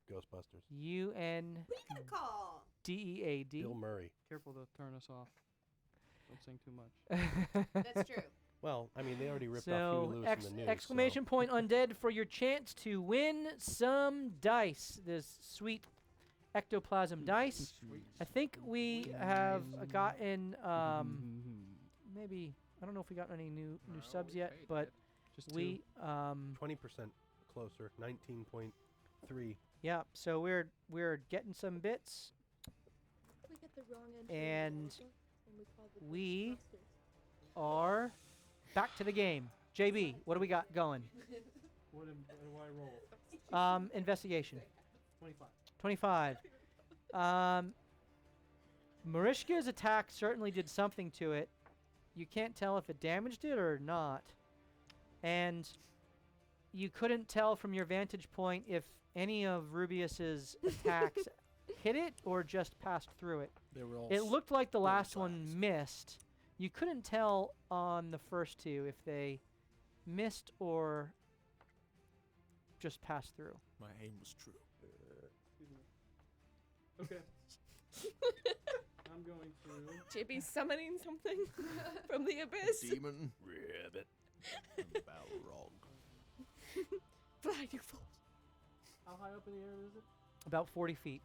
Ghostbusters. Who you gonna call? Bill Murray. Careful to turn us off. Don't sing too much. That's true. Well, I mean, they already ripped off So, Huey Lewis in the news. exclamation point undead for your chance to win some dice. This sweet ectoplasm dice. I think we have gotten maybe I don't know if we got any new subs yet, but Just we 20% closer. 19.3. yeah. So we're getting some bits. We get the wrong entry And we called the we Ghostbusters. are back to the game. JB, what do we got going? What do I roll? Investigation. 25. 25. Marishka's attack certainly did something to it. You can't tell if it damaged it or not. And you couldn't tell from your vantage point if any of Rubius's attacks hit it or just passed through it. They were all It looked like the last one sides. missed. You couldn't tell on the first 2 if they missed or just passed through. My aim was true. Okay. I'm going to. JB summoning something from the abyss. Demon. Ribbit. Balrog. Fly, you fool. How high up in the air is it? About 40 feet.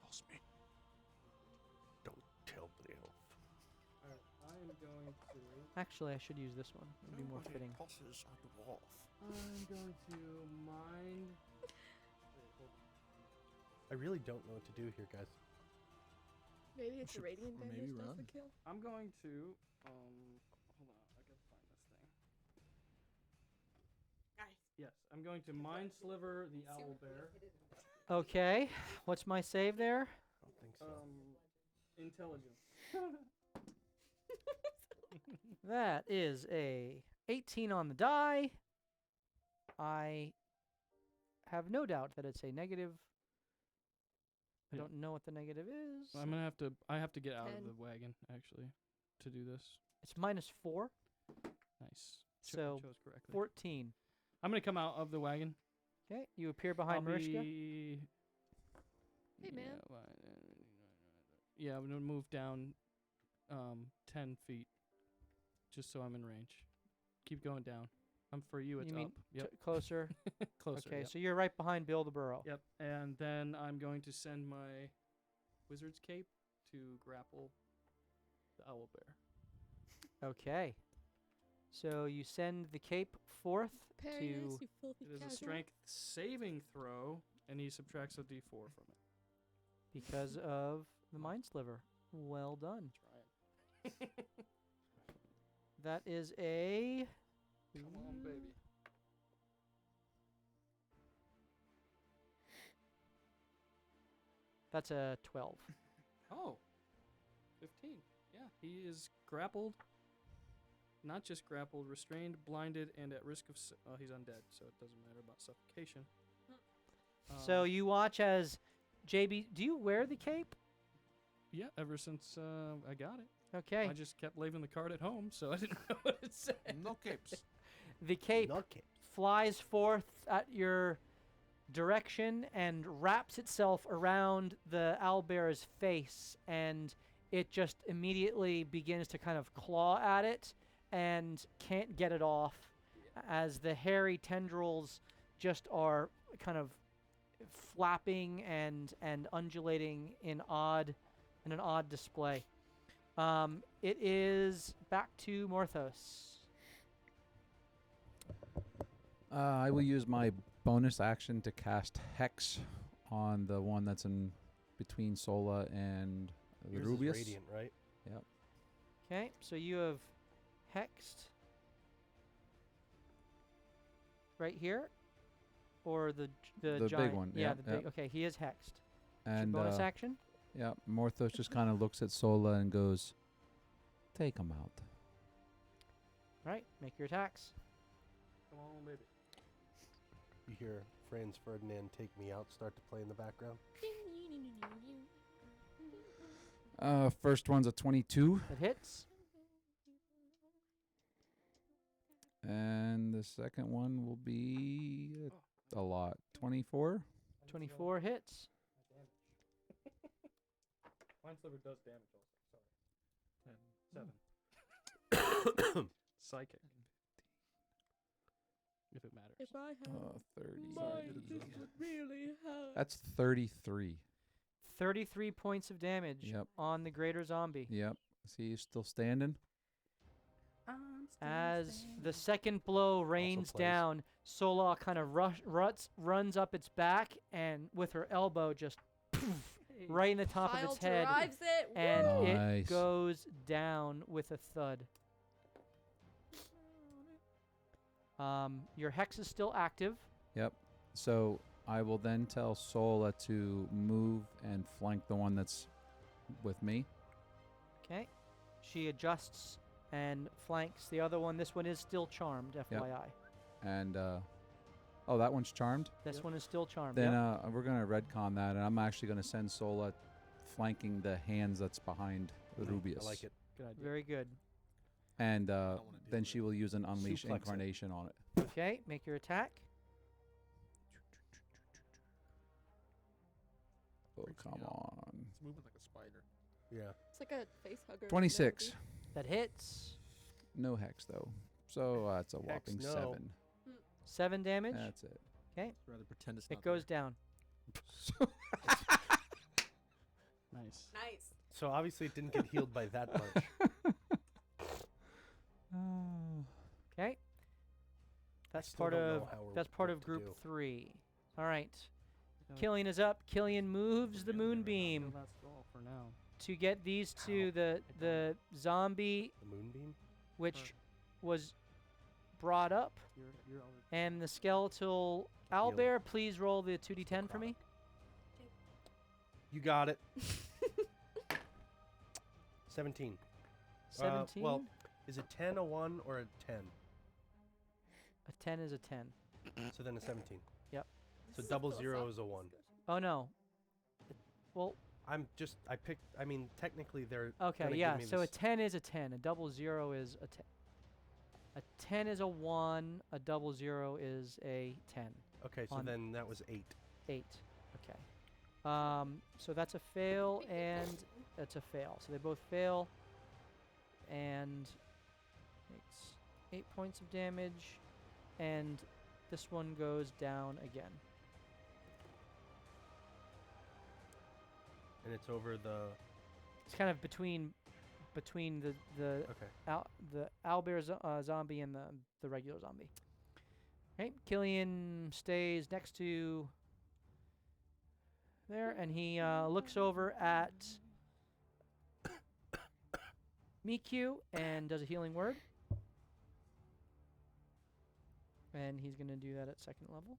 Toss me. Don't tell the elf. Alright, I am going to. Actually, I should use this one. It would be more fitting. Tosses a dwarf. I'm going to mine. I really don't know what to do here, guys. Maybe it's a should radiant maybe damage does run. the kill. I'm going to. Hold on, I gotta find this thing. Yes, I'm going to mind sliver the owl bear. Okay. What's my save there? I don't think so. Intelligence. That is a 18 on the die. I have no doubt that it's a negative. I Yeah. don't know what the negative is. I'm gonna have to. I have to get out of 10. the wagon actually to do this. It's -4, Nice. so chose correctly. 14. I'm gonna come out of the wagon. Okay, you appear behind I'll Mariska. be- Hey, man. Yeah, I'm gonna move down 10 feet, just so I'm in range. Keep going down. For you, it's You mean up. Yep. Closer. Closer. Okay, Yep. so you're right behind Bill the Burrow. Yep. And then I'm going to send my wizard's cape to grapple the owl bear. Okay. So you send the cape forth Very to. nice, you filthy It is a casual. strength saving throw, and he subtracts a d4 from it. Because of the mind sliver. Well done. Try it. That is a. Come on, baby. That's a 12. Oh, 15. Yeah, he is grappled. Not just grappled, restrained, blinded, and at risk of. Well, he's undead, so it doesn't matter about suffocation. So you watch as JB. Do you wear the cape? Yeah, ever since I got it. Okay. I just kept leaving the card at home, so I didn't know what it said. No capes. The cape Okay. flies forth at your direction and wraps itself around the owlbear's face, and it just immediately begins to kind of claw at it and can't get it off as the hairy tendrils just are kind of flapping and undulating in an odd display. It is back to Morthos. I will use my bonus action to cast Hex on the one that's in between Sola and the Yours is Rubius. radiant, right? Yep. Okay, so you have hexed right here, or the The giant big one, Yeah, yeah, the big. yeah. Okay, he is hexed. And Bonus action. yeah, Morthos just kind of looks at Sola and goes, "Take him out." Right, make your attacks. Come on, baby. You hear Franz Ferdinand Take Me Out start to play in the background. First one's a 22, It hits. and the second one will be a lot. 24. 24 hits. Mind Sliver does damage also. Sorry. 7. Psychic. If it matters. If I had 30. mine, this would really hurt. That's 33. 33 points of damage Yep. on the greater zombie. Yep. See, he's still standing. As the second blow rains plays. down, Sola kind of runs up its back and with her elbow just right in the top of Kyle its head, drives it. and Woo! it Nice. goes down with a thud. Your hex is still active. Yep. So I will then tell Sola to move and flank the one that's with me. Okay. She adjusts and flanks the other one. This one is still charmed, FYI. And, oh, that one's charmed? This one is still charmed. Then yep. we're going to redcon that, and I'm actually going to send Sola flanking the hands that's behind the Rubius. I like it. Good idea. Very good. And don't wanna deal then with she it. will use an Unleash Suplex it. Incarnation on it. Okay, make your attack. Freaks me come out. on. It's moving like a spider. Yeah. It's like a face hugger. in the 26. movie. That hits. No hex though. So it's a whopping no. 7. 7 damage. That's it. Okay. I'd rather pretend it's It not goes down. Nice. Nice. So obviously it didn't get healed by that much. Okay. That's still part don't know of how we're- that's part what of to group do. 3. All right. Yeah. Killian is up. Killian moves the moonbeam That's all for now. to get these two, the zombie The moonbeam? which was brought up You're already. and the skeletal owlbear. Please roll the 2d10 for me. You got it. 17. 17. Well, is a 10 a 1 or a 10? A 10 is a 10. So then a 17. Yep. So This is a double 0 is a philosophical 1. discussion. Oh no. Well, I mean, technically they're okay, gonna yeah. give me So a this. 10 is a 10. A double 0 is a 10. A 10 is a 1. A double 0 is a 10. Okay, so on- then that was 8. 8. Okay. So that's a fail and that's a fail. So they both fail and makes 8 points of damage, and this one goes down again. And it's over the. It's kind of between the Okay. the owlbear zombie and the regular zombie. Okay, Killian stays next to there, and he looks over at Miku and does a healing word. And he's going to do that at 2nd level.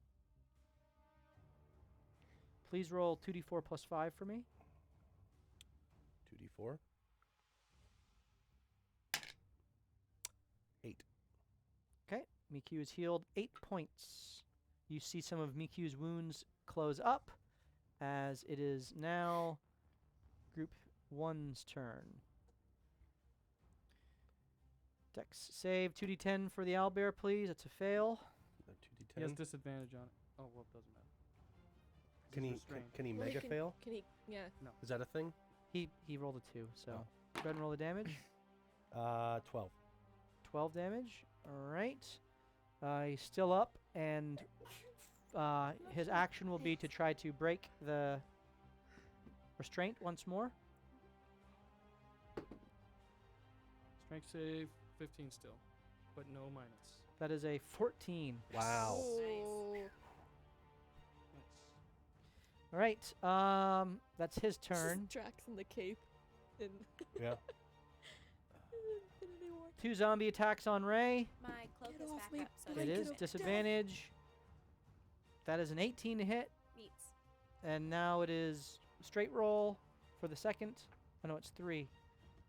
Please roll 2d4 plus 5 for me. 2d4. 8. Okay, Miku is healed 8 points. You see some of Miku's wounds close up as it is now Group 1's turn. Dex save 2d10 for the owlbear, please. That's a fail. The He has 2d10. disadvantage on it. Oh, well, it doesn't matter. Can he restrained. can he Well, mega fail? Can he? Yeah. Is that a thing? He rolled a 2, so Oh. go ahead and roll the damage. 12. 12 damage. All right. He's still up, and his action will be to try to break the restraint once more. Strength save 15 still, but no minus. That is a 14. Wow. Oh. Nice. All right. That's his turn. Drax in the cape. In Yeah. Infinity War. 2 zombie attacks on Ray. My cloak Get is off back me, up, so It Blanket is of death. disadvantage. That is an 18 to hit, meets. and now it is straight roll for the second. Oh no, it's 3.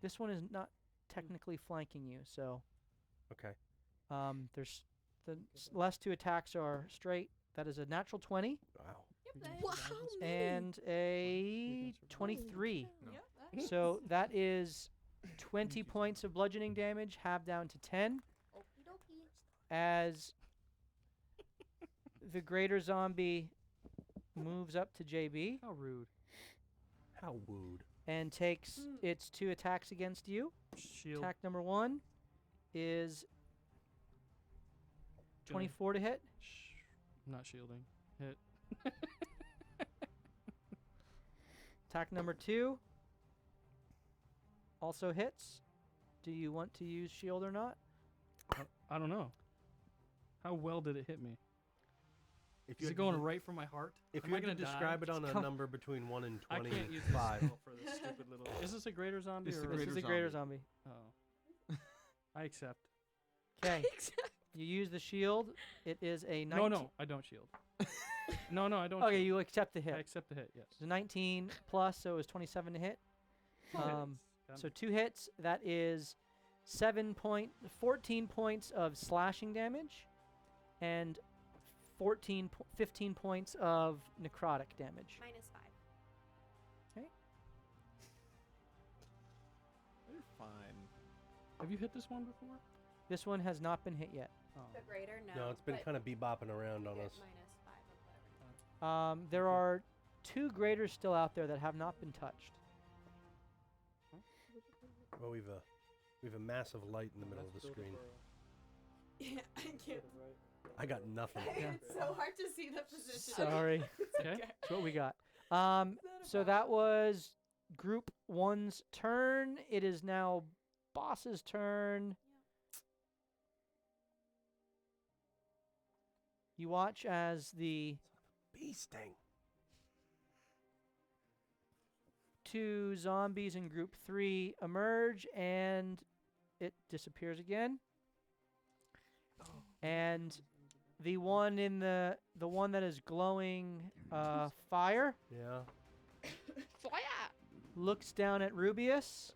This one is not technically flanking you, so Okay. there's the last 2 attacks are straight. That is a natural 20 Wow. Wow, how many? and a 23. Yep. So that is 20 points of bludgeoning damage, halved down to 10, Okie dokie. as the greater zombie moves up to JB How rude. How wooed. and takes its 2 attacks against you. Shield. Attack number 1 is Gonna- 24 to hit. Not shielding. Hit. Attack number 2 also hits. Do you want to use shield or not? I don't know. How well did it hit me? If Is had it going to de- right for my heart? If Am you I had to gonna die? describe it on a Come- number between 1 and I 20, can't use this 5. spell for this stupid little. Is this a greater zombie It's the or? This greater is a greater zombie. zombie. Oh. I accept. Okay. You use the shield. It is a 19. No, I don't shield. no, I don't. Okay, shield. you accept the I hit. accept the hit. Yes. It's a 19 plus, so it was 27 to hit. Got So it. 2 hits. That is 14 points of slashing damage, and 15 points of necrotic damage. -5. You're fine. Have you hit this one before? This one has not been hit yet. Oh. The greater, no. No, it's been but kind of bebopping around on you us. get -5 of whatever. There are 2 graders still out there that have not been touched. Well, we've a massive light in the middle of the screen. Yeah, I can't. I got nothing. Yeah. It's so hard to see the position. Sorry. Okay. That's what we got. So that was Group 1's turn. It is now Boss's turn. You watch as the Bee sting. 2 zombies in Group 3 emerge, and it disappears again. And the one in the one that is glowing fire Fire! looks down at Rubius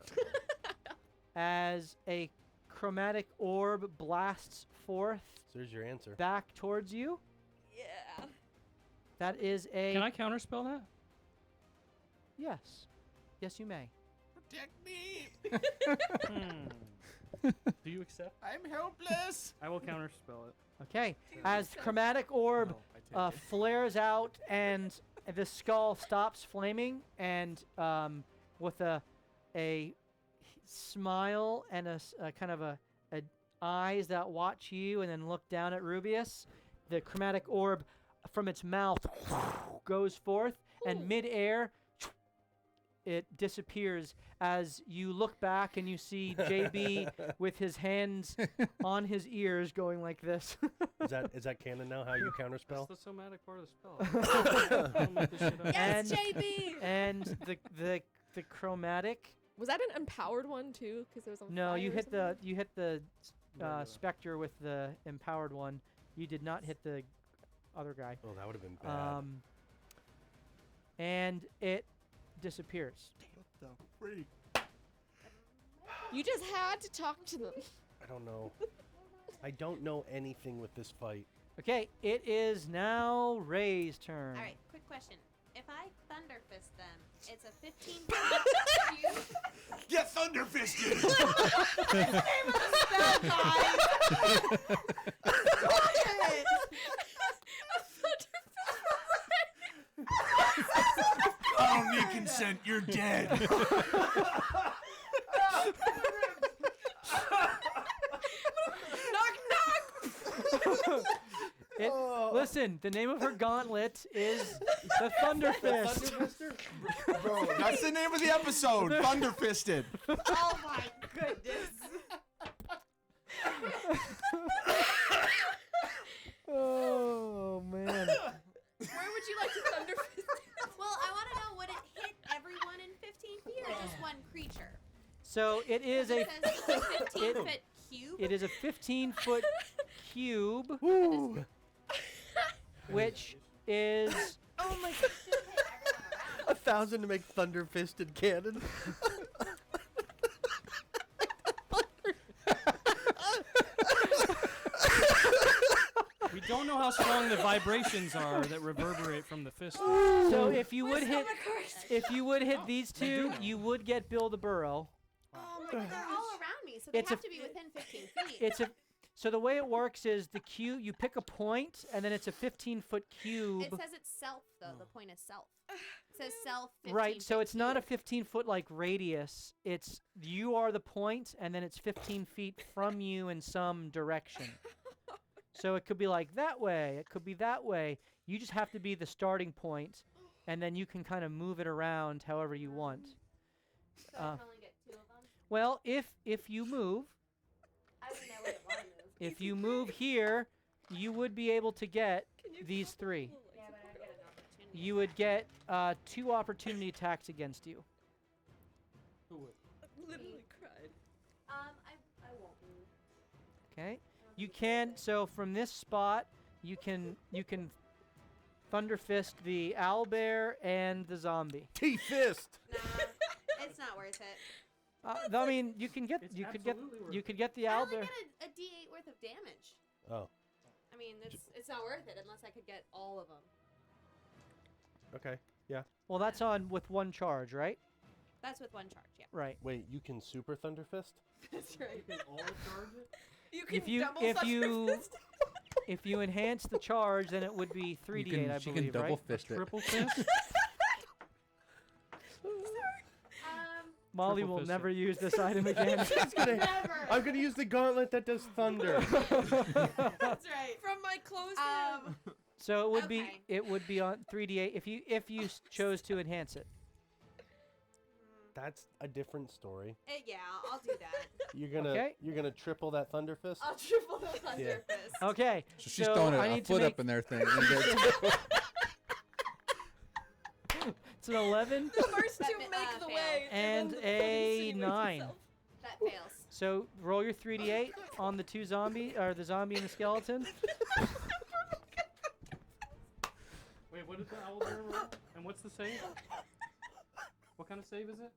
as a chromatic orb blasts forth So there's your answer. back towards you. Yeah. That is a Can I counterspell that? yes. Yes, you may. Protect me. Do you accept? I'm helpless. I will counterspell it. Okay. As the chromatic orb No, I take it. flares out and the skull stops flaming, and with a smile and a kind of a eyes that watch you and then look down at Rubius, the chromatic orb from its mouth goes forth, and midair it disappears as you look back and you see JB with his hands on his ears going like this. Is that canon now? How you counterspell? That's the somatic part of the spell. Don't make this shit up. Yes, And- JB! And the chromatic. Was that an empowered one too? Because it was on No, fire you or hit the something? you hit the specter with the empowered one. You did not hit the other guy. Oh, that would have been bad. And it disappears. What the freak? You just had to talk to them. I don't know. I don't know anything with this fight. Okay, it is now Ray's turn. All right, quick question. If I thunder fist them, it's a 15 feet cube. Get thunder fisted. I don't need consent. You're dead. Listen, the name of her gauntlet is the Thunder Fist. Bro, that's the name of the episode. Thunder fisted. Oh my goodness. Oh man. Where would you like to thunder fist? Well, I want to know, would it hit everyone in 15 feet or just one creature? So it is a It says it's a 15-foot cube. it is a 15-foot cube, which is Oh my god. 1,000 to make thunder fisted cannon. We don't know how strong the vibrations are that reverberate from the fist. so if you would hit Stomach hurts. these two, you would get Bill the Burrow. Oh my god, they're all around me, so they It's have a- to be within 15 feet. It's a so the way it works is the cube, you pick a point, and then it's a 15-foot cube. It says it's self, though. The point is self. It says self. 15 Right, so foot it's not a cube. 15-foot like radius. It's you are the point, and then it's 15 feet from you in some direction. So it could be like that way. It could be that way. You just have to be the starting point, and then you can kind of move it around however you want. So I can only get 2 of them. Well, if you move, I wouldn't know what it was. if you move here, you would be able to get these 3. Yeah, but I get an opportunity. You would get 2 opportunity attacks against you. Literally cried. I won't move. Okay. You can so from this spot you can thunder fist the owlbear and the zombie. T-fist! Nah, it's not worth it. I mean you can get It's you could get absolutely worth you it. could get the I only owlbear. get a D8 worth of damage. Oh, I mean, it's not worth it unless I could get all of them. okay. Yeah. Well, that's on with 1 charge, right? That's with 1 charge, yeah. Right. Wait, you can super thunder fist? That's right. You If you double if thunder you fist. if you enhance the charge, then it would be 3d8, I She believe, can double right? fist it. Triple fist? Molly Triple will fist never it. use this item again. I'm gonna use the gauntlet that does thunder. That's right. From my closed hand. So Okay. it would be on 3d8 if you chose to enhance it. That's a different story. Yeah, I'll do that. You're gonna triple that thunder fist. I'll triple the thunder fist. Okay. So she's throwing I a need to foot make up in their thing. and then- it's an 11 The first That two ma- make the fail. way. and then the a insinuates 9. itself. That fails. So roll your 3d8 on the two zombie or the zombie and the skeleton. Wait, what did the owl bear roll? And what's the save? What kind of save is it?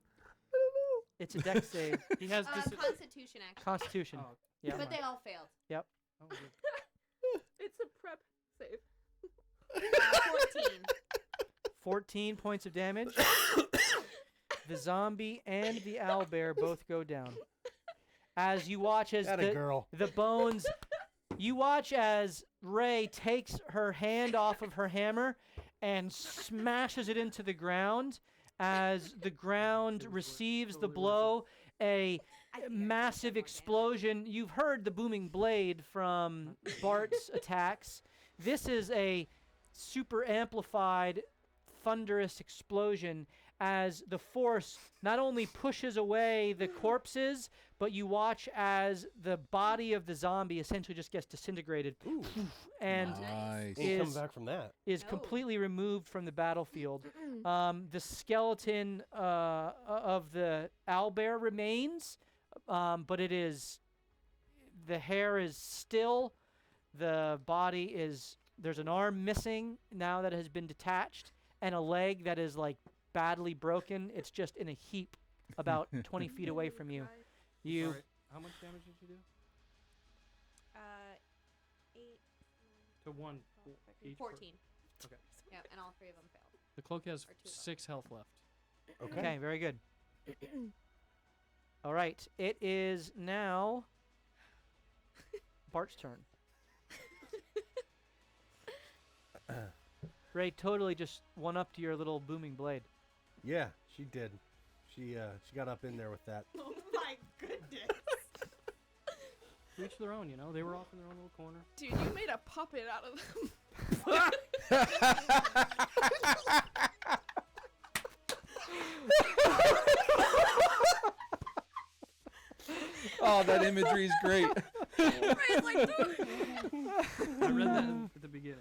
It's a dex save. He has Constitution, actually. Constitution. Oh, Yeah. But they all failed. oh, good. It's a prep save. 14. 14 points of damage. The zombie and the owlbear both go down. As you watch as Atta girl. the bones, you watch as Ray takes her hand off of her hammer and smashes it into the ground. As the ground receives the blow, a massive explosion. You've heard the booming blade from Bart's attacks. This is a super amplified, thunderous explosion as the force not only pushes away the corpses, but you watch as the body of the zombie essentially just gets disintegrated Ooh. and Nice. Ain't come is- back from that. is No. completely removed from the battlefield. The skeleton of the owlbear remains, but it is the hair is still. The body is there's an arm missing now that has been detached, and a leg that is like badly broken. It's just in a heap about 20 feet away from you. You Alright, how much damage did you do? 8. To one. Each per- 14. Okay. Yep, and all three of them failed. The cloak has Or 2 of them. 6 health left. Okay. okay? Very good. All right, it is now Bart's turn. Ray totally just won up to your little booming blade. Yeah, she did. She got up in there with that. Oh my goodness. To each their own, you know? They were off in their own little corner. Dude, you made a puppet out of them. Oh, that imagery is great. Ray's like, I read that at the beginning.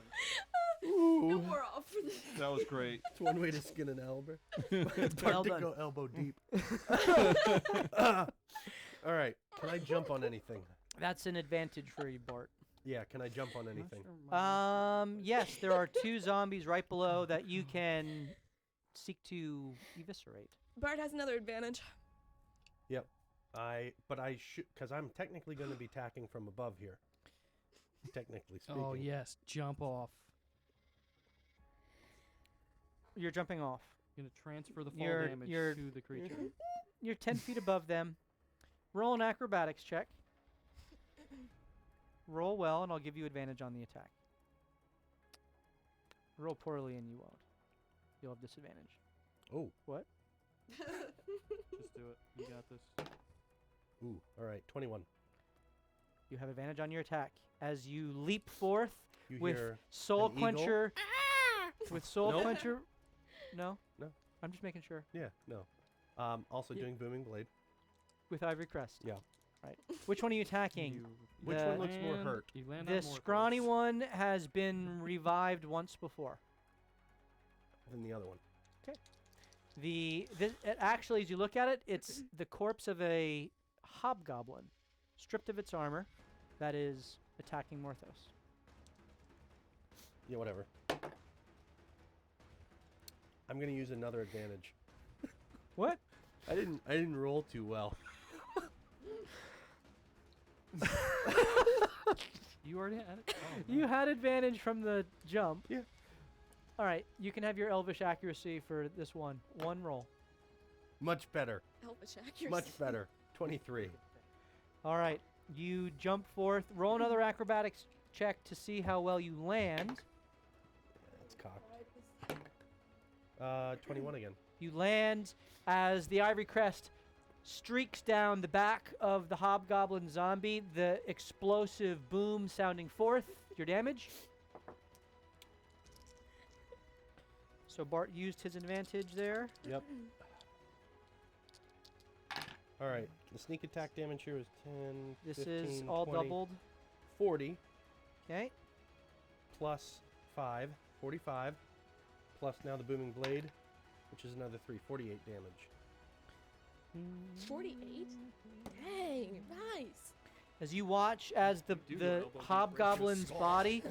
no more off. That was great. It's one way to skin an elbow. Well to done. go elbow deep. All right. Can I jump on anything? That's an advantage for you, Bart. Yeah. Can I jump on anything? Yes, there are two zombies right below that you can seek to eviscerate. Bart has another advantage. But I should, because I'm technically going to be attacking from above here. Technically speaking. Oh, yes. Jump off. You're jumping off. You're going to transfer the fall You're- damage you're- to the creature. You're 10 feet above them. Roll an acrobatics check. Roll well, and I'll give you advantage on the attack. Roll poorly, and you won't. You'll have disadvantage. Oh. What? Just do it. You got this. Ooh. All right. 21. You have advantage on your attack as you leap forth You with hear Soul an eagle? Quencher. With Soul Nope. Quencher. No. No. I'm just making sure. Yeah. No. Also doing booming blade. With Ivory Crest. Yeah. Right. Which one are you attacking? You Which The- one looks more land- hurt? You land The on more scrawny things. one has been revived once before. Than the other one. Actually, as you look at it, it's the corpse of a hobgoblin, stripped of its armor, that is attacking Morthos. Yeah. Whatever. I'm gonna use another advantage. What? I didn't roll too well. You already had it? Oh, You man. had advantage from the jump. Yeah. All right, you can have your elvish accuracy for this one. One roll. Much better. Elvish accuracy. Much better. 23. All right, you jump forth. Roll another acrobatics check to see how well you land. It's cocked. 21 again. You land as the Ivory Crest streaks down the back of the hobgoblin zombie, the explosive boom sounding forth. Your damage. So Bart used his advantage there. Yep. All right. The sneak attack damage here is 10, This 15, is all 20, doubled. 40 Okay. plus 5, 45, plus now the booming blade, which is another 3, 48 damage. 48? Dang, nice. As you watch as the hobgoblin's body,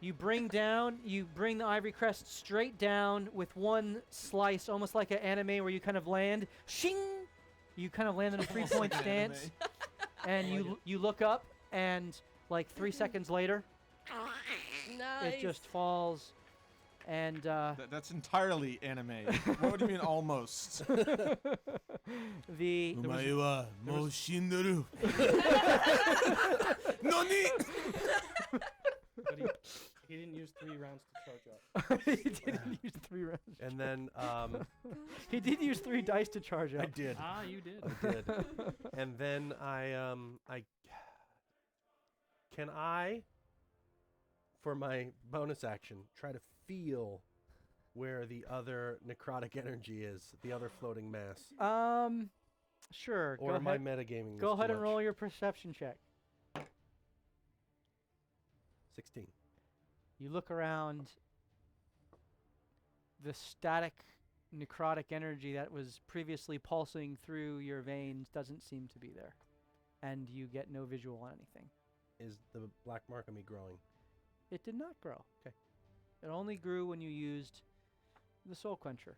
you bring the ivory crest straight down with one slice, almost like an anime where you kind of land, shing! You kind of land in a three-point stance, and you look up, and like 3 seconds later, Nice. it just falls, and That's entirely anime. What do you mean almost? the Nani? But he didn't use 3 rounds to charge up. he didn't use 3 rounds. And then He did use 3 dice to charge up. I did. Ah, you did. I did. And then I can I, for my bonus action, try to feel where the other necrotic energy is, the other floating mass. Sure. Or go am I ahead. metagaming this Go too ahead and much? roll your perception check. 16. You look around. The static necrotic energy that was previously pulsing through your veins doesn't seem to be there. And you get no visual on anything. Is the black mark on me growing? It did not grow. Okay. It only grew when you used the soul quencher.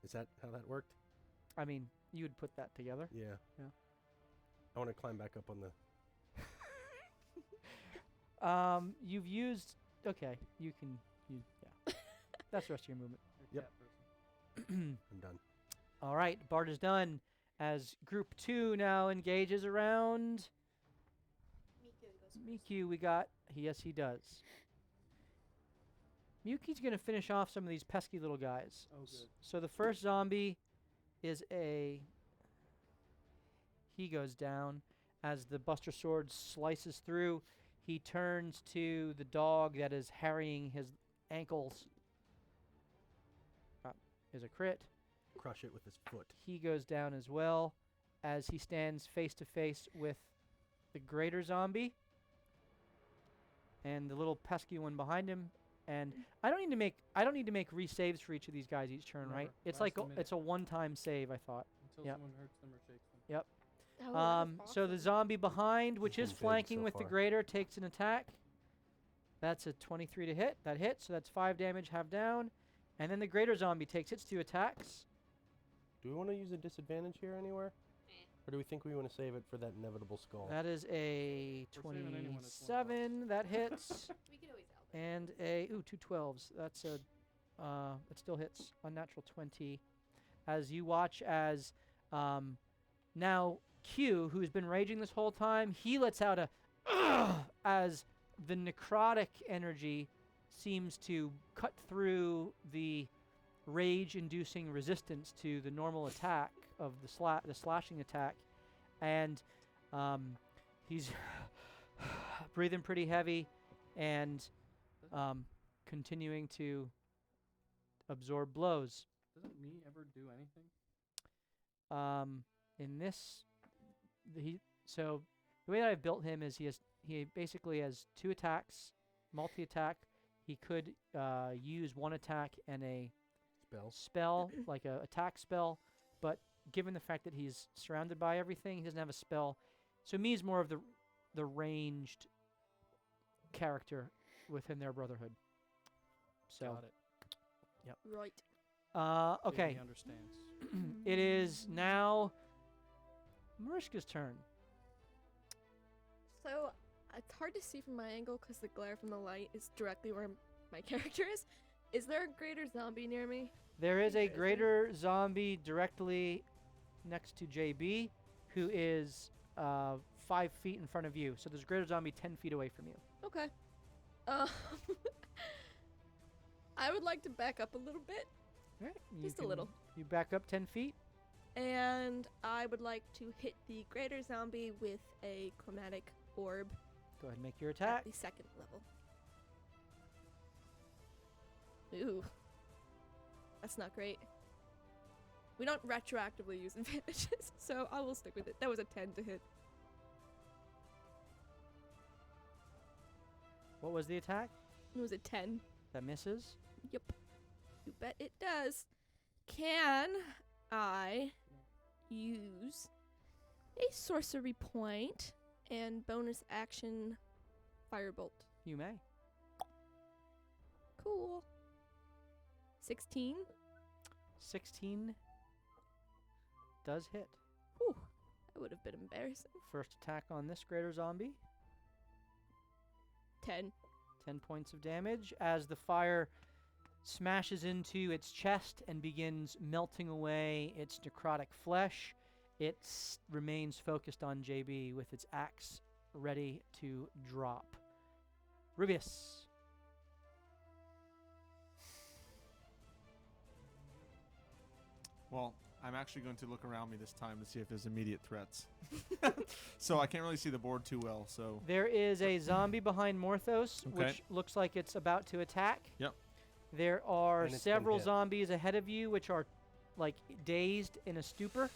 Is that how that worked? I mean, you would put that together. Yeah. Yeah. I want to climb back up on the... You've used... Okay, you can... yeah. That's the rest of your movement. Yep. I'm done. All right, Bart is done. As Group 2 now engages around Miku, we got... Yes, he does. Miki's going to finish off some of these pesky little guys. Oh, good. So the first zombie is a... He goes down. As the Buster Sword slices through, he turns to the dog that is harrying his ankles. Is a crit. Crush it with his foot. He goes down as well as he stands face to face with the greater zombie and the little pesky one behind him. And I don't need to make resaves for each of these guys each turn, right? Never. It's Lasts like a minute. it's a one-time save, I thought. Until Yep. someone hurts them or shakes them. Yep. Oh, that was So the awesome. zombie behind, which He's is been big flanking so with the far. greater, takes an attack. That's a 23 to hit. That hits, so that's 5 damage, half down. And then the greater zombie takes its 2 attacks. Do we want to use a disadvantage here anywhere? Or do we think we want to save it for that inevitable skull? That is a We're saving anyone that's one 27. That hits. We could always help. And a 2 12s. That's a it still hits. Unnatural 20. As you watch as now Q, who's been raging this whole time, he lets out a as the necrotic energy seems to cut through the rage-inducing resistance to the normal attack of the slashing attack, and he's breathing pretty heavy and continuing to absorb blows. Doesn't me ever do anything? In this, so the way that I've built him is he basically has 2 attacks, multi-attack. He could use 1 attack and a spell like a attack spell, but given the fact that he's surrounded by everything, he doesn't have a spell. So me is more of the ranged character within their brotherhood. So Got it. Right. okay. He understands. It is now Mariska's turn. So it's hard to see from my angle because the glare from the light is directly where my character is. Is there a greater zombie near me? There is a Interesting. greater zombie directly next to JB, who is 5 feet in front of you. So there's a greater zombie 10 feet away from you. Okay. I would like to back up a little bit. Right? Just a little. You back up 10 feet. And I would like to hit the greater zombie with a chromatic orb Go ahead and make your at attack. the second level. Ooh. That's not great. We don't retroactively use advantages, so I will stick with it. That was a 10 to hit. What was the attack? It was a 10. That misses. Yep. You bet it does. Can I use a sorcery point and bonus action firebolt? You may. Cool. 16. 16 does hit. Whew. That would have been embarrassing. First attack on this greater zombie. 10. 10 points of damage as the fire smashes into its chest and begins melting away its necrotic flesh. It remains focused on JB with its axe ready to drop. Rubius. Well, I'm actually going to look around me this time to see if there's immediate threats. So I can't really see the board too well, so... There is a zombie behind Morthos, Okay. which looks like it's about to attack. Yep. There are And it's been several hit. zombies ahead of you, which are like dazed in a stupor.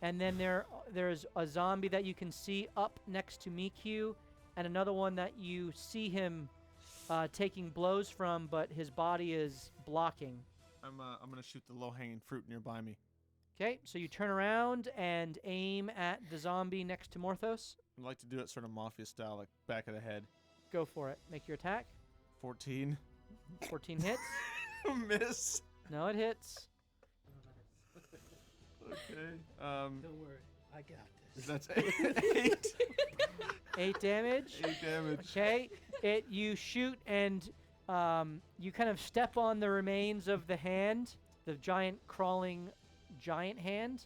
And then there's a zombie that you can see up next to Miku, and another one that you see him taking blows from, but his body is blocking. I'm going to shoot the low-hanging fruit nearby me. Okay, so you turn around and aim at the zombie next to Morthos. I'd like to do it sort of mafia style, like back of the head. Go for it. Make your attack. 14. 14 hits. Miss. No, it hits. Okay. Don't worry, I got this. That's 8. 8 damage. 8 damage. Okay, you shoot and you kind of step on the remains of the hand, the giant crawling giant hand,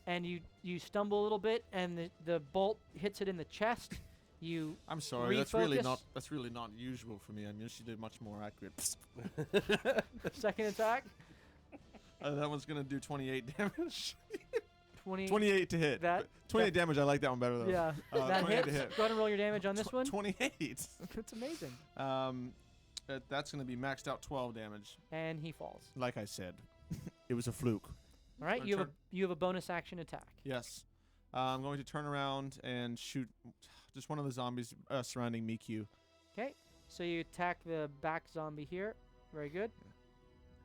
and you stumble a little bit, and the bolt hits it in the chest. You I'm sorry. That's really refocus. not usual for me. I'm usually much more accurate. Second attack, That one's gonna do 28 damage. 20. 28 to hit. That- 28 damage. I like that one better though. Yeah, that 28 hits. to hit. Go ahead and roll your damage on this one. 28. It's amazing. That's gonna be maxed out 12 damage. And he falls. Like I said, it was a fluke. All right, My you have turn. you have a bonus action attack. Yes. I'm going to turn around and shoot just one of the zombies surrounding Miku. Okay, so you attack the back zombie here. Very good.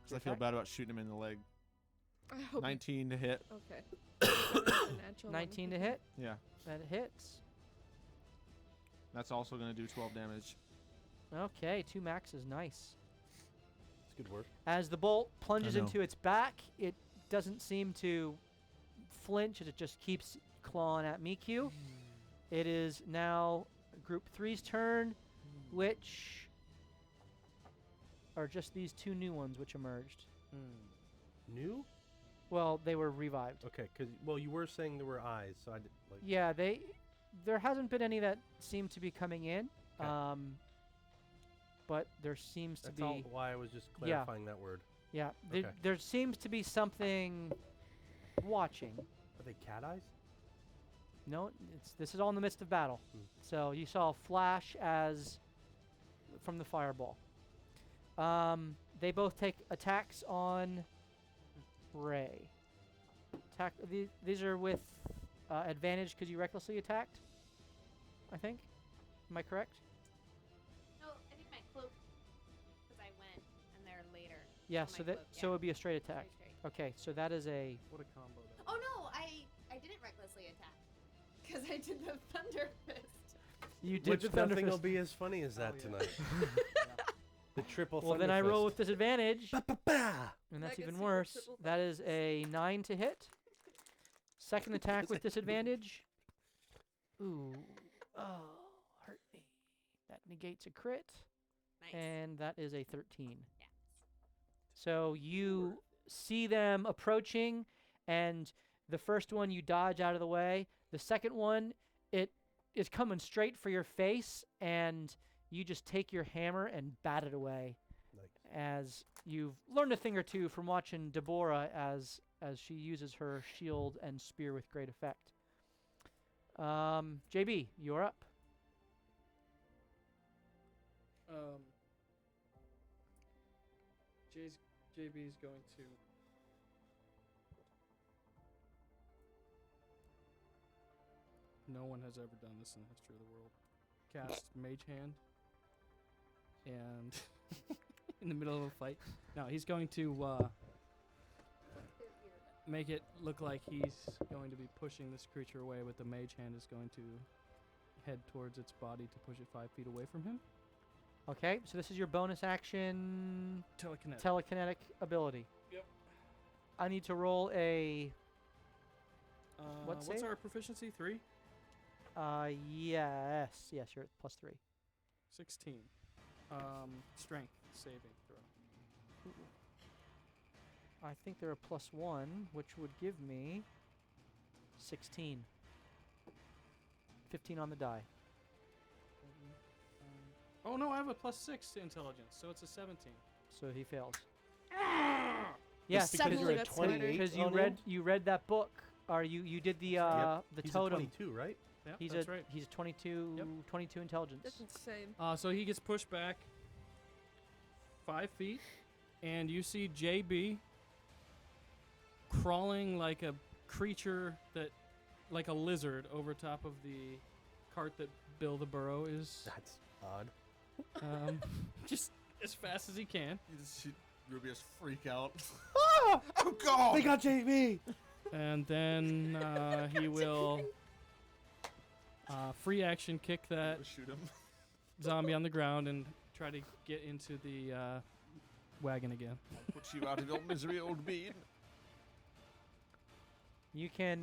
Because I feel bad about shooting him in the leg. I hope. 19 to hit. Okay. A natural 19 to one. hit. Yeah. That hits. That's also going to do 12 damage. Okay, 2 maxes. Nice. It's good work. As the bolt plunges know. into its back, it doesn't seem to flinch as it just keeps clawing at Miku. It is now Group 3's turn, which are just these 2 new ones which emerged. New? Well, they were revived. Okay, because you were saying there were eyes, so I did like. Yeah, there hasn't been any that seem to be coming in. Okay. But there seems to That's be all why I was just clarifying that word. yeah, Okay. there seems to be something watching. Are they cat eyes? No, this is all in the midst of battle. Hmm. So you saw a flash as from the fireball. They both take attacks on Ray. These are with advantage because you recklessly attacked. I think. Am I correct? No, I think my cloak, because I went and they're later. Yeah. on So my that cloak, so yeah. it would be a straight attack. Straight. Okay. So that is a What a combo that Oh no, I didn't recklessly attack because I did the thunder fist. you did Which the thunder nothing will fist. be as funny as that yeah. tonight. The triple Well, then I thunder roll with fist. disadvantage, Ba-ba-ba! and that's I can even see the worse. triple That is a 9 to hit. Second attack with disadvantage. Ooh. Oh, hurt me. That negates a crit, Nice. and that is a 13. Yeah. So you see them approaching, and the first one you dodge out of the way. The second one, it is coming straight for your face, and you just take your hammer and bat it away. Nice. As you've learned a thing or two from watching Deborah as as she uses her shield and spear with great effect. JB, you're up. JB's going to no one has ever done this in the history of the world. Cast Mage Hand and in the middle of a fight. No, he's going to make it look like he's going to be pushing this creature away, but the Mage Hand is going to head towards its body to push it 5 feet away from him. Okay, so this is your bonus action Telekinetic. ability. Yep. I need to roll a What's save? our proficiency? 3? yes, you're at +3. 16. Strength saving throw. I think they're a +1, which would give me 16. 15 on the die. Oh no, I have a +6 to intelligence, so it's a 17. So he fails. Yes, because Suddenly you're got at smarter. 28 because you on read him? you read that book, or you did the the He's totem. a 22, right? Yeah, He's that's a right. he's a 22 Yep. 22 intelligence. That's insane. So he gets pushed back 5 feet, and you see JB crawling like a creature like a lizard over top of the cart that Bill the Burrow is. That's odd. Just as fast as he can. You just see Rubius freak out. Oh God! They got JB! And then he will free action kick that Shoot him. zombie on the ground and try to get into the wagon again. Put you out of your misery, old bean. You can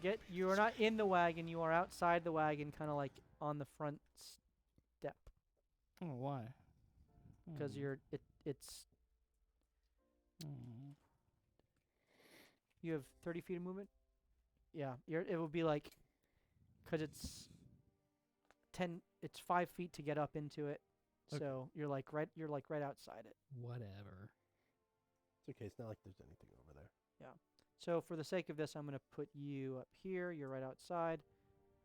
get. You are not in the wagon. You are outside the wagon, kind of like on the front step, Oh, why? because it's. You have 30 feet of movement. Yeah, it will be like, because it's 10. It's 5 feet to get up into it. Okay. So you're like right outside it. Whatever. It's okay. It's not like there's anything over there. So for the sake of this, I'm gonna put you up here. You're right outside,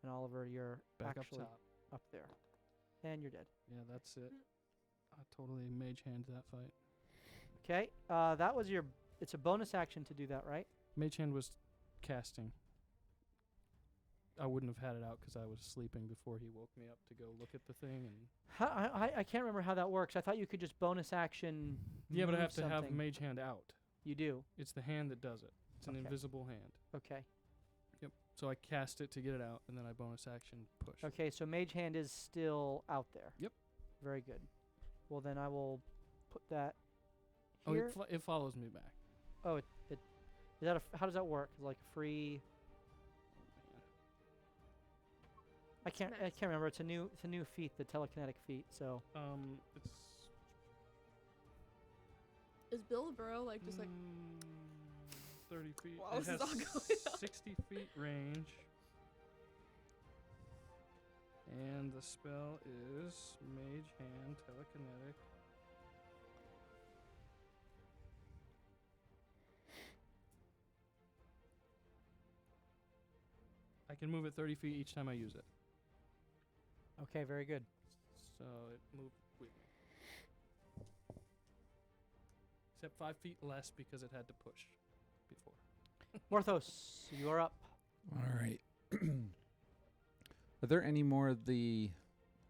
and Oliver, you're Back actually up top. up there, and you're dead. Yeah, that's it. I totally mage hand that fight. Okay. That was your. It's a bonus action to do that, right? Mage hand was casting. I wouldn't have had it out because I was sleeping before he woke me up to go look at the thing. And I can't remember how that works. I thought you could just bonus action. yeah, but I move have to have something. mage hand out. You do. It's the hand that does it. It's an Okay. invisible hand. Okay. Yep. So I cast it to get it out, and then I bonus action push. Okay. So mage hand is still out there. Yep. Very good. Well, then I will put that Oh, here. it follows me back. Oh, it is that how does that work? Like a free? I can't remember. It's a new feat, the telekinetic feat. So It's Is Bill the Burrow like just like 30 feet. Wow, it this is has all going on. 60 feet range. And the spell is Mage Hand Telekinetic. I can move it 30 feet each time I use it. okay, very good. So it moved with me. Except 5 feet less because it had to push before. Morthos, you are up. All right. Are there any more of the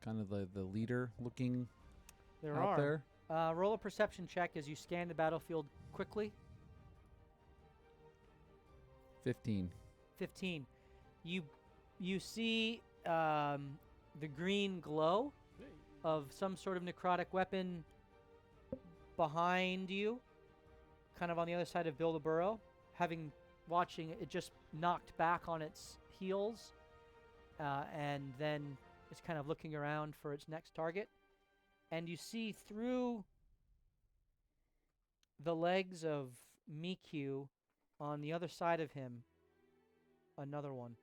kind of the leader looking There out are. there? Roll a perception check as you scan the battlefield quickly. 15. 15. You see the green glow of some sort of necrotic weapon behind you, kind of on the other side of Bill the Burrow. Watching it just knocked back on its heels, and then it's kind of looking around for its next target. And you see through the legs of Miku on the other side of him another one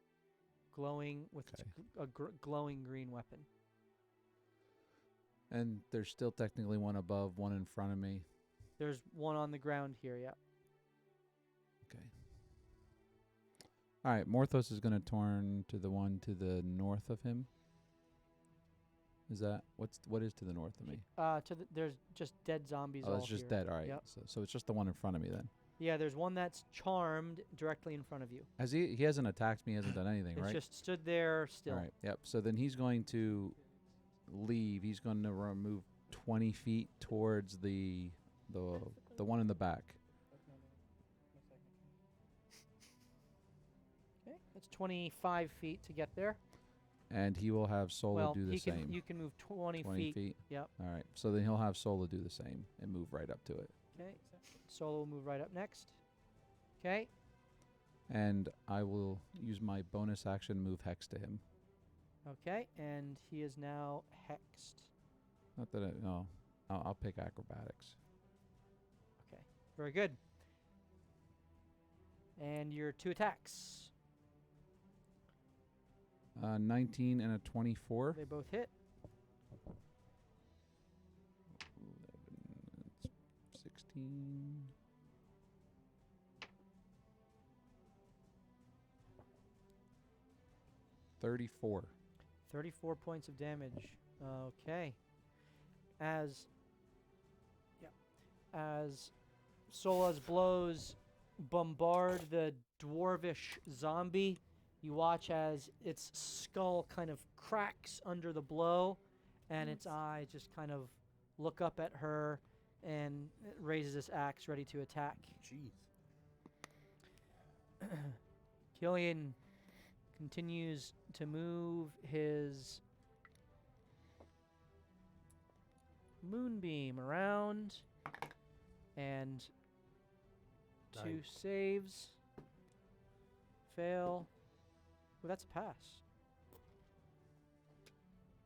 glowing with its glowing green weapon. And there's still technically one above, one in front of me. There's one on the ground here, yeah. All right, Morthos is going to turn to the one to the north of him. Is that what is to the north of me? There's just dead zombies. Oh, all it's just here. dead. All right. Yep. So it's just the one in front of me then. Yeah, there's one that's charmed directly in front of you. Has he hasn't attacked me, hasn't done anything, It's right? just stood there still. All right. Yep. So then he's going to leave. He's going to move 20 feet towards the one in the back. Okay, that's 25 feet to get there. And he will have Solo well, do the same. you can move 20 20 feet. feet. Yep. All right. So then he'll have Solo do the same and move right up to it. Okay. Solo will move right up next. Okay. And I will use my bonus action to move Hex to him. Okay, and he is now hexed. Not that no. I'll pick acrobatics. Okay, very good. And your 2 attacks. 19 and a 24. They both hit. 11, 16. 34. 34 points of damage. Okay. As Sola's blows bombard the dwarvish zombie, you watch as its skull kind of cracks under the blow, and its eyes just kind of look up at her, and it raises its axe ready to attack. Jeez. Killian continues to move his moonbeam around, and 2 9. saves. Fail. Well, that's a pass.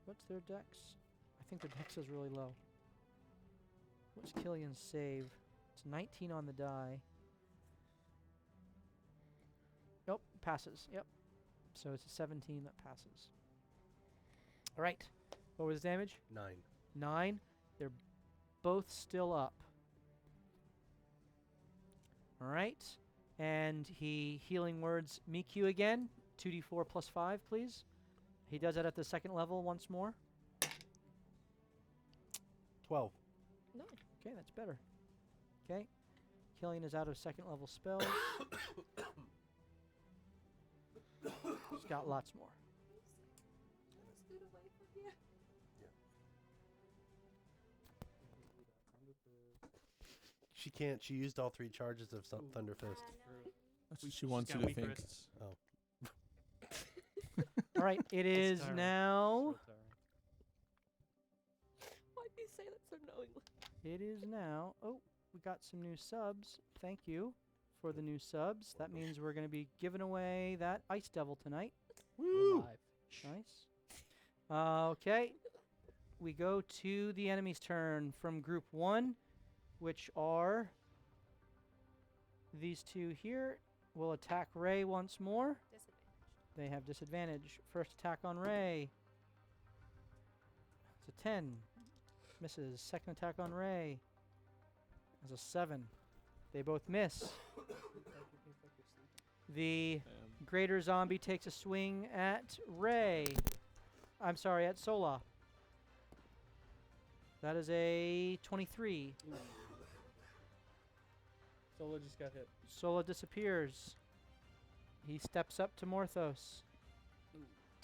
What's their dex? I think their dex is really low. What's Killian's save? It's 19 on the die. Nope, passes. Yep. So it's a 17 that passes. All right. What was damage? 9. 9. They're both still up. All right. And he healing words Miku again. 2d4 plus 5, please. He does that at the second level once more. 12. No. Okay, that's better. Okay. Killian is out of second level spells. He's got lots more. She can't. She used all 3 charges of Thunderfist. That's what she wants you to think. All right, it is tiring. now. Why do you say that so knowingly? It is now. Oh, we got some new subs. Thank you for the new subs. That means we're going to be giving away that Ice Devil tonight. Woo! Nice. Okay. We go to the enemy's turn from group 1, which are these 2 here. Will attack Ray once more. They have disadvantage. First attack on Ray. It's a 10. Misses. Second attack on Ray. Is a 7. They both miss. The greater zombie takes a swing at Ray. I'm sorry, at Sola. That is a 23. Solo just got hit. Sola disappears. He steps up to Morthos.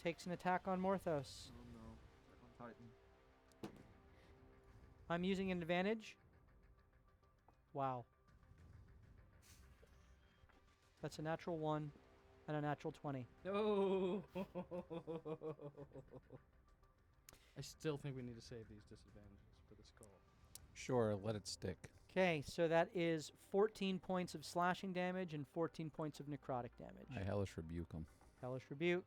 Takes an attack on Morthos. Oh no. Titan. I'm using an advantage. Wow. That's a natural 1 and a natural 20. No. I still think we need to save these disadvantages for this call. Sure, let it stick. Okay, so that is 14 points of slashing damage and 14 points of necrotic damage. I hellish rebuke him. Hellish Rebuke.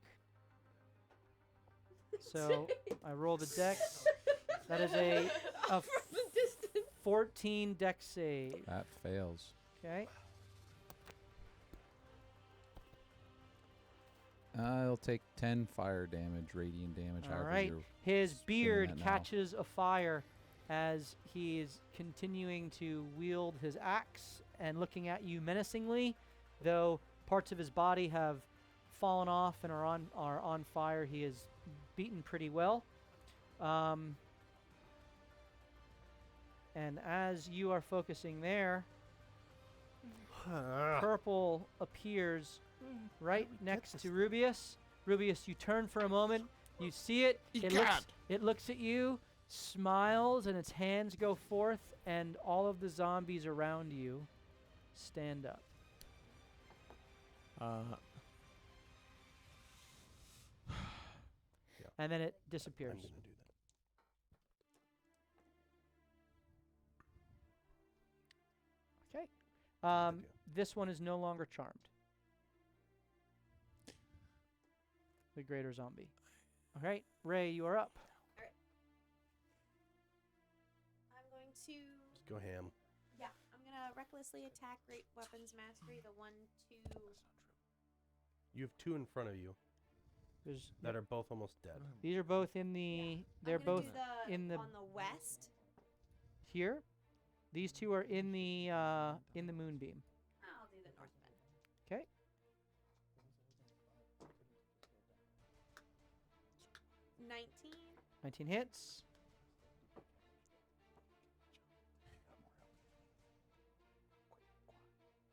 So I roll the dex. That is a From a distance. 14 dex save. That fails. Okay. I'll take 10 fire damage, radiant damage. All however right. you're His spinning beard that now. catches afire as he is continuing to wield his axe and looking at you menacingly, though parts of his body have fallen off and are on fire. He is beaten pretty well. And as you are focusing there, purple appears right next to Rubius. Rubius, you turn for a moment. You see it. It looks at you, smiles, and its hands go forth, and all of the zombies around you stand up. And then it disappears. I'm gonna do that. Okay. idea. This one is no longer charmed. The greater zombie. All right, Ray, you are up. I'm going to. Just go ham. Yeah, I'm gonna recklessly attack Great Weapons Mastery. The 1, 2. You have 2 in front of you There's that are both almost dead. these are both in the. They're I'm gonna both do the, in the on the west. here. These two are in the moonbeam. I'll do the north bend. Okay. $19. 19 hits.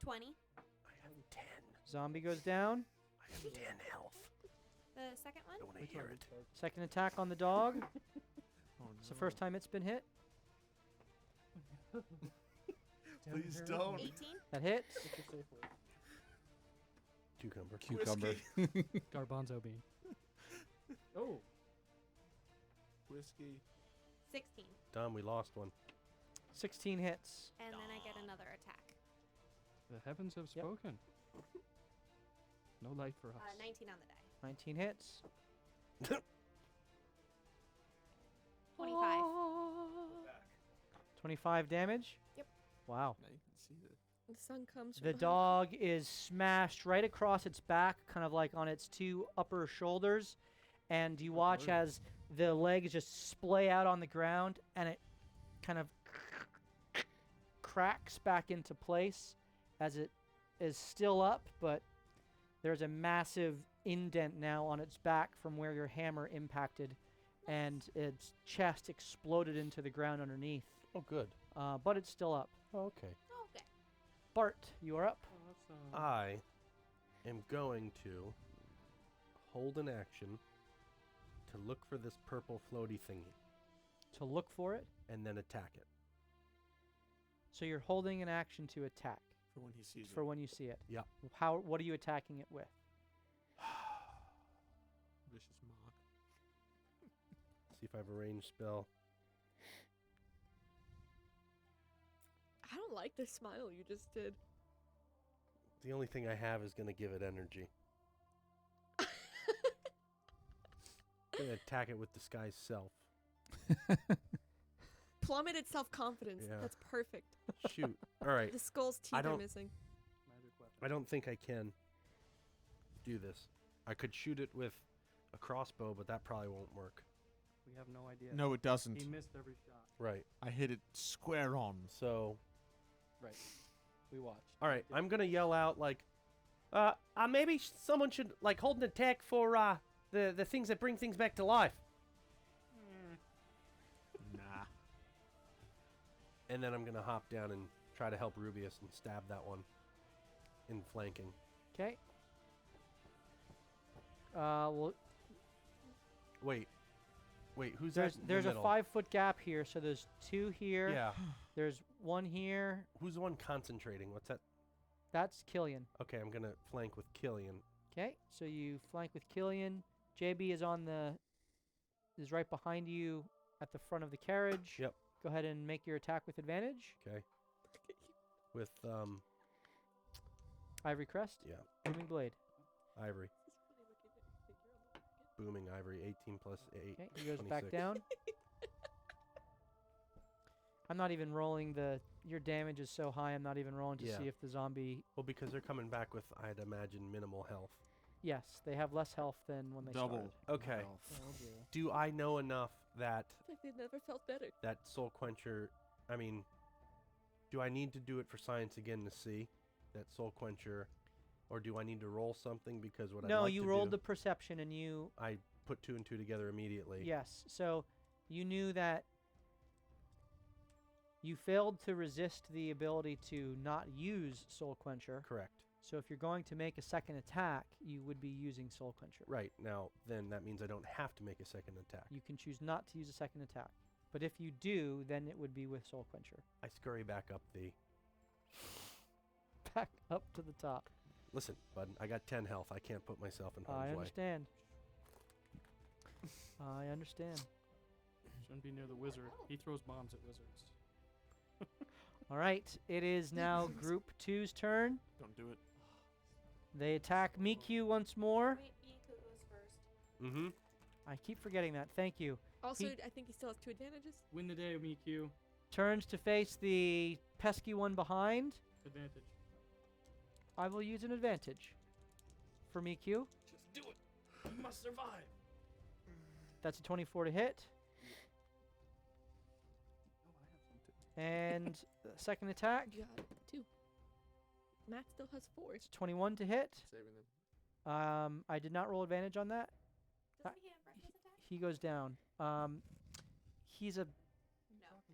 $20. I have 10. Zombie goes down. I have 10 health. The second I one. want to hear it. Second attack on the dog. Oh, It's the first time it's been hit. Please don't. 18. That hits. Cucumber. Cucumber. Garbanzo bean. Oh. Whiskey. 16. Dom, we lost one. 16 hits. And then I get another attack. The heavens have Yep. spoken. No light for us. 19 on the die. 19 hits. 25. 25 damage. Yep. Wow. Now you can see the The sun comes. from The behind. dog is smashed right across its back, kind of like on its 2 upper shoulders. And you watch as the legs just splay out on the ground and it kind of cracks back into place as it is still up, but there's a massive indent now on its back from where your hammer impacted, and its chest exploded into the ground underneath. Oh, good. But it's still up. Oh, okay. Okay. Bart, you are up. I am going to hold an action to look for this purple floaty thingy To look for it. and then attack it. So you're holding an action to attack for when he sees for it. when you see it. Yep. What are you attacking it with? Vicious mock. See if I have a ranged spell. I don't like the smile you just did. The only thing I have is going to give it energy. I'm going to attack it with disguise self. Plummeted self-confidence. Yeah. That's perfect. Shoot. All right. The skull's teeth are don't- missing. I don't think I can do this. I could shoot it with a crossbow, but that probably won't work. We have no idea. No, it doesn't. He missed every shot. Right. I hit it square on. So, Right. We watched. all right. I'm going to yell out like, maybe someone should like hold an attack for the things that bring things back to life. Nah. And then I'm going to hop down and try to help Rubius and stab that one in flanking. Okay. Well, Wait, who's there's that in there's the a middle? 5-foot gap here, so there's 2 here. Yeah. There's 1 here. Who's the one concentrating? What's that? That's Killian. Okay, I'm going to flank with Killian. Okay, so you flank with Killian. JB is right behind you at the front of the carriage. Yep. Go ahead and make your attack with advantage. Okay. With Ivory Crest. Yeah. Booming Blade. Ivory. Booming Ivory. 18 plus 8. Okay, he goes back 26. down. I'm not even rolling your damage is so high, I'm not even rolling to Yeah. see if the zombie. Well, because they're coming back with, I'd imagine, minimal health. Yes, they have less health than when they Double. started. Okay. Health. Do I know enough that It's like they never felt better. that Soul Quencher, I mean, do I need to do it for science again to see that Soul Quencher Or do I need to roll something because what I'd No, like you to rolled do, the perception and you. I put 2 and 2 together immediately. Yes. So you knew that you failed to resist the ability to not use Soul Quencher. Correct. So if you're going to make a second attack, you would be using Soul Quencher. Right. Now, then that means I don't have to make a second attack. You can choose not to use a second attack. But if you do, then it would be with Soul Quencher. I scurry back up the... Back up to the top. Listen, bud, I got 10 health. I can't put myself in I harm's way. understand. I understand. Shouldn't be near the wizard. He throws bombs at wizards. All right. It is now Group 2's turn. Don't do it. They attack Miku once more. Wait, Miku goes first. Mm-hmm. I keep forgetting that. Thank you. Also, He- I think he still has 2 advantages. Win the day, Miku. Turns to face the pesky one behind. Advantage. I will use an advantage for Miku. Just do it. You must survive. That's a 24 to hit. And the second attack, You got 2. Matt still has 4. it's 21 to hit. Saving them. I did not roll advantage on that. Doesn't he have reckless attack? He goes down. He's a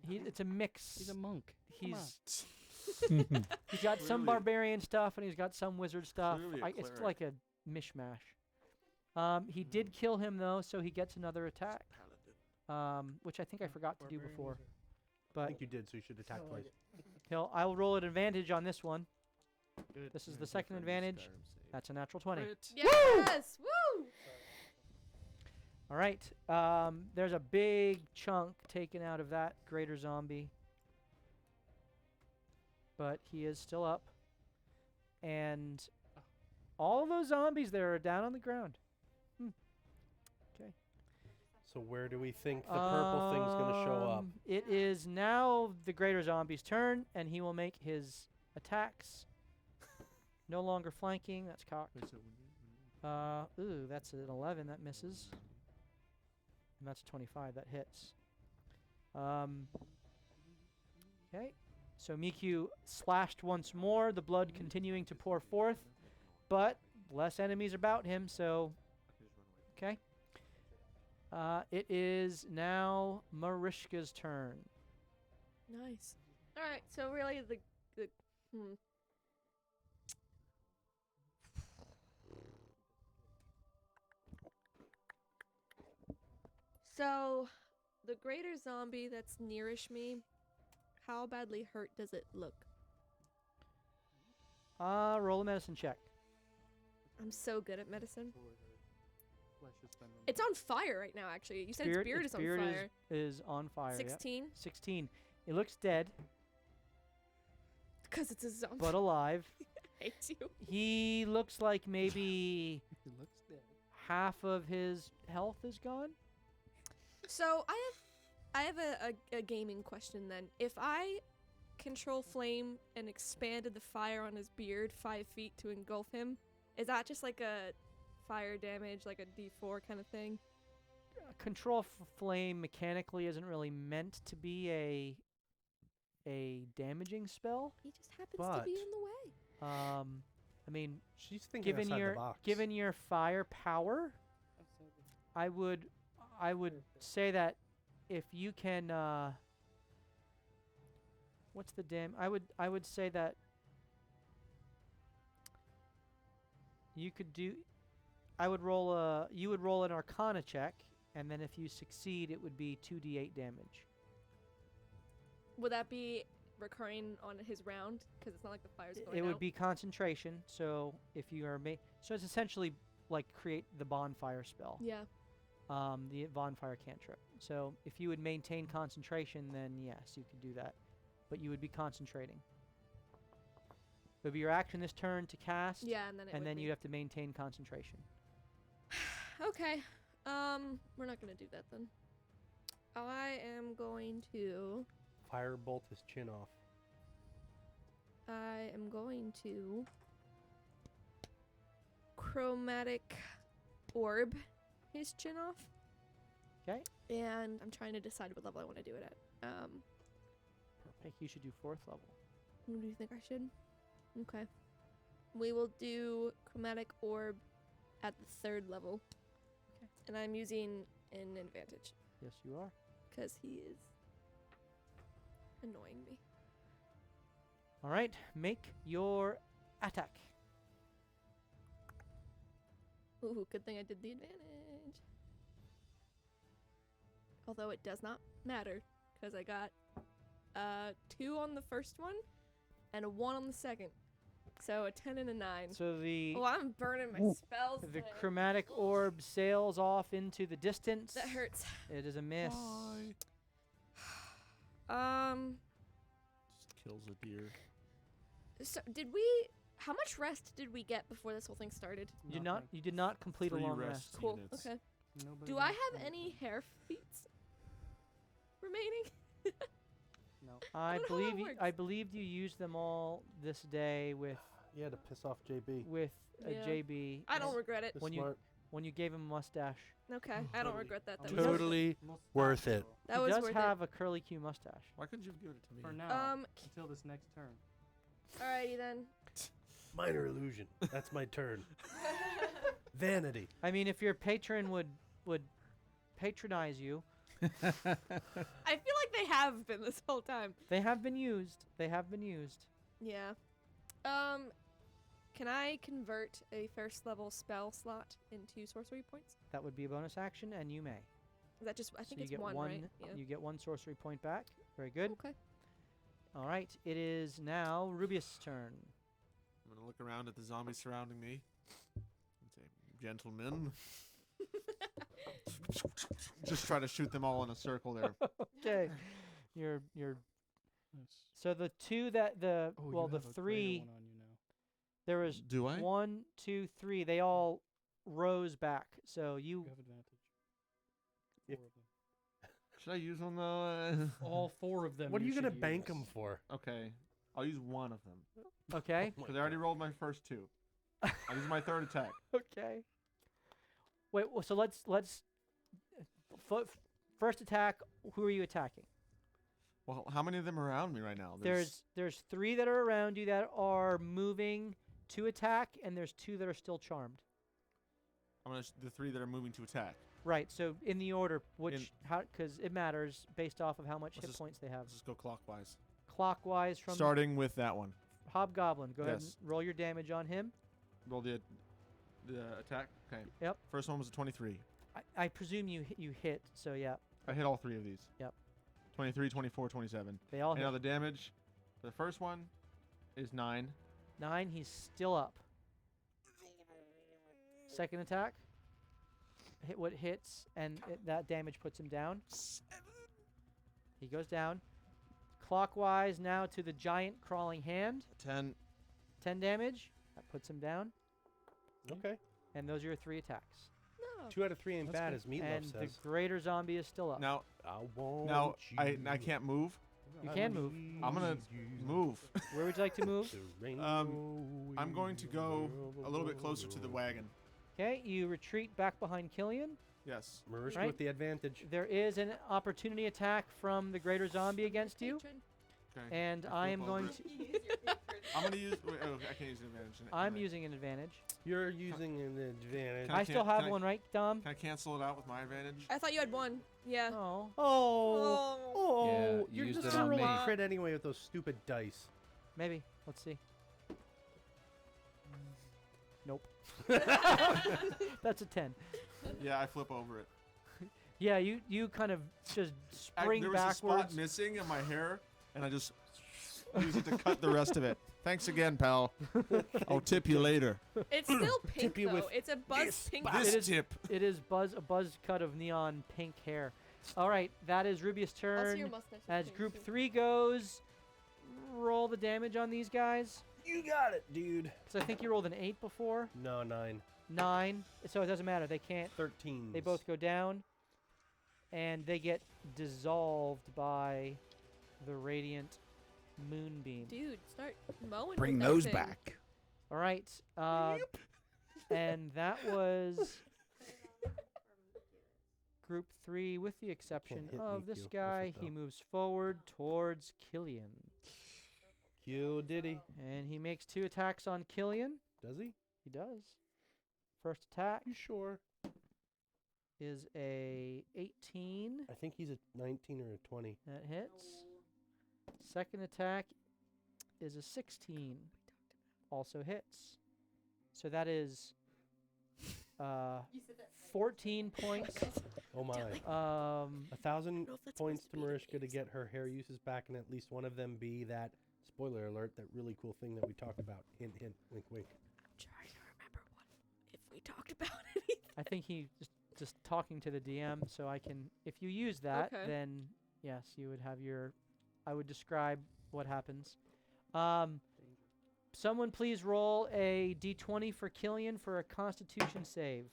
No. it's a mix. He's a monk. Come on. He's got some Clearly- barbarian stuff and he's got some wizard stuff. Clearly a It's cleric. like a mishmash. He did kill him though, so he gets another attack. Paladin. Which I think I forgot to do Barbarian before. wizard. I But think you did, so you should attack I like twice. I will roll an advantage on this one. Good. This is Yeah, the second different advantage. Skyrim save. That's a natural 20. Crit. Yes! Woo! All right. There's a big chunk taken out of that greater zombie. But he is still up. And all those zombies there are down on the ground. So where do we think the purple thing's going to show up? It is now the greater zombie's turn, and he will make his attacks. No longer flanking. That's cocked. Wait, so when you- That's an 11. That misses. And that's a 25. That hits. Okay. So Miku slashed once more, the blood continuing to pour forth, but less enemies about him, so okay. It is now Marishka's turn. Nice. All right. So really, the So, the greater zombie that's nearish me, how badly hurt does it look? Roll a medicine check. I'm so good at medicine. Flesh has been removed. It's on fire right now, actually. You said its beard is on fire. Is on fire. yeah. 16? 16. It looks dead, Because it's a zombie. but alive. Hates you. He looks like maybe He looks dead. half of his health is gone. So, I have a gaming question then. If I control flame and expanded the fire on his beard 5 feet to engulf him, is that just like a fire damage, like a D4 kind of thing? Control flame mechanically isn't really meant to be a damaging spell. He just happens to be But- in the way. I mean, She's thinking given outside your the box. given your fire power, I would say that if you can what's the I would say that you could do you would roll an arcana check, and then if you succeed it would be 2d8 damage. Would that be recurring on his round? Because it's not like the fire's going It would out. be concentration, so if you are so it's essentially like create the bonfire spell. Yeah. The bonfire cantrip. So if you would maintain concentration, then yes, you could do that. But you would be concentrating. It would be your action this turn to cast, Yeah, and then it and would then be. you'd have to maintain concentration. Okay. We're not gonna do that then. I am going to. Firebolt his chin off. I am going to. Chromatic orb his chin off. 'Kay. And I'm trying to decide what level I want to do it at. I think you should do 4th level. What do you think I should? Okay. We will do chromatic orb at the 3rd level. Okay. And I'm using an advantage Yes, you are. because he is annoying me. All right, make your attack. Ooh, good thing I did the advantage. Although it does not matter because I got 2 on the first one and a 1 on the second. So a 10 and a 9. So the Oh, I'm burning my spells. the today. chromatic orb sails off into the distance. That hurts. It is a miss. Just kills a deer. So how much rest did we get before this whole thing started? You did not complete 3 a long rest rest. Cool. units. Okay. Nobody Do I else have can- any hair feats remaining? No. I don't know how that believe works. I believed you used them all this day with You had to piss off JB. a Yeah. JB. I don't regret it. This When you- smart. when you gave him a mustache. Okay, I don't regret that. That He was does- Totally Mustache, worth it. though, that he was does worth have a curly Q mustache. Why couldn't you have given it to me? For it. now. Until this next turn. Alrighty then. Minor illusion. That's my turn. Vanity. I mean, if your patron would patronize you, I feel like they have been this whole time. they have been used. They have been used. Yeah. Can I convert a 1st level spell slot into sorcery points? That would be a bonus action, and you may. Is that just? I So think you it's get one, right? Yeah. You get 1 sorcery point back. Very good. Okay. All right, it is now Rubius' turn. I'm gonna look around at the zombies surrounding me and say, "Gentlemen," just try to shoot them all in a circle there. Okay, you're Yes. so the 2 that the Oh, well you the have a greater 3 one on you now. there was Do I? 1, 2, 3. They all rose back. So You you have advantage. If- 4 of them. Should I use them though? All 4 of them. What are you gonna should bank use. them for? Okay, I'll use one of them okay? because I already rolled my first 2. I'll use my 3rd attack. Okay. Wait. Well, so let's first attack. Who are you attacking? Well, how many of them are around me right now? There's 3 that are around you that are moving to attack, and there's 2 that are still charmed. I'm gonna the 3 that are moving to attack. Right. So in the order, because it matters based off of how much Let's hit just- points they have. Let's just go clockwise. Clockwise from Starting with that one. Hobgoblin. Go ahead and Yes. roll your damage on him. Roll the attack. Okay. Yep. First one was a 23. I presume you hit. So yeah, I hit all 3 of these. Yep. 23, 24, 27. they all And now hit. the damage, the first one is 9. 9. He's still up. Second attack. Hit what hits, and that damage puts him down. He goes down. Clockwise now to the giant crawling hand. 10. 10 damage. That puts him down. Okay. And those are your 3 attacks. No. 2 out of 3 ain't That's bad, good. as Meatloaf And the says. greater zombie is still up. Now, I won't I can't move. You can move. I'm gonna move. Where would you like to move? I'm going to go a little bit closer to the wagon. Okay, you retreat back behind Killian. Yes. Marisha Right. with the advantage. There is an opportunity attack from the greater zombie against you, Patron. Okay. and I I am flip over going it. to. I'm gonna use. Wait, oh, I can't use an advantage. I'm Can I- using an advantage. You're using an advantage. Can I I still can have I- one, right, Dom? Can I cancel it out with my advantage? I thought you had 1. Yeah. Oh. Oh, Yeah, you you're used just it gonna on roll me. a crit anyway with those stupid dice. Maybe. Let's see. Nope. That's a 10. Yeah, I flip over it. Yeah, you kind of just spring There was a spot backwards. missing in my hair, and I just use it to cut the rest of it. Thanks again, pal. I'll tip you later. It's still pink Tip you though. with It's a buzz pink. This is- tip. It is a buzz cut of neon pink hair. All right, that is Rubius' Also, turn. your mustache is As pink, group too. 3 goes, roll the damage on these guys. You got it, dude. Because I think you rolled an 8 before. No, 9. 9. So it doesn't matter. They can't. 13. They both go down. And they get dissolved by the radiant moonbeam. Dude, start mowing. Bring with that those thing. back. All right. And that was group 3, with the exception hit of me, this Q. That's guy. it, He though. moves forward towards Killian. Q Diddy. And he makes 2 attacks on Killian. Does he? He does. First attack You sure? is a 18. I think he's a 19 or a 20. That hits. Second attack is a 16. Also hits. So that is 14 points. Oh my. 1,000 points to Marishka to get her hair uses back, and at least one of them be that, spoiler alert, that really cool thing that we talked about. Hint, hint, wink, wink. Trying to remember what if we talked about anything. I think he just talking to the DM, so I can, if you use that, Okay. then yes, you would have your, I would describe what happens. Someone please roll a d20 for Killian for a Constitution save.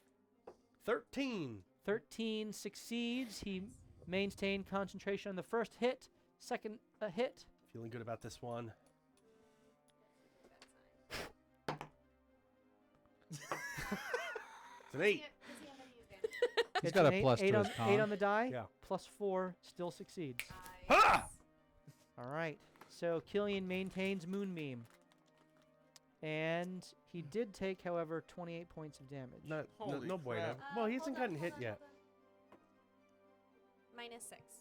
13. 13 succeeds. He maintained concentration on the first hit. Second hit. Feeling good about this one. It's an 8. He's It's got an a plus to eight his on, 8 con. on the die. Yeah. Plus 4 still succeeds. Ha! All right. So Killian maintains Moonbeam. And he did take, however, 28 points of damage. No Holy bueno. crap. Well, he hasn't gotten hit yet. -6.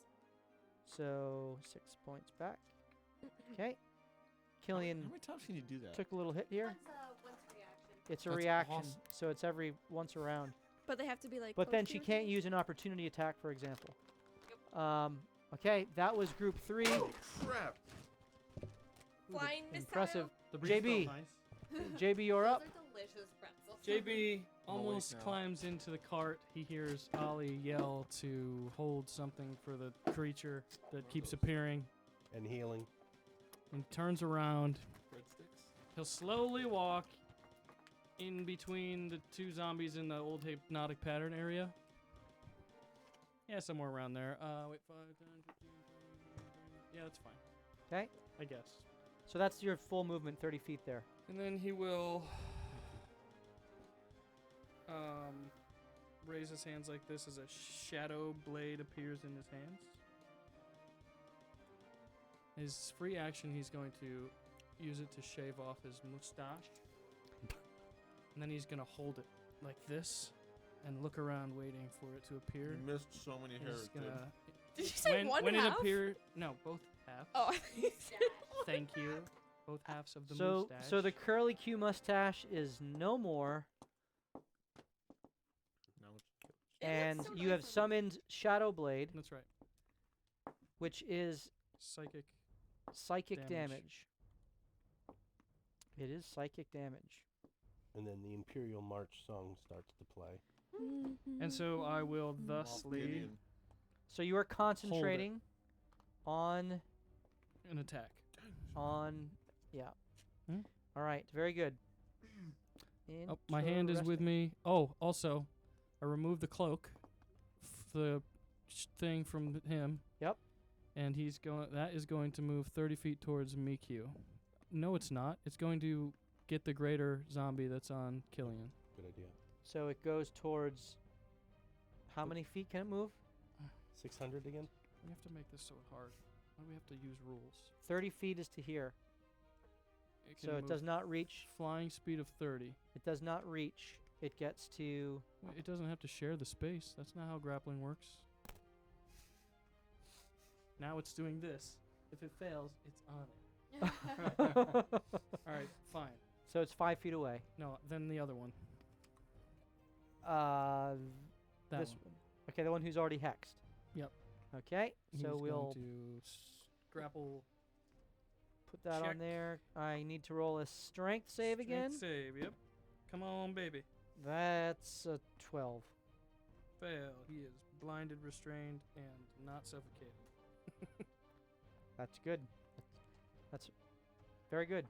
So 6 points back. Okay. Killian How many times can you do that? took a little hit here. Once reaction. It's a That's reaction, awesome. so it's every once around. But they have to be like. But then close she to can't you? use an opportunity attack, for example. Okay, that was group 3. Crap. Flying missile. Impressive. The breeze felt JB. nice. JB, you're up. delicious pretzels. JB I'm awake almost now. climbs into the cart. He hears Ollie yell to hold something for the creature that keeps appearing And healing. and turns around. Breadsticks. He'll slowly walk in between the two zombies in the old hypnotic pattern area. Yeah, somewhere around there. Wait, 5, 10, 15, 20, 30. Yeah, that's fine. Okay. I guess. So that's your full movement, 30 feet there. And then he will raise his hands like this as a shadow blade appears in his hands. His free action, he's going to use it to shave off his mustache. And then he's going to hold it like this and look around waiting for it to appear. You missed so many He's hairs, dude. gonna Did you say one when half? it appeared, no, both halves. Oh. Thank you. Both halves of the So mustache. the curly Q mustache is no more, Now it's- and you have summoned Shadow Blade, That's right. which is Psychic. psychic Damage. damage. It is psychic damage. And then the Imperial March song starts to play. And so I will Moff thusly Gideon. So you are concentrating on an attack. yeah. Hmm? All right, very good. Oh, my hand is with me. Oh, also, I removed the cloak, the thing from him. Yep. And he's going. That is going to move 30 feet towards Miku. No, it's not. It's going to get the greater zombie that's on Killian. Good idea. So it goes towards. How many feet can it move? 600 again? We have to make this so hard. Why do we have to use rules? 30 feet is to here. Can So it move does not reach. flying speed of 30. It does not reach. It gets to. Wait, it doesn't have to share the space. That's not how grappling works. Now it's doing this. If it fails, it's on it. All right, fine. So it's 5 feet away. No, then the other one. That This one. one. Okay, the one who's already hexed. Yep. Okay, He's so we'll going to grapple. put that on check. there. I need to roll a strength save again. Save, yep. Come on, baby. That's a 12. Fail. He is blinded, restrained, and not suffocated. That's good. That's very good.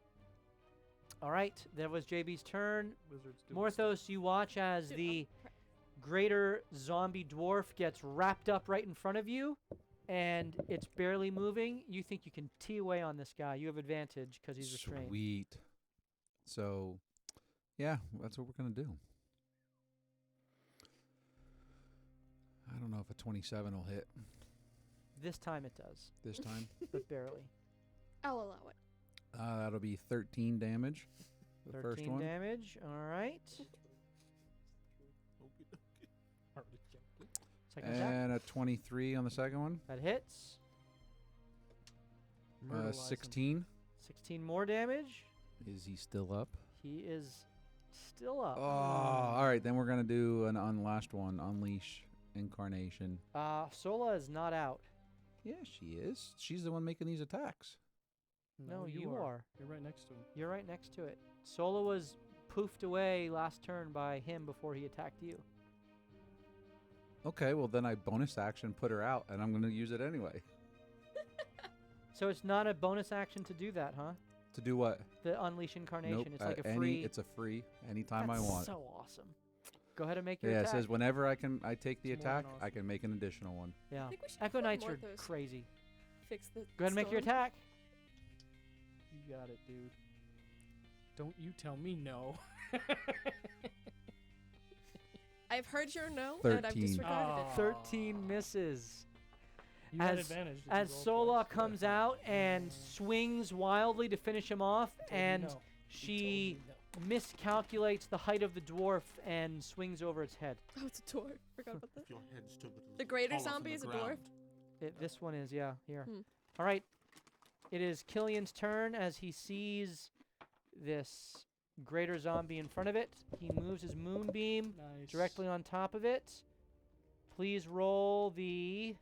All right, that was JB's turn. Wizards doing Morthos, you watch as the greater zombie dwarf gets wrapped up right in front of you, and it's barely moving. You think you can tee away on this guy. You have advantage because he's restrained. Sweet. So, yeah, that's what we're gonna do. I don't know if a 27 will hit This time it does, this time. but barely. I'll allow it. That'll be 13 damage. The first one. damage. All right. Second attack. And a 23 on the second one. That hits. 16. 16 more damage. Is he still up? He is still up. Oh, all right. Then we're gonna do an last one. Unleash Incarnation. Sola is not out. Yeah, she is. She's the one making these attacks. No, you are. You're right next to him. You're right next to it. Sola was poofed away last turn by him before he attacked you. Okay, well then I bonus action put her out, and I'm gonna use it anyway. So it's not a bonus action to do that, huh? To do what? The Unleash Incarnation. Nope. It's like a free. It's a free anytime That's I want. so awesome. Go ahead and make your Yeah, it attack. says whenever I take the It's more attack, than I awesome. can make an additional one. Yeah. I think we should Echo put Knights are Morthos. crazy. Fix the Go ahead and make your storm. attack. You got it, dude. Don't you tell me no. I've heard your no, and I've 13. disregarded it. 13 misses. You had As- advantage. Did you As roll Sola twice? comes out and swings wildly to finish him off, Told me and no. she Told me miscalculates the height of the dwarf and swings over its head. Oh, it's a dwarf. Forgot about that. If your head's still a little The greater taller from zombie the is a ground. dwarf? This one is, yeah, here. Hmm. All right. It is Killian's turn as he sees this greater zombie in front of it. He moves his moonbeam Nice. directly on top of it. Please roll the...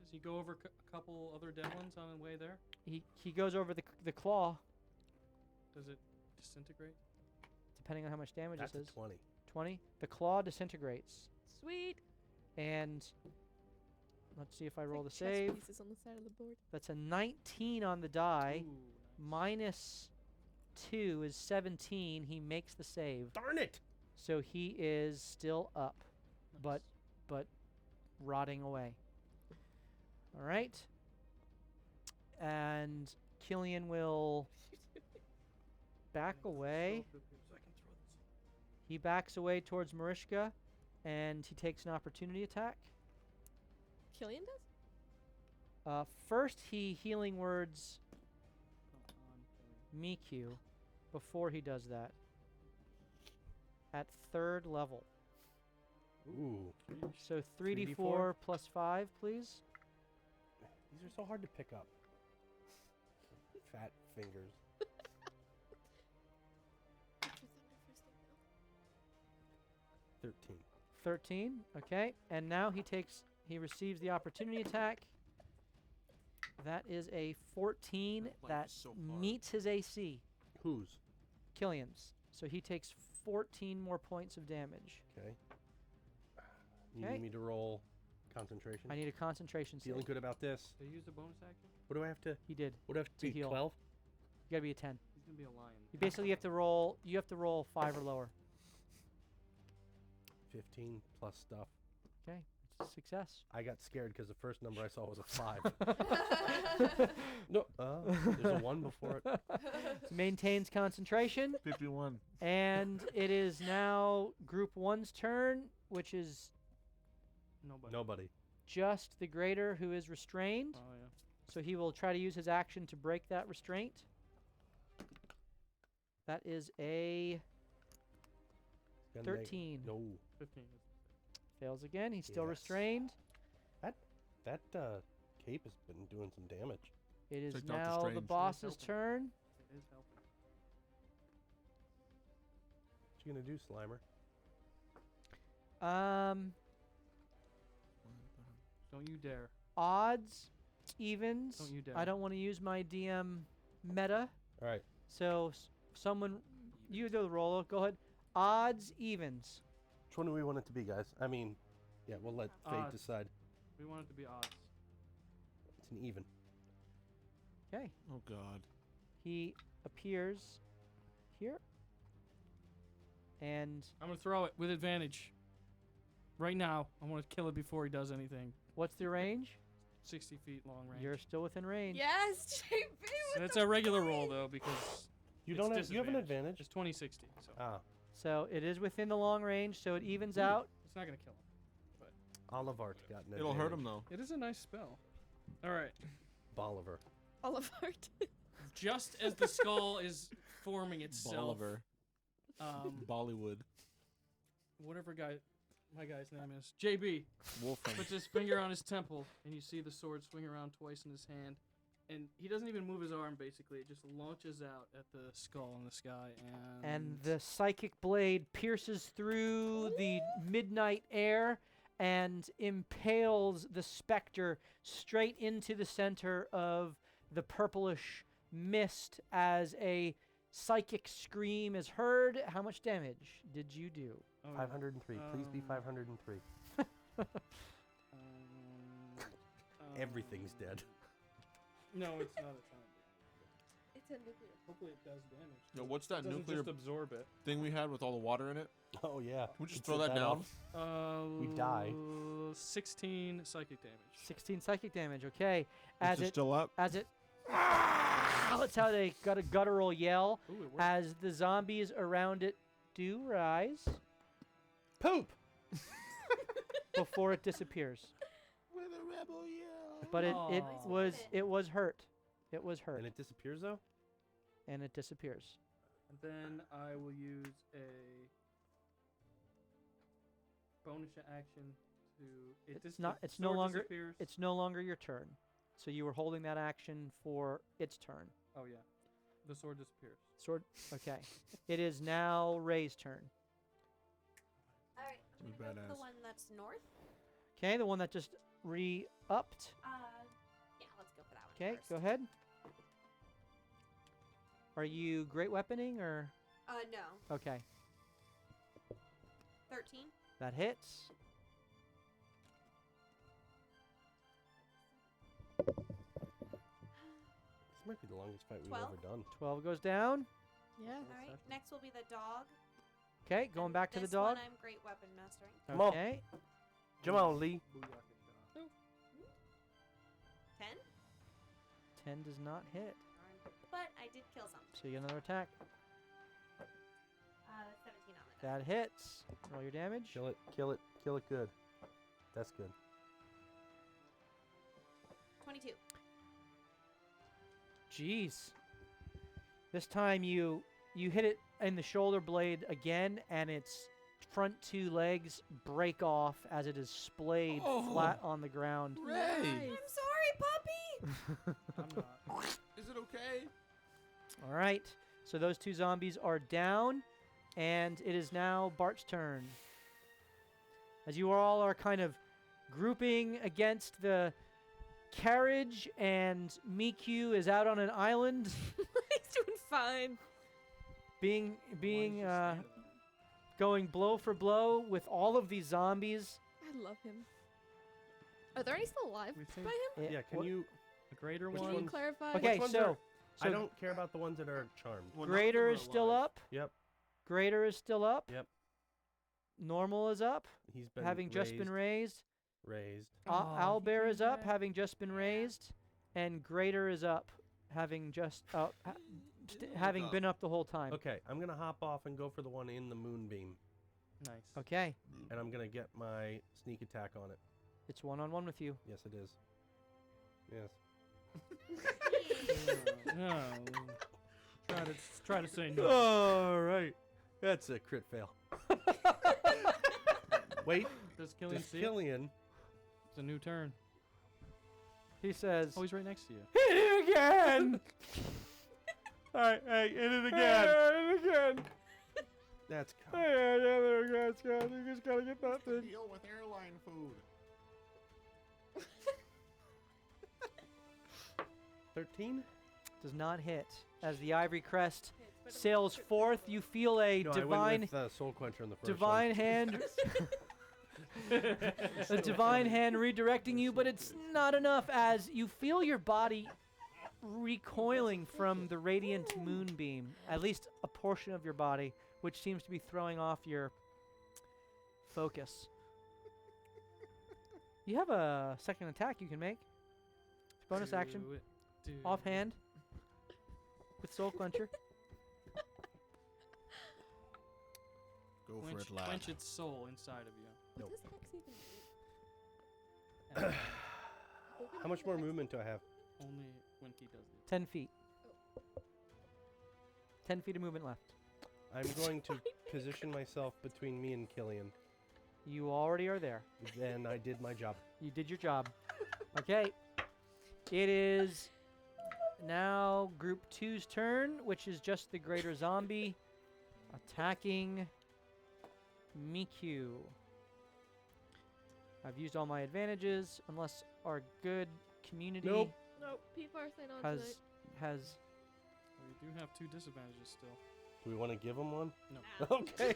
Does he go over a couple other dead ones on the way there? He goes over the claw, Does it disintegrate? depending on how much damage That's it a is. 20. 20. The claw disintegrates. Sweet. And let's see if I roll the Chess save. pieces on the side of the board. That's a 19 on the die. Ooh, Minus 2 is 17. He makes the save. Darn it! So he is still up, nice. but rotting away. All right. And Killian will back away. He backs away towards Marishka, and he takes an opportunity attack. Killian does? First, he healing words Miku before he does that. At 3rd level. Ooh, So 3d4 3d4 plus 5, please. these are so hard to pick up. Fat fingers. 13. 13. Okay. And now he receives the opportunity attack. That is a 14 That that is so hard. meets his AC. Whose? Killian's. So he takes 14 more points of damage. Okay. You Okay. need me to roll concentration? I need a concentration save. Feeling good about this? Did he use the bonus action? What do I have to? He did. What do I have to To be? heal. 12? You gotta be a 10. He's gonna be a lion. You basically have to roll. You have to roll 5 or lower. 15 plus stuff. Okay. It's a success. I got scared because the first number I saw was a 5. No, there's a 1 before it. Maintains concentration, 51. and it is now Group 1's turn, which is Nobody. Nobody. just the greater who is restrained. Oh yeah. So he will try to use his action to break that restraint. That is a Gonna make- 13. No. 15. Fails again. He's still Yes. restrained. That cape has been doing some damage. It is like Doctor now the Strange. boss's Helping. turn. It is helping. What you gonna do, Slimer? Don't you dare. Odds, evens. Don't you dare. I don't want to use my DM meta. All right. So someone, you do the roll. Go ahead. Odds, evens. Which one do we want it to be, guys? I mean, yeah, we'll let fate Odds. decide. We want it to be odds. It's an even. Okay. Oh God. He appears here. And I'm gonna throw it with advantage. Right now, I want to kill it before he does anything. what's the range? 60 feet long range. You're still within range. Yes, JP. And it's a regular roll though because You it's don't have. You have an disadvantage. advantage. It's 2060, so Ah, So it is within the long range, so it evens out. it's not gonna kill him. Olivart got an It'll hurt him advantage. though. It is a nice spell. All right. Bolivar. All of art. Just as the skull is forming itself, Bolivar. Bollywood. Whatever my guy's name is, JB, Wolfram. puts his finger on his temple, and you see the sword swing around twice in his hand, and he doesn't even move his arm. Basically, it just launches out at the skull in the sky, And the psychic blade pierces through the midnight air and impales the specter straight into the center of the purplish mist as a psychic scream is heard. How much damage did you do? 503. Please be 503. Everything's dead. No, it's not a ton. It's a nuclear. Hopefully it does damage. Yo, what's that It doesn't nuclear just absorb it. thing we had with all the water in it? Oh, yeah. Can we just Let's throw set that down? off. We die. 16 psychic damage. 16 psychic damage. Okay. As Is it it still up? that's how they got a guttural yell Ooh, it worked. as the zombies around it do rise Poop! before it disappears. With a rebel yell. But it Aw. was hurt. It was hurt And it disappears, though? and it disappears. And then I will use a bonus action to. It's not- the it's no sword longer- disappears. It's no longer your turn. So you were holding that action for its turn. Oh yeah, the sword disappears. Sword. Okay. It is now Ray's turn. All right, I'm Be gonna go for the badass. one that's north. Okay, the one that just re-upped. Yeah, let's go for that one. Okay, first. go ahead. Are you great weaponing or? No. Okay, 13. that hits. This might be the longest fight we've 12? ever done. 12 goes down. Yeah. All right. Next will be the dog. Okay, going and back to the this dog. One I'm great weapon mastering. Come on. Okay, Come on, Lee. 10. 10 does not hit. Darn. But I did kill something. So you get another attack. 17 on the die. That hits. Roll your damage. Kill it, kill it, kill it good. That's good. 22. Jeez. This time you hit it in the shoulder blade again, and its front two legs break off as it is splayed flat on the ground. Ray! I'm sorry, puppy. I'm not. Is it okay? All right. So those two zombies are down, and it is now Bart's turn. As you all are kind of grouping against the carriage, and Miku is out on an island, He's doing fine. being going blow for blow with all of these zombies. I love him. Are there any still alive We by think him? Yeah, can what- you... a greater Which Can one. you ones- clarify? Okay, ones so I don't care about the ones that are charmed. Well, none of Greater them is are still alive. up. Yep, Greater is still up. Yep. Normal is up, he's been having just been raised. raised. Oh, he Owlbear came is up, back. having just been raised, and Greater is up, having just having been up the whole time. Okay, I'm gonna hop off and go for the one in the moonbeam, Nice. Okay, and I'm gonna get my sneak attack on it. it's one-on-one with you. Yes, it is. Yes. No. Try to say no. All right, that's a crit fail. Wait, Does Killian does see it? Killian? It's a new turn. He says, Oh, he's right next to you. "Hit it again! All right, hey, hit it Hit it again! That's You just gotta get that thing." Deal with airline food. 13. Does not hit. As the ivory crest sails forth, you feel a No, I divine, went with Soul Quencher in the first divine hand, a divine hand redirecting you, but it's not enough as you feel your body recoiling from the radiant moonbeam, at least a portion of your body, which seems to be throwing off your focus. You have a second attack you can make. Bonus action, Do it, do offhand, with Soul Quencher. Go for Quench, it, lad. quench its soul inside of you. What Nope. does Hex even do? How much more movement do I have? Only when he does it. 10 feet. 10 feet of movement left. I'm going to position myself between me and Killian. You already are there. Then I did my job. You did your job. Okay. It is now Group 2's turn, which is just the greater zombie attacking Miku. I've used all my advantages, unless our good community Nope. Nope. People are saying on tonight. has We do have 2 disadvantages still. Do we want to give him one? No. Okay.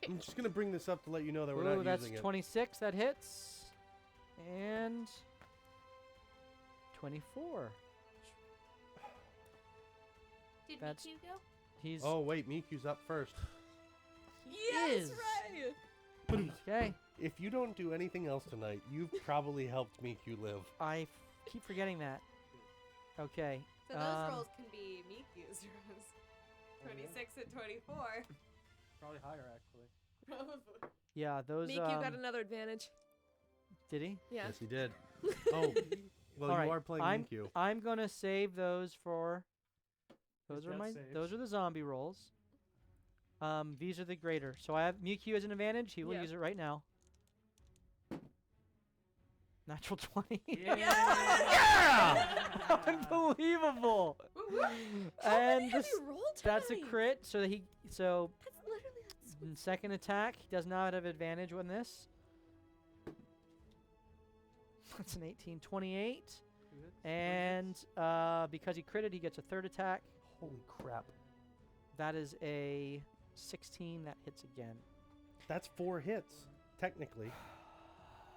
I'm just going to bring this up to let you know that we're Ooh, not that's using it. 26. That hits. And 24. Did That's- Miku go? He's Oh, wait. Miku's up first. Yes, is. right. okay. If you don't do anything else tonight, you've probably helped Miku live. I keep forgetting that. Okay. So those rolls can be Miku's rolls. 26 and 24. Probably higher, actually. Probably. Yeah, those. Miku got another advantage. Did he? Yeah. Yes, he did. Oh, well, All you right, are playing I'm Miku. I'm gonna save those for. His Those are death my. saves. Those are the zombie rolls. These are the greater. So I have Miku as an advantage. He will Yeah. use it right now. Natural 20. Yeah! Unbelievable. How many And have this, you rolled that's a tonight? crit. So that so That's literally second attack, he does not have advantage on this. That's an 18, 28. And because he critted, he gets a third attack. Holy crap. That is a 16 that hits again. That's 4 hits, technically.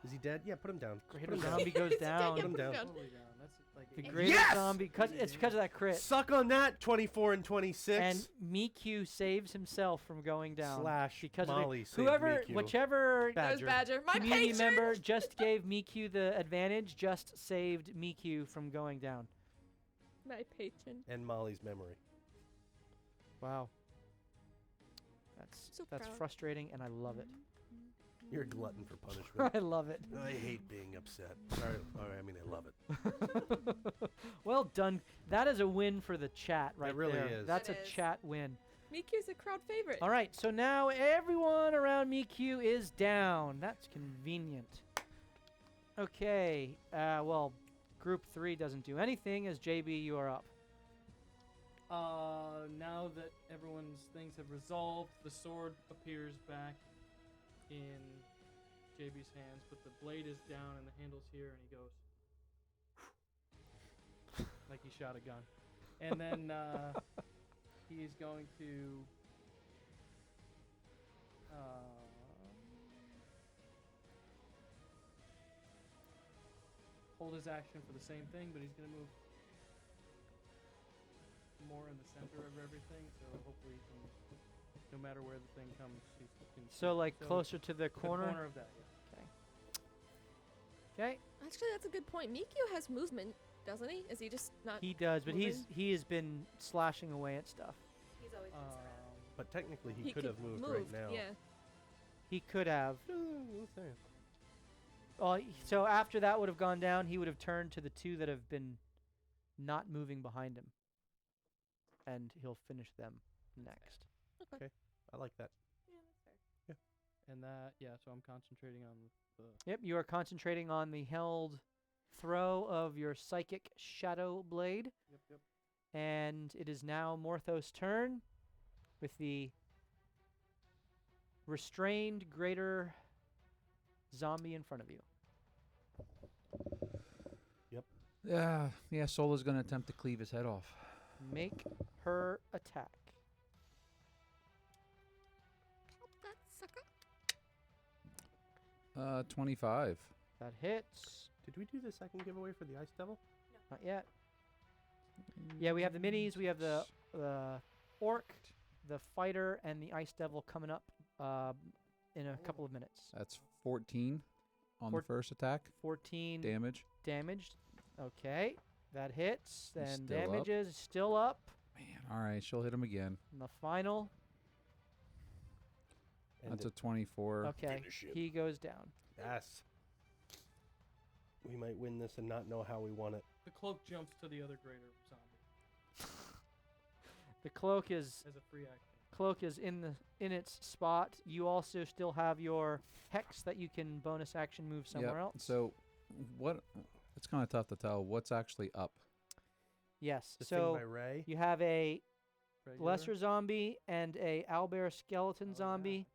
Is he dead? Yeah, put him down. Just Greater put him down. zombie goes down. Put him down. Totally down. That's like The eight. greater Yes! zombie, it's because of that crit. Suck on that, 24 and 26. And Miku saves himself from going down. Slash because Molly of saved whoever, Miku. whichever That was Badger. My community patron! member just gave Miku the advantage, just saved Miku from going down. My patron. And Molly's memory. Wow. So That's proud. frustrating, and I love it. You're a glutton for punishment. I love it. I hate being upset. Sorry, I mean, I love it. Well done. That is a win for the chat right really there. is. That's It a is. chat win. Miku's a crowd favorite. All right, so now everyone around Miku is down. That's convenient. Okay, well, Group 3 doesn't do anything, as JB, you are up. Now that everyone's things have resolved, the sword appears back in JB's hands, but the blade is down and the handle's here, and he goes like he shot a gun. And then he's going to hold his action for the same thing, but he's going to move more in the center of everything, so hopefully he can, no matter where the thing comes, he can So, see. like, closer to the the corner? corner of that, yeah. Okay. Actually, that's a good point. Miku has movement, doesn't he? Is he just not? He does, but moving? he has been slashing away at stuff. He's always been surrounded. But technically, he He could have moved move, right now. Yeah. He could have. Let's say. So after that would have gone down, he would have turned to the two that have been not moving behind him. And he'll finish them next. I like that. Yeah, that's fair. And that, yeah, so I'm concentrating on the Yep, you are concentrating on the held throw of your psychic shadow blade. Yep. And it is now Morthos' turn with the restrained greater zombie in front of you. Yeah, Sola's going to attempt to cleave his head off. Make her attack. That sucker. 25. That hits. Did we do the second giveaway for the Ice Devil? Not yet. Yeah, we have the minis, we have the orc, the fighter, and the ice devil coming up in a couple of minutes. That's 14 on the Four- first attack. 14 Damage. damaged. Okay, that hits. He's And still up. damages still up. Man, all right, she'll hit him again. And the final. And That's a 24. Okay, Finish him. he goes down. Yes. We might win this and not know how we won it. The cloak jumps to the other greater zombie The cloak is as a free action. cloak is in its spot, you also still have your hex that you can bonus action move somewhere Yep. else. So, what? It's kind of tough to tell what's actually up. Yes. The thing So by Ray. you have a Regular? lesser zombie and a owlbear skeleton Oh, yeah, zombie,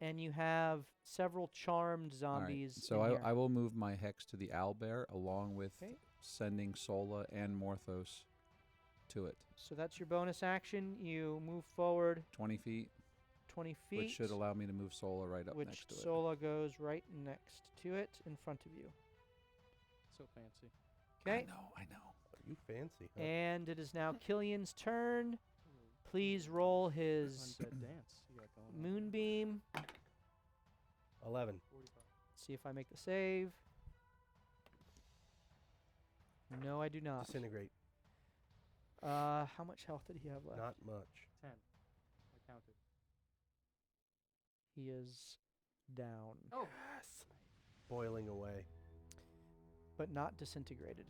okay. and you have several charmed All right, zombies. so in here. I will move my hex to the owlbear along with Okay. sending Sola and Morthos to it. So that's your bonus action. You move forward 20 feet, 20 feet, which should allow me to move Sola right up which next to it. Sola goes right next to it in front of you. So fancy. Okay. I know. You fancy, huh? And it is now Killian's turn. Please roll his Undead dance you got going on. moonbeam. 11. 45. See if I make the save. No, I do not. Disintegrate. How much health did he have left? Not much. 10. I counted. He is down, Oh. Boiling away. but not disintegrated.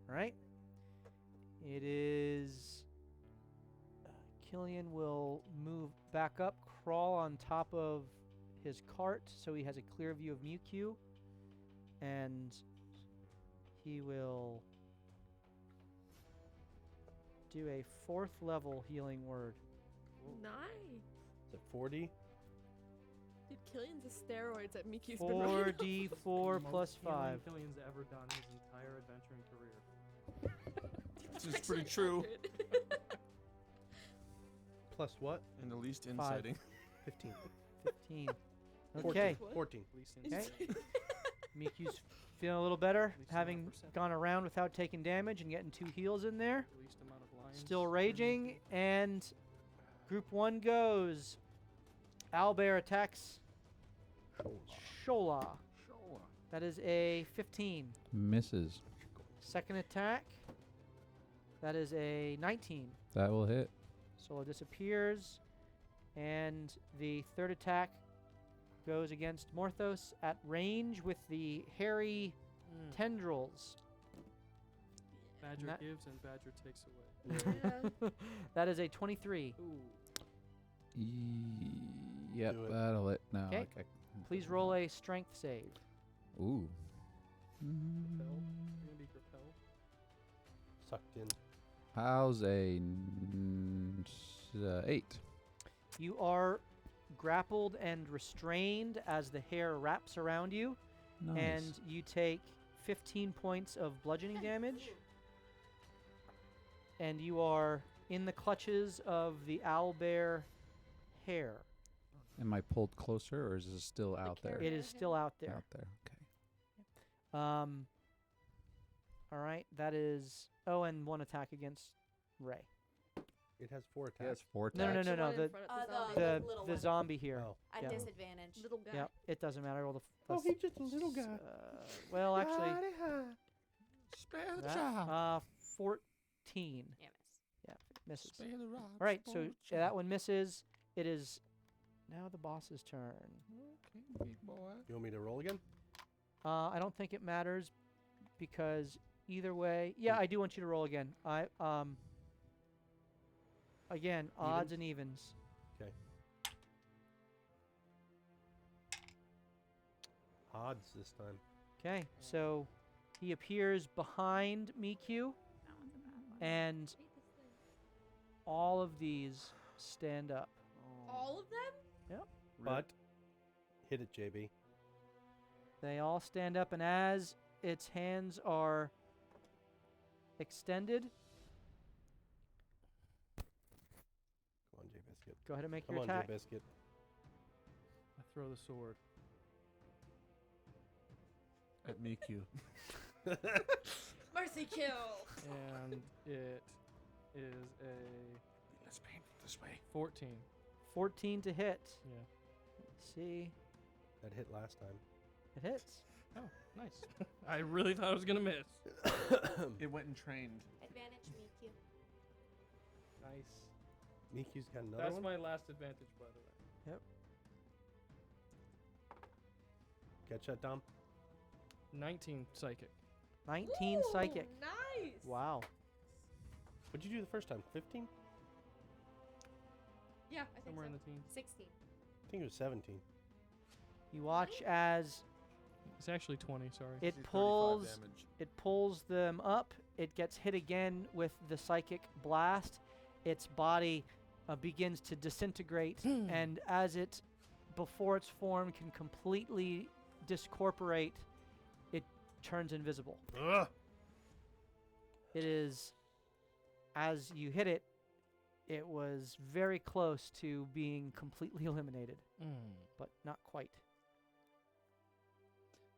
All right. It is. Killian will move back up, crawl on top of his cart so he has a clear view of Mewtwo, and he will do a 4th level healing word. Nice. Is it 40? Dude, Killian's the steroids that Miki's been running. 4d4 Most plus healing 5. Killian's ever done his entire adventuring career. This is Actually pretty true. accurate. Plus what? And the least 5. inciting. 15. 15. 14. Okay. What? 14. At least Okay. in Miki's feeling a little better, least having amount of percent. gone around without taking damage and getting 2 heals in there. the least amount of lions. Still raging, and group 1 goes. Owlbear attacks Shola. That is a 15. Misses. Second attack. That is a 19. That will hit. Sola disappears. And the third attack goes against Morthos at range with the hairy tendrils. Badger That- gives and Badger takes away. Yeah. That is a 23. Ooh. Yep, Do it. that'll hit. No. Okay. Please roll a strength save. Ooh. Repel. You're gonna be repelled. Sucked in. How's a 8? You are grappled and restrained as the hair wraps around you, Nice. and you take 15 points of bludgeoning damage, and you are in the clutches of the owlbear hair. Am I pulled closer, or is it still out there? It is still out there. Out there. Okay. All right, that is. Oh, and 1 attack against Ray. It has 4 He has attacks. 4 No, attacks. no, The one in the- front of the zombie. The little the one. zombie here. Oh. At Yeah. disadvantage. Little guy. Yep, it doesn't matter. I rolled a. Oh, he's just a little guy. Well, actually, Spare the that, child. 14. Yeah, miss. Yeah, misses. Spare the rod. All right, spoil so the yeah, that child. one misses. It is now the boss's turn. Okay, big boy. You want me to roll again? I don't think it matters because either way, yeah, I do want you to roll again. Again, odds and evens. Okay. Odds this time. Okay, so he appears behind Miku, That one's a bad one. and all of these stand up. All of them? But hit it, JB. They all stand up, and as its hands are extended, Come on, J Biscuit. go ahead and make Come your on, attack. J Biscuit. I throw the sword. At Miku. Mercy kill. And it is a Let's paint it this way. 14. 14 to hit. Yeah. Let's see. That hit last time. It hits. Oh, nice. I really thought I was gonna miss. It went and trained. Advantage Miku. Nice. Miku's got another That's one. my last advantage, by the way. Catch that, Dom? 19 psychic. 19 Ooh, psychic. Nice. Wow. What'd you do the first time? 15? Yeah, I think Somewhere so. in the teens. 16. I think it was 17. You watch as It's actually 20. Sorry. it See 35 pulls damage. it pulls them up. It gets hit again with the psychic blast. Its body begins to disintegrate, and as it, before its form can completely discorporate, it turns invisible. Ugh! It is, as you hit it, it was very close to being completely eliminated, but not quite.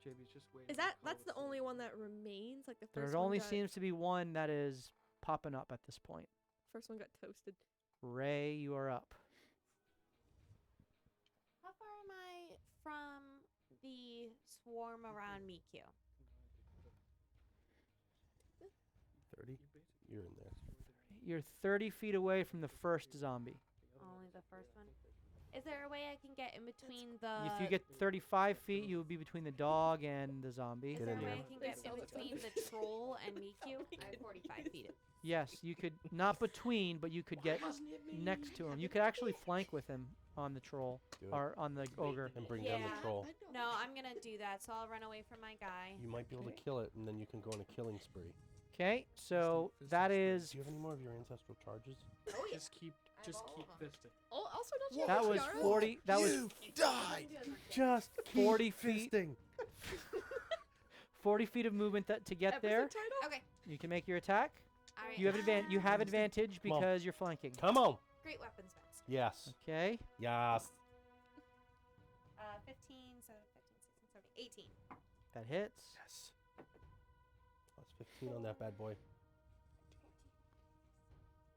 JB's just waiting. Is that's the only one that remains? Like the first There one only got, seems to be one that is popping up at this point. first one got toasted. Ray, you are up. How far am I from the swarm around Miku? 30? You're in there. You're 30 feet away from the first zombie. Only the first one. Is there a way I can get in between the? If you get 35 feet, you will be between the dog and the zombie. Is Get there in a way there. I can They get sell in the between the troll and Miku? I have 45 feet. Yes, you could, not between, but you could get next to him. You could actually flank with him on the troll, Do it. or on the ogre. And bring down Yeah. the troll. No, I'm gonna do that. So I'll run away from my guy. You might be able to kill it, and then you can go on a killing spree. Okay, so that is, Do you have any more of your ancestral charges? Oh yeah. Just keep fisting. Oh, also don't you that have was Kiara? 40, that was died! Just keep 40 feet. fisting. 40 feet of movement to get Episode there. title? Okay. You can make your attack. All right. You have you have advantage Come on. because you're flanking. Come on. Great weapons vets. Yes. Okay, Yes. 15, so 15, 16, 17, 18. that hits. Yes. Plus 15 on that bad boy.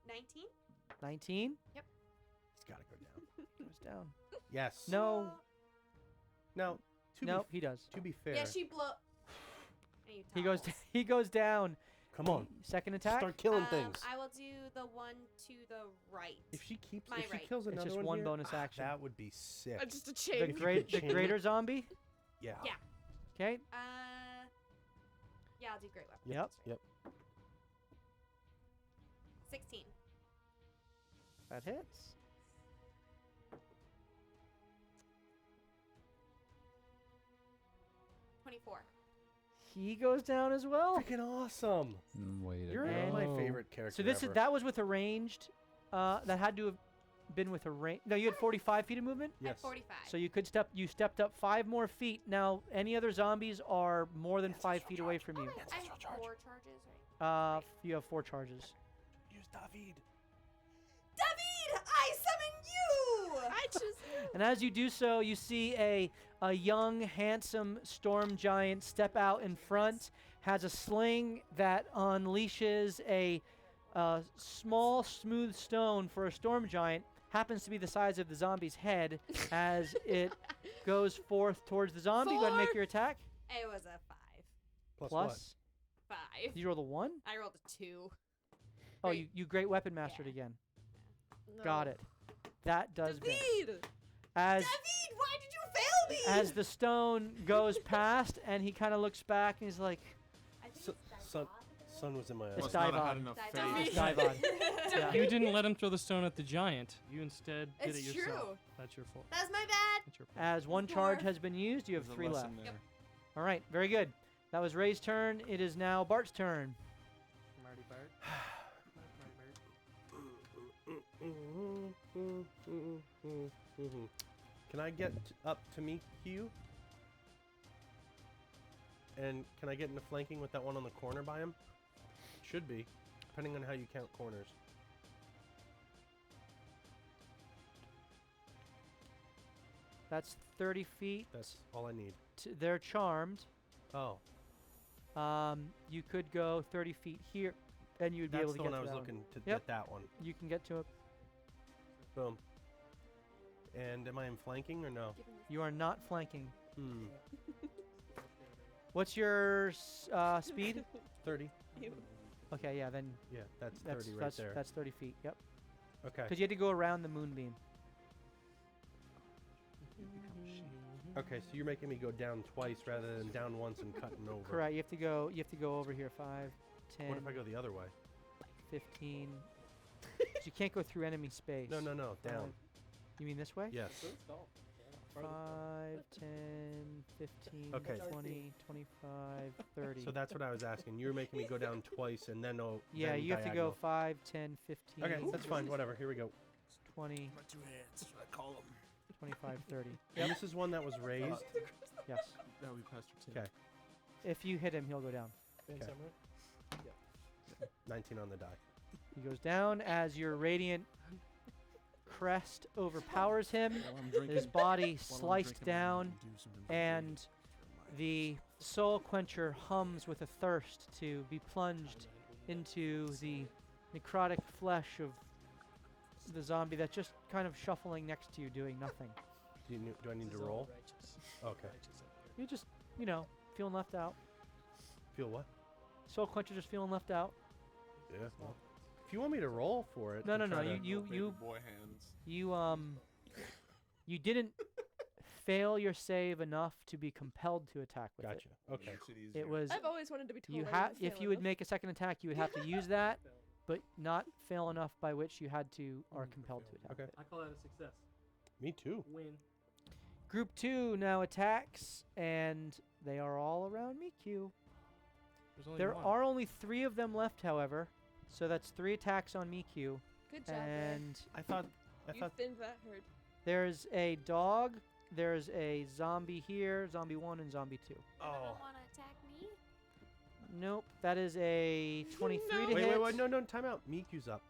19. 19 He's got to go down. goes down. Yes. No, Now, to nope, he does. be fair, Yeah, she blow. He goes he goes down. come on. Second attack. Start killing things. I will do the one to the right. If she keeps, My if she right. kills It's another just one one here, bonus action. that would be sick. Just a The change. you great, the could chain greater it. zombie. Yeah. Yeah. Okay. Yeah, I'll do great weapons. Yep. Yep. 16. That hits. He goes down as well. Freaking awesome. Way to You're go. my go. favorite character. So this ever. is that was with a ranged. That had to have been with a range. No, you had 45 feet of movement. At Yes. 45. So you could you stepped up 5 more feet. Now any other zombies are more than 5 feet away from you. I have Ancestral charge. 4 charges, right? You have 4 charges. Use David. David, I summon you! I just. And as you do so, you see a young, handsome storm giant step out in front, has a sling that unleashes a small, smooth stone for a storm giant, happens to be the size of the zombie's head, as it goes forth towards the zombie. Go ahead and make 4. your attack. It was a 5. Plus Plus, 5. did you roll the 1? I rolled a 2. Oh, Great. you great weapon mastered Yeah. again. No. Got it. That does miss. David! As David, why did you fail me? as the stone goes past, and he kind of looks back, and he's like, I think So- it's son- David. Sun was in my It's eyes. Must not have Divon. had enough Divon. faith. "It's Divon." Yeah. You didn't let him throw the stone at the giant. You instead did It's it yourself. true. That's your fault. That's my bad. That's your fault. As one Dwarf. charge has been used, you have There's a 3 left. lesson there. Yep. All right, very good. That was Ray's turn. It is now Bart's turn. Marty Bart. Can I get up to meet you? And can I get into flanking with that one on the corner by him? Should be, depending on how you count corners. That's 30 feet. That's all I need. They're charmed. Oh, You could go 30 feet here, and you would be that's able to the get one I to was that looking to Yep. get that one. You can get to it. Boom. And am I in flanking or no? You are not flanking. Hmm. What's your speed? 30. Okay, yeah, then Yeah, that's 30 that's right there. that's 30 feet. Yep. Okay. Because you had to go around the moonbeam. Okay, so you're making me go down twice rather than down once and cutting over. Correct. You have to go. You have to go over here. 5, 10, What if I go the other way? 15. So you can't go through enemy space. No, down. Five- You mean this way? Yes. 5, 10, 15, Okay. 20, 25, 30. So that's what I was asking. You were making me go down twice and then yeah, then you have to go diagonal. 5, 10, 15, Okay, that's fine. Whatever. Here we go. 20, My 2 hands. I call them. 25, 30. And this is one that was raised. Yes. That would be past your 10. Okay. If you hit him, he'll go down. Okay. 19 on the die. He goes down as your radiant crest overpowers him. While I'm drinking- His body while I'm sliced drinking, I'm down, gonna do something for and the soul quencher hums with a thirst to be plunged into the necrotic flesh of the zombie that's just kind of shuffling next to you, doing nothing. Do I need to roll? Okay. You're just, feeling left out. Feel what? Soul quencher just feeling left out. Yeah. Well, if you want me to roll for it. No, to no, try no. to- You boy hands. you didn't fail your save enough to be compelled to attack with Gotcha. Okay. it. It was I've always wanted to be told. you I had didn't if fail you would enough. make a second attack, you would have to use that, but not fail enough by which you had to or compelled to attack. Okay. with it. I call that a success. Me too. Win. Group 2 now attacks, and they are all around Miku. There's only There one. are only 3 of them left, however, so that's 3 attacks on Miku. Good job, Red. And I thought. You thinned that herd. there's a dog, there's a zombie here, zombie 1 and zombie 2. You Oh. don't want to attack me? Nope, that is a 23 No. to hit. Wait, no, time out. Miku's up.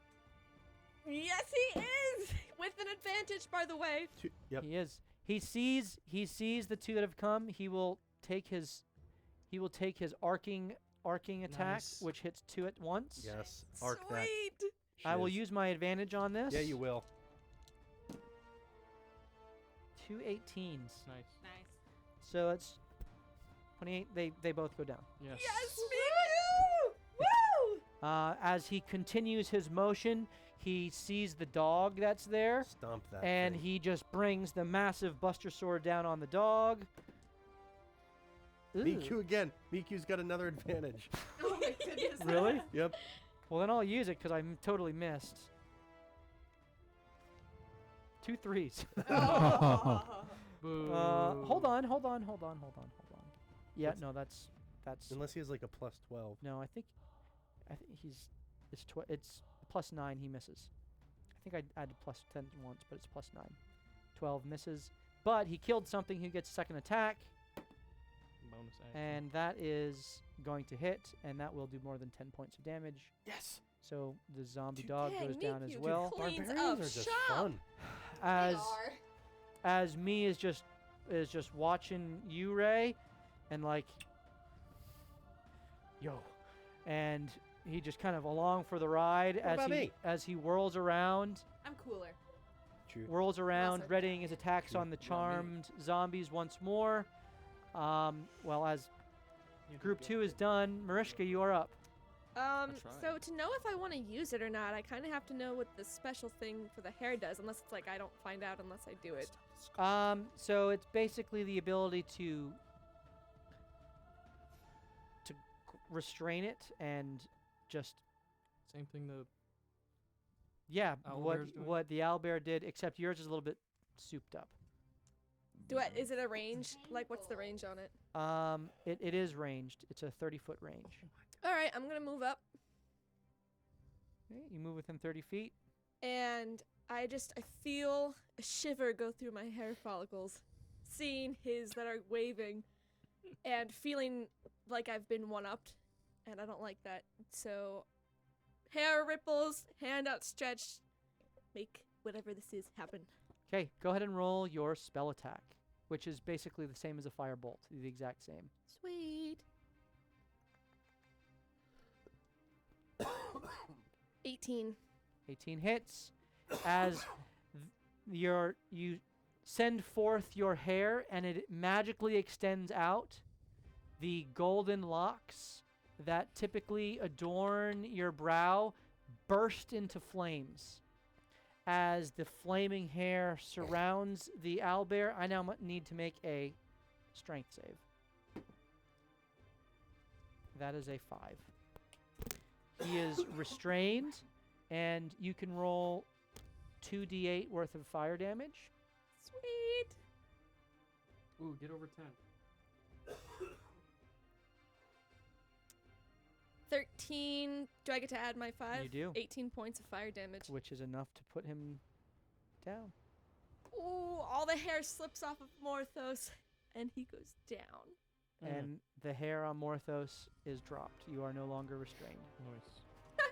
Yes, he is with an advantage, by the way. Yep. He is. He sees the 2 that have come. He will take his arcing attack, Nice. which hits 2 at once. Yes. Arc that. Sweet. I will shiz. use my advantage on this. Yeah, you will. 2 18s. Nice. Nice. So it's 28. They both go down. Yes. Yes, Miku! Woo! As he continues his motion, he sees the dog that's there, Stomp that. and thing. he just brings the massive Buster Sword down on the dog. Ooh. Miku again. Miku's got another advantage. Oh my goodness. Really? Yep. Well, then I'll use it because I totally missed. 2 3s. Oh. Boo. Hold on. Yeah, no, that's Unless he has like a plus 12. no. I think it's plus 9. He misses. I think I added plus 10 once, but it's plus 9. 12 misses, but he killed something. He gets a second attack, Bonus action. and that is going to hit, and that will do more than 10 points of damage. Yes. So the zombie Dude, dog dang, goes down as Miku, well. dude. Cleans Barbarians up are just shop. fun. As They are. as me is just watching you, Ray, and like, yo, and he just kind of along for the ride about me? as he whirls around, I'm cooler. True. readying Sorry. his attacks True. on the Not me. charmed zombies once more. Well, as You group did 2 is done, Mariska, you are up. tried. So to know if I want to use it or not, I kind of have to know what the special thing for the hair does, unless it's like I don't find out unless I do it. So it's basically the ability to restrain it and just Same thing the what Owlbear's doing? what the owlbear did, except yours is a little bit souped up. Is it a range? Like, what's the range on it? It is ranged. It's a 30-foot range. All right, I'm gonna move up, Okay, you move within 30 feet. and I feel a shiver go through my hair follicles, seeing his that are waving, and feeling like I've been one-upped, and I don't like that. So, hair ripples, hand outstretched, make whatever this is happen. Okay, go ahead and roll your spell attack, which is basically the same as a firebolt, the exact same. Sweet. 18. 18 hits. As you send forth your hair and it magically extends out, the golden locks that typically adorn your brow burst into flames. As the flaming hair surrounds the owlbear, I now need to make a strength save. That is a 5. He is restrained, and you can roll 2d8 worth of fire damage. Sweet. Ooh, get over 10. 13. Do I get to add my 5? You do. 18 points of fire damage. Which is enough to put him down. Ooh, all the hair slips off of Morthos, and he goes down. And the hair on Morthos is dropped. You are no longer restrained. Nice.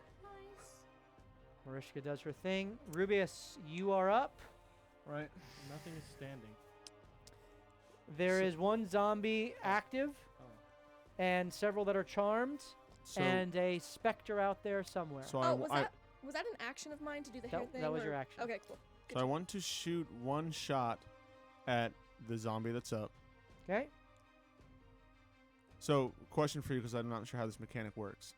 Marishka does her thing. Rubius, you are up. Right. Nothing is standing. There is one zombie active, and several that are charmed, So, and a specter out there somewhere. so Oh, was that an action of mine to do the hair thing? that was or- your action. Okay, cool. So I want to shoot one shot at the zombie that's up. Okay. So, question for you, because I'm not sure how this mechanic works.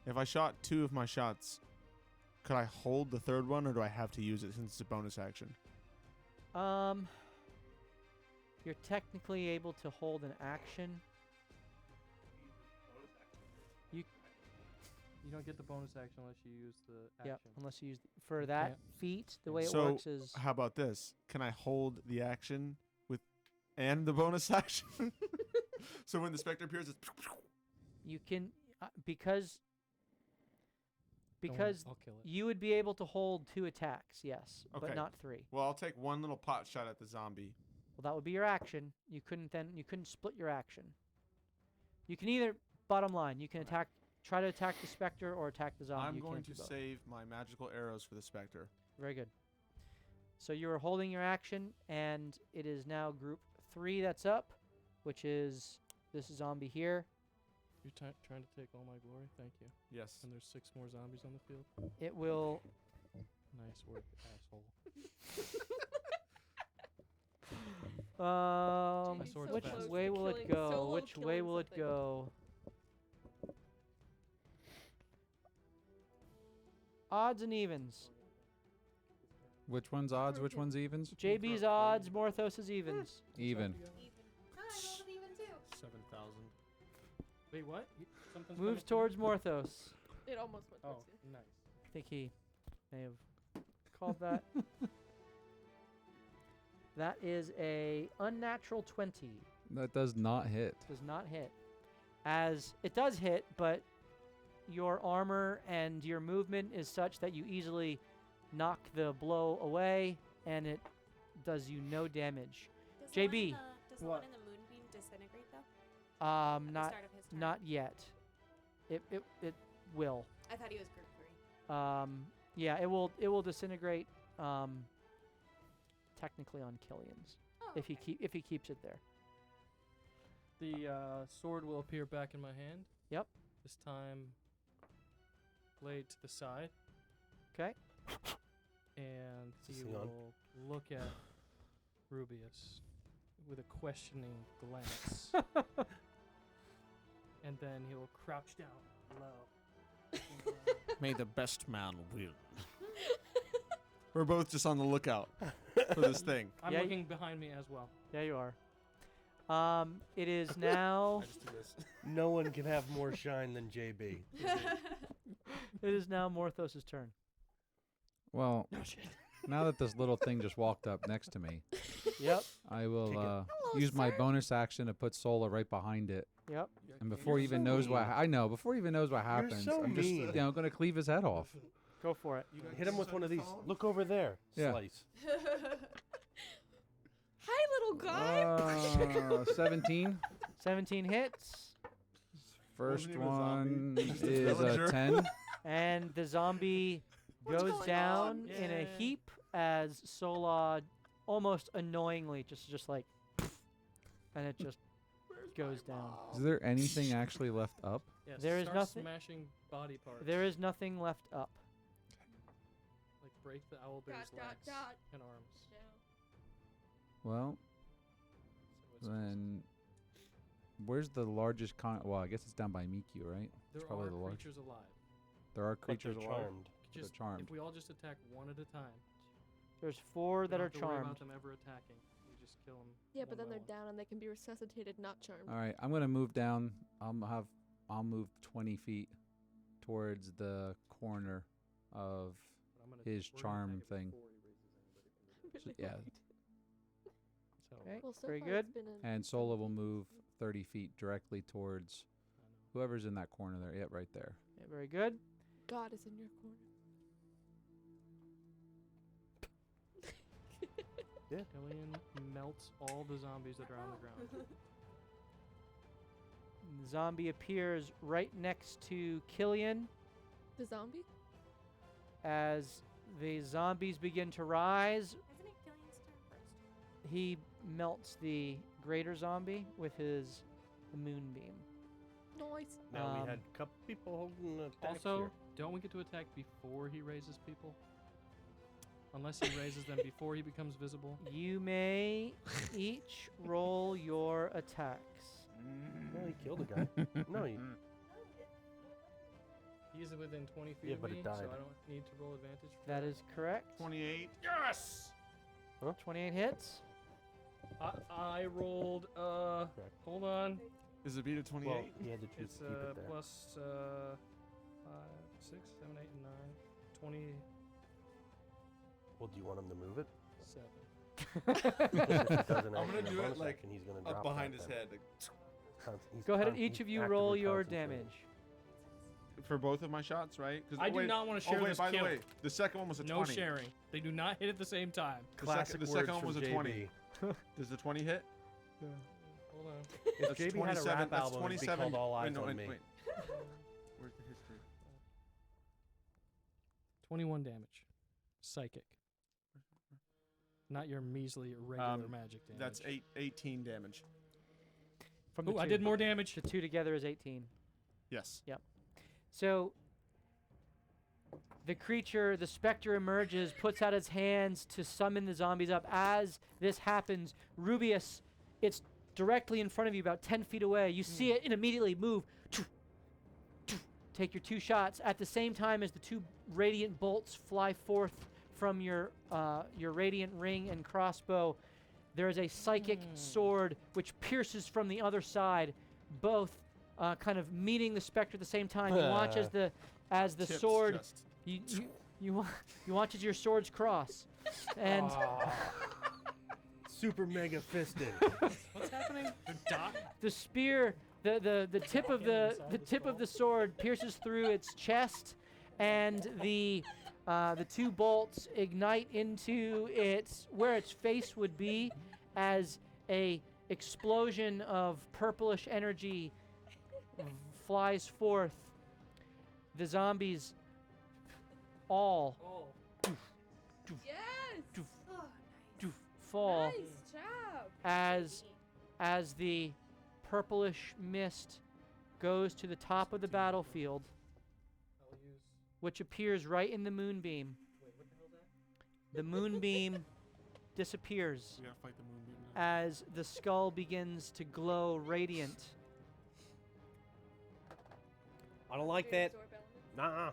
If I shot 2 of my shots, could I hold the third one, or do I have to use it since it's a bonus action? You're technically able to hold an action. You don't get the bonus action unless you use the action. Yep, unless you use for that can't- feat. The way it So, works is How about this? Can I hold the action and the bonus action? So when the specter appears, it's you can because Don't worry, because I'll kill it. you would be able to hold 2 attacks, yes, Okay. but not 3. well, I'll take one little pot shot at the zombie. Well, that would be your action. You couldn't split your action. You can either bottom line, you can try to attack the specter or attack the zombie. I'm You going can't to do both. save my magical arrows for the specter. Very good. So you are holding your action, and it is now group 3 that's up, which is this zombie here. You're trying to take all my glory? Thank you. Yes. And there's 6 more zombies on the field. It will. Nice work, asshole. Um, Jeez, so which close way to will it killing- go? solo Which way killing will it something. go? Odds and evens. Which one's odds? Which one's evens? JB's odds, Morthos' evens. Even. I rolled even too. 7,000. Wait, what? Something's Moves coming through? towards Morthos. It almost went Oh, towards you. nice. I think he may have called that. That is a unnatural 20. That does not hit. Does not hit. As it does hit, but your armor and your movement is such that you easily knock the blow away, and it does you no damage. Does JB. Does the What? one in the moonbeam disintegrate though? At the Not start of his turn? not yet. It will. I thought he was group 3. Yeah, it will disintegrate. Technically on Killian's, Oh, if he okay. keeps it there. The sword will appear back in my hand. Yep. This time, laid to the side, Okay. and Is he this thing on? will look at Rubius with a questioning glance, and then he will crouch down low. May the best man win. We're both just on the lookout for this thing. I'm Yeah, looking behind me as well. Yeah, you are. It is now. I just do this. No one can have more shine than JB. It is now Morthos' turn. Well, now that this little thing just walked up next to me, Yep. I will Kick it. Hello, use my sir. bonus action to put Sola right behind it. Yep. And before he You're even so knows what mean. I know, before he even knows what happens, so I'm just mean. going to cleave his head off. Go for it. Hit him with one of these. Look over there. Yeah. Slice. Hi, little guy. 17. 17 hits, First Wasn't even a one zombie. Just a is a villager. 10. and the zombie What's goes going down on? in a Yay. heap as Sola almost annoyingly just like, and it just goes down. Is there anything actually left up? Yes, There is start nothing- smashing body parts. There is nothing left up. Like break the owlbear's Dot, dot, legs dot. and arms. Well, So it's then where's the largest well, I guess it's down by Miku, right? there probably are the large- creatures alive. There are But they're creatures alive. charmed. They're Just charmed. if we all just attack one at a time, There's 4 we that don't are have to worry charmed. about them ever attacking. We just kill them. Yeah, but then they're down and they can be resuscitated, not charmed. All right, I'm going to move down. I'll move 20 feet towards the corner of I'm gonna- his we're gonna charm attack it thing. before he raises anybody. So, yeah, So, Okay, Well, so very far good. it's been a and Sola will move 30 feet directly towards I know. whoever's in that corner there. Yep, right there. Yeah, very good. God is in your corner. Killian melts all the zombies that are on the ground. The zombie appears right next to Killian The zombie? as the zombies begin to rise. Isn't it Killian's turn first? He melts the greater zombie with his moonbeam. Nice. Now we Um, had a couple people holding attacks Also, here. don't we get to attack before he raises people? Unless he raises them before he becomes visible. You may each roll your attacks. No, he killed a guy. No, he. He's within 20 feet Yeah, of but me, it so died. I don't need to roll advantage. For That is correct. 28. Yes! 28 hits. I rolled, hold on. Is it beat a 28? Well, he had to choose It's to keep it there. plus 5, 6, 7, 8, and 9. 27. Well, do you want him to move it? Doesn't I'm gonna do it, like, he's gonna Up drop behind that his then. head. Like, He's Go ahead and each of you roll actively your concentrating. damage. for both of my shots, right? 'Cause- I oh, do wait, not want to share Oh, wait, this by kill. the way, the second one was a No 20. sharing. They do not hit at the same time. Classic the second words one was from a 20. JB. Does the 20 hit? Hold on. If That's JB had a 27. rap That's album, it'd be 27. called All Eyes wait, no, on wait, Me. wait. Where's the history? 21 damage. Psychic. Not your measly regular magic damage. That's 18 damage. From the Ooh, I two. did more damage. The two together is 18. Yes. So the creature, the specter emerges, puts out its hands to summon the zombies up. As this happens, Rubius, it's directly in front of you, about 10 feet away. You see it and immediately move. Take your 2 shots at the same time as the 2 radiant bolts fly forth from your radiant ring and crossbow. There is a psychic sword which pierces from the other side, both kind of meeting the specter at the same time. You watch as the Tips sword just- you watch as your swords cross, and Super mega fisted. What's happening? The dot? the spear, the tip of the tip of the sword pierces through its chest, and the 2 bolts ignite into where its face would be, as a explosion of purplish energy flies forth. The zombies all Yes! fall Nice job! as the purplish mist goes to the top of the battlefield, which appears right in the moonbeam. The moonbeam disappears We gotta fight the moonbeam now. as the skull begins to glow radiant. I don't like that. Nah.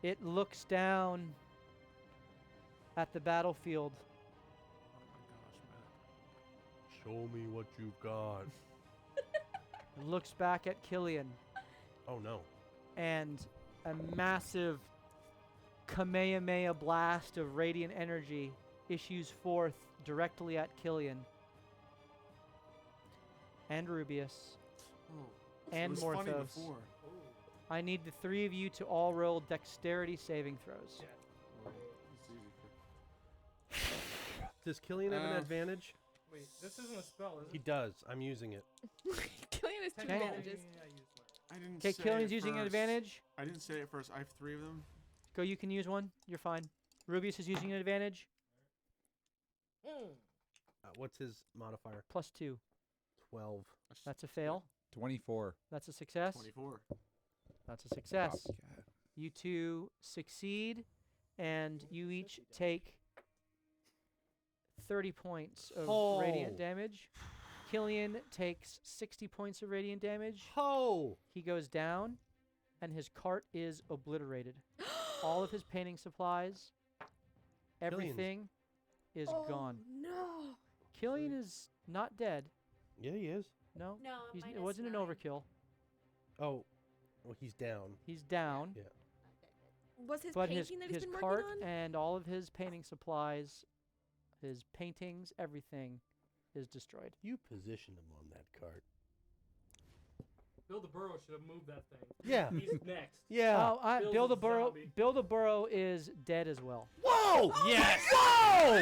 It looks down at the battlefield. Oh my gosh, man. Show me what you've got. It looks back at Killian, Oh no. and a massive Kamehameha blast of radiant energy issues forth directly at Killian and Rubius Oh, and it was funny Morthos. before. I need the 3 of you to all roll dexterity saving throws. It's easy. Does Killian have an Uh, advantage? Wait, this isn't a spell, is He does. I'm using it. Killian has 2 Okay. advantages. I didn't Okay, say Killian's it using an first. advantage. I didn't say it first. I have 3 of them. Go, you can use one. You're fine. Rubius is using an advantage. What's his modifier? +2. 12. That's a fail. 24. That's a success. 24. That's a success. Copycat. You 2 succeed, and you each take 30 points of radiant Oh. damage. Killian takes 60 points of radiant damage. Ho! He goes down, and his cart is obliterated. All of his painting supplies, everything is Oh, gone. no! Killian is not dead. Yeah, he is. No, No, it minus wasn't an 9. overkill. Oh, well, he's down. He's down, Yeah. Was his but painting that he's his been cart working on? and all of his painting supplies, his paintings, everything is destroyed. You positioned him on that cart. Bill the Burrow should have moved that thing. Yeah. He's next. Yeah. Oh, Bill's Bill a the Burrow. zombie. Bill the Burrow is dead as well. Whoa! Yes. Whoa!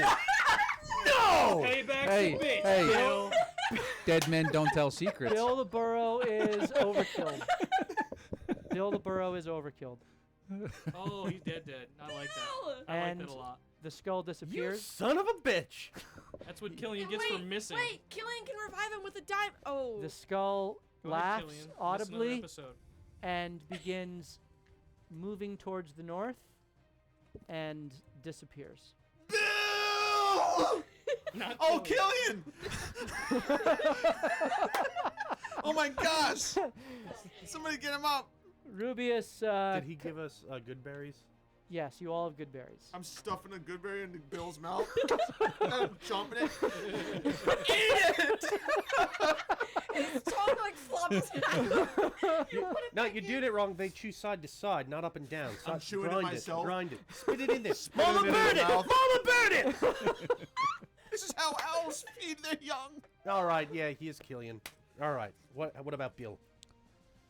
No! Payback's Hey, a bitch. hey. Bill. Dead men don't tell secrets. Bill the Burrow is overkilled. Bill the Burrow is overkilled. Oh, he's dead. I like that. I And like that a lot. the skull You disappears. son of a bitch! That's what Killian gets for missing. Wait, Killian can revive him with a dime. Oh. The skull Go ahead, laughs Killian. Miss another audibly episode. and begins moving towards the north and disappears. Bill! Not Oh, Killian. Killian! Oh my gosh! Somebody get him up! Rubius, Did he give us good berries? yes, you all have good berries. I'm stuffing a good berry into Bill's mouth. I'm chomping it. Eat it! His tongue like flops. No, you did it wrong. They chew side to side, not up and down. I'm chewing it grind myself. Grind it. Spit it in there. it Mama in bird your it! mouth. Mama bird it! This is how owls feed their young. All right, yeah, he is Killian. All right, what about Bill?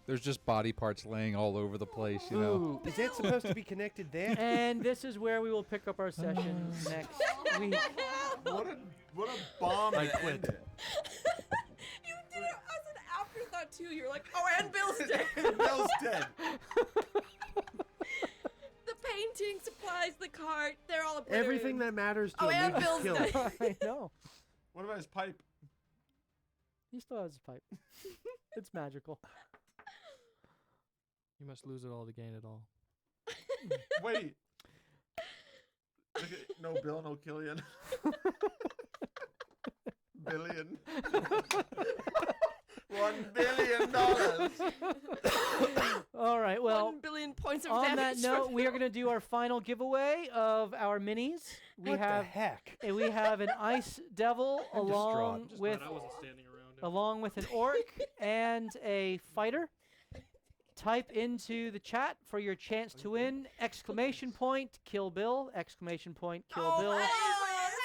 There's just body parts laying all over the place, you know. Ooh. Is that supposed to be connected there? And this is where we will pick up our session next week. What a bomb! I to quit. end it. You did it as an afterthought too. You're like, oh, and Bill's dead. Bill's dead. The painting, supplies, the cart, they're all obliterated. Everything that matters to Oh, him, and we just Bill's kill. dead. I know. What about his pipe? He still has his pipe. It's magical. You must lose it all to gain it all. Wait. Look at, no Bill, no Killian. Billion. $1 billion. All right, well, 1 billion points of on damage. that note, we are going to do our final giveaway of our minis. We What have the heck? we have an ice devil I'm along distraught. with I wasn't standing around him. along with an orc and a fighter. Type into the chat for your chance to win! Exclamation point, kill Bill! Exclamation point, kill Oh, Bill!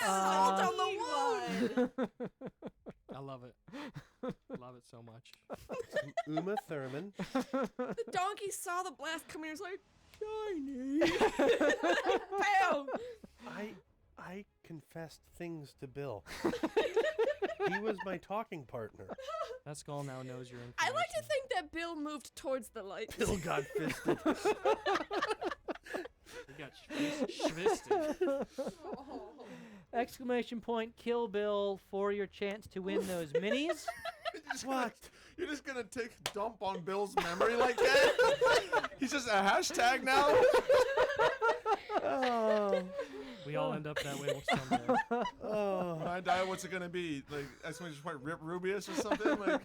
all down the wound. I love it. Love it so much. Uma Thurman. The donkey saw the blast coming. He was like, shiny. Bam. I confessed things to Bill. He was my talking partner. That skull now knows your information. I like to think that Bill moved towards the light. Bill got fisted. You got schvisted. Exclamation point, kill Bill for your chance to win those minis. You're just gonna take a dump on Bill's memory like that? He's just a hashtag now? Oh. We all end up that way someday. Oh. When I die, what's it gonna be? Like, exclamation point, Rip Rubius or something? Like,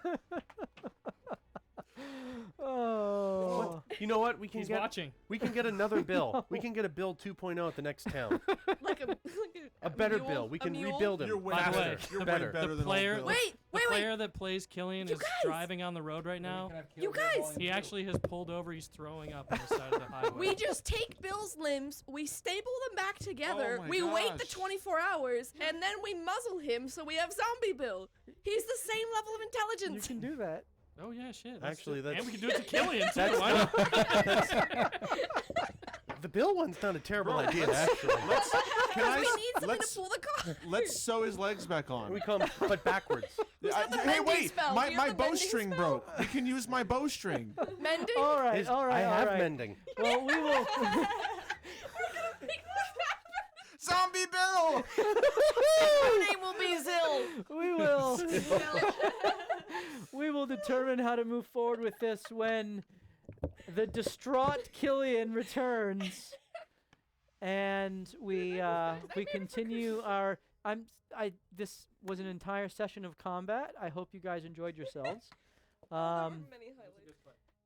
Oh. You know what? We can He's get watching. we can get another Bill. We can get a Bill 2.0 at the next town. Like a better mule? Bill. We A can mule? rebuild him. you're way By the faster. way, You're better. way better The than player- old Bill. Wait, The wait. player that plays Killian You is guys! driving on the road right now. You guys! He actually has pulled over. He's throwing up on the side of the highway. We just take Bill's limbs, we staple them back together, Oh my we wait the gosh. 24 hours, and then we muzzle him so we have Zombie Bill. He's the same level of You intelligence. can do that. Oh yeah, shit. Actually, and that's- we can do it to Killian too. That's Why not? The Bill one's not a terrible Bro, idea, let's- actually. Can Because I? we need something Let's to pull the car. let's sew his legs back on. We come, but backwards. got the Hey, mending wait! spell? My Do you have my the mending bowstring spell? broke. We can use my bowstring. Mending? All right, all right, I all have right. mending. Well, we will. Zombie Bill! Your name will be Zill. We will. We will determine how to move forward with this when the distraught Killian returns, and we continue our. This was an entire session of combat. I hope you guys enjoyed yourselves. Many highlights.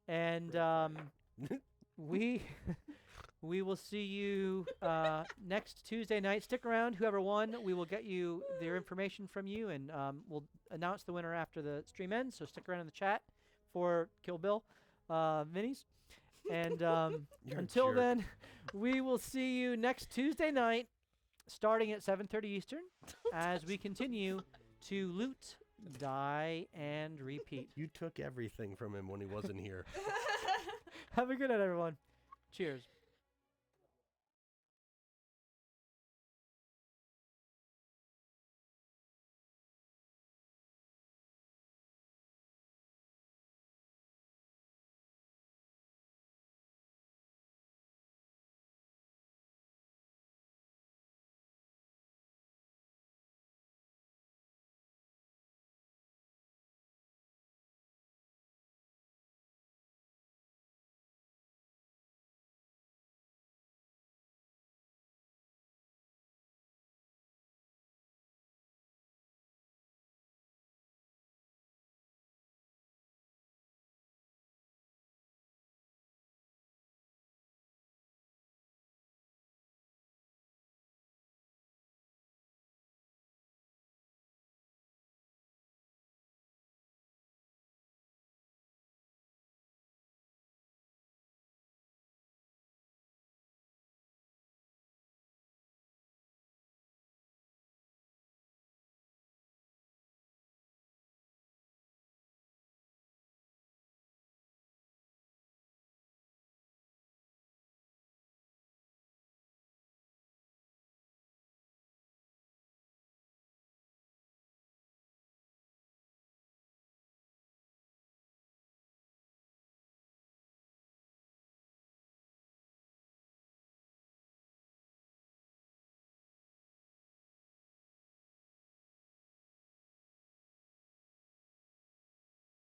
And we We will see you next Tuesday night. Stick around. Whoever won, we will get you their information from you, and we'll announce the winner after the stream ends. So stick around in the chat for Kill Bill minis. And You're a until jerk. then, we will see you next Tuesday night, starting at 7:30 Eastern, as we continue to loot, die, and repeat. You took everything from him when he wasn't here. Have a good night, everyone. Cheers.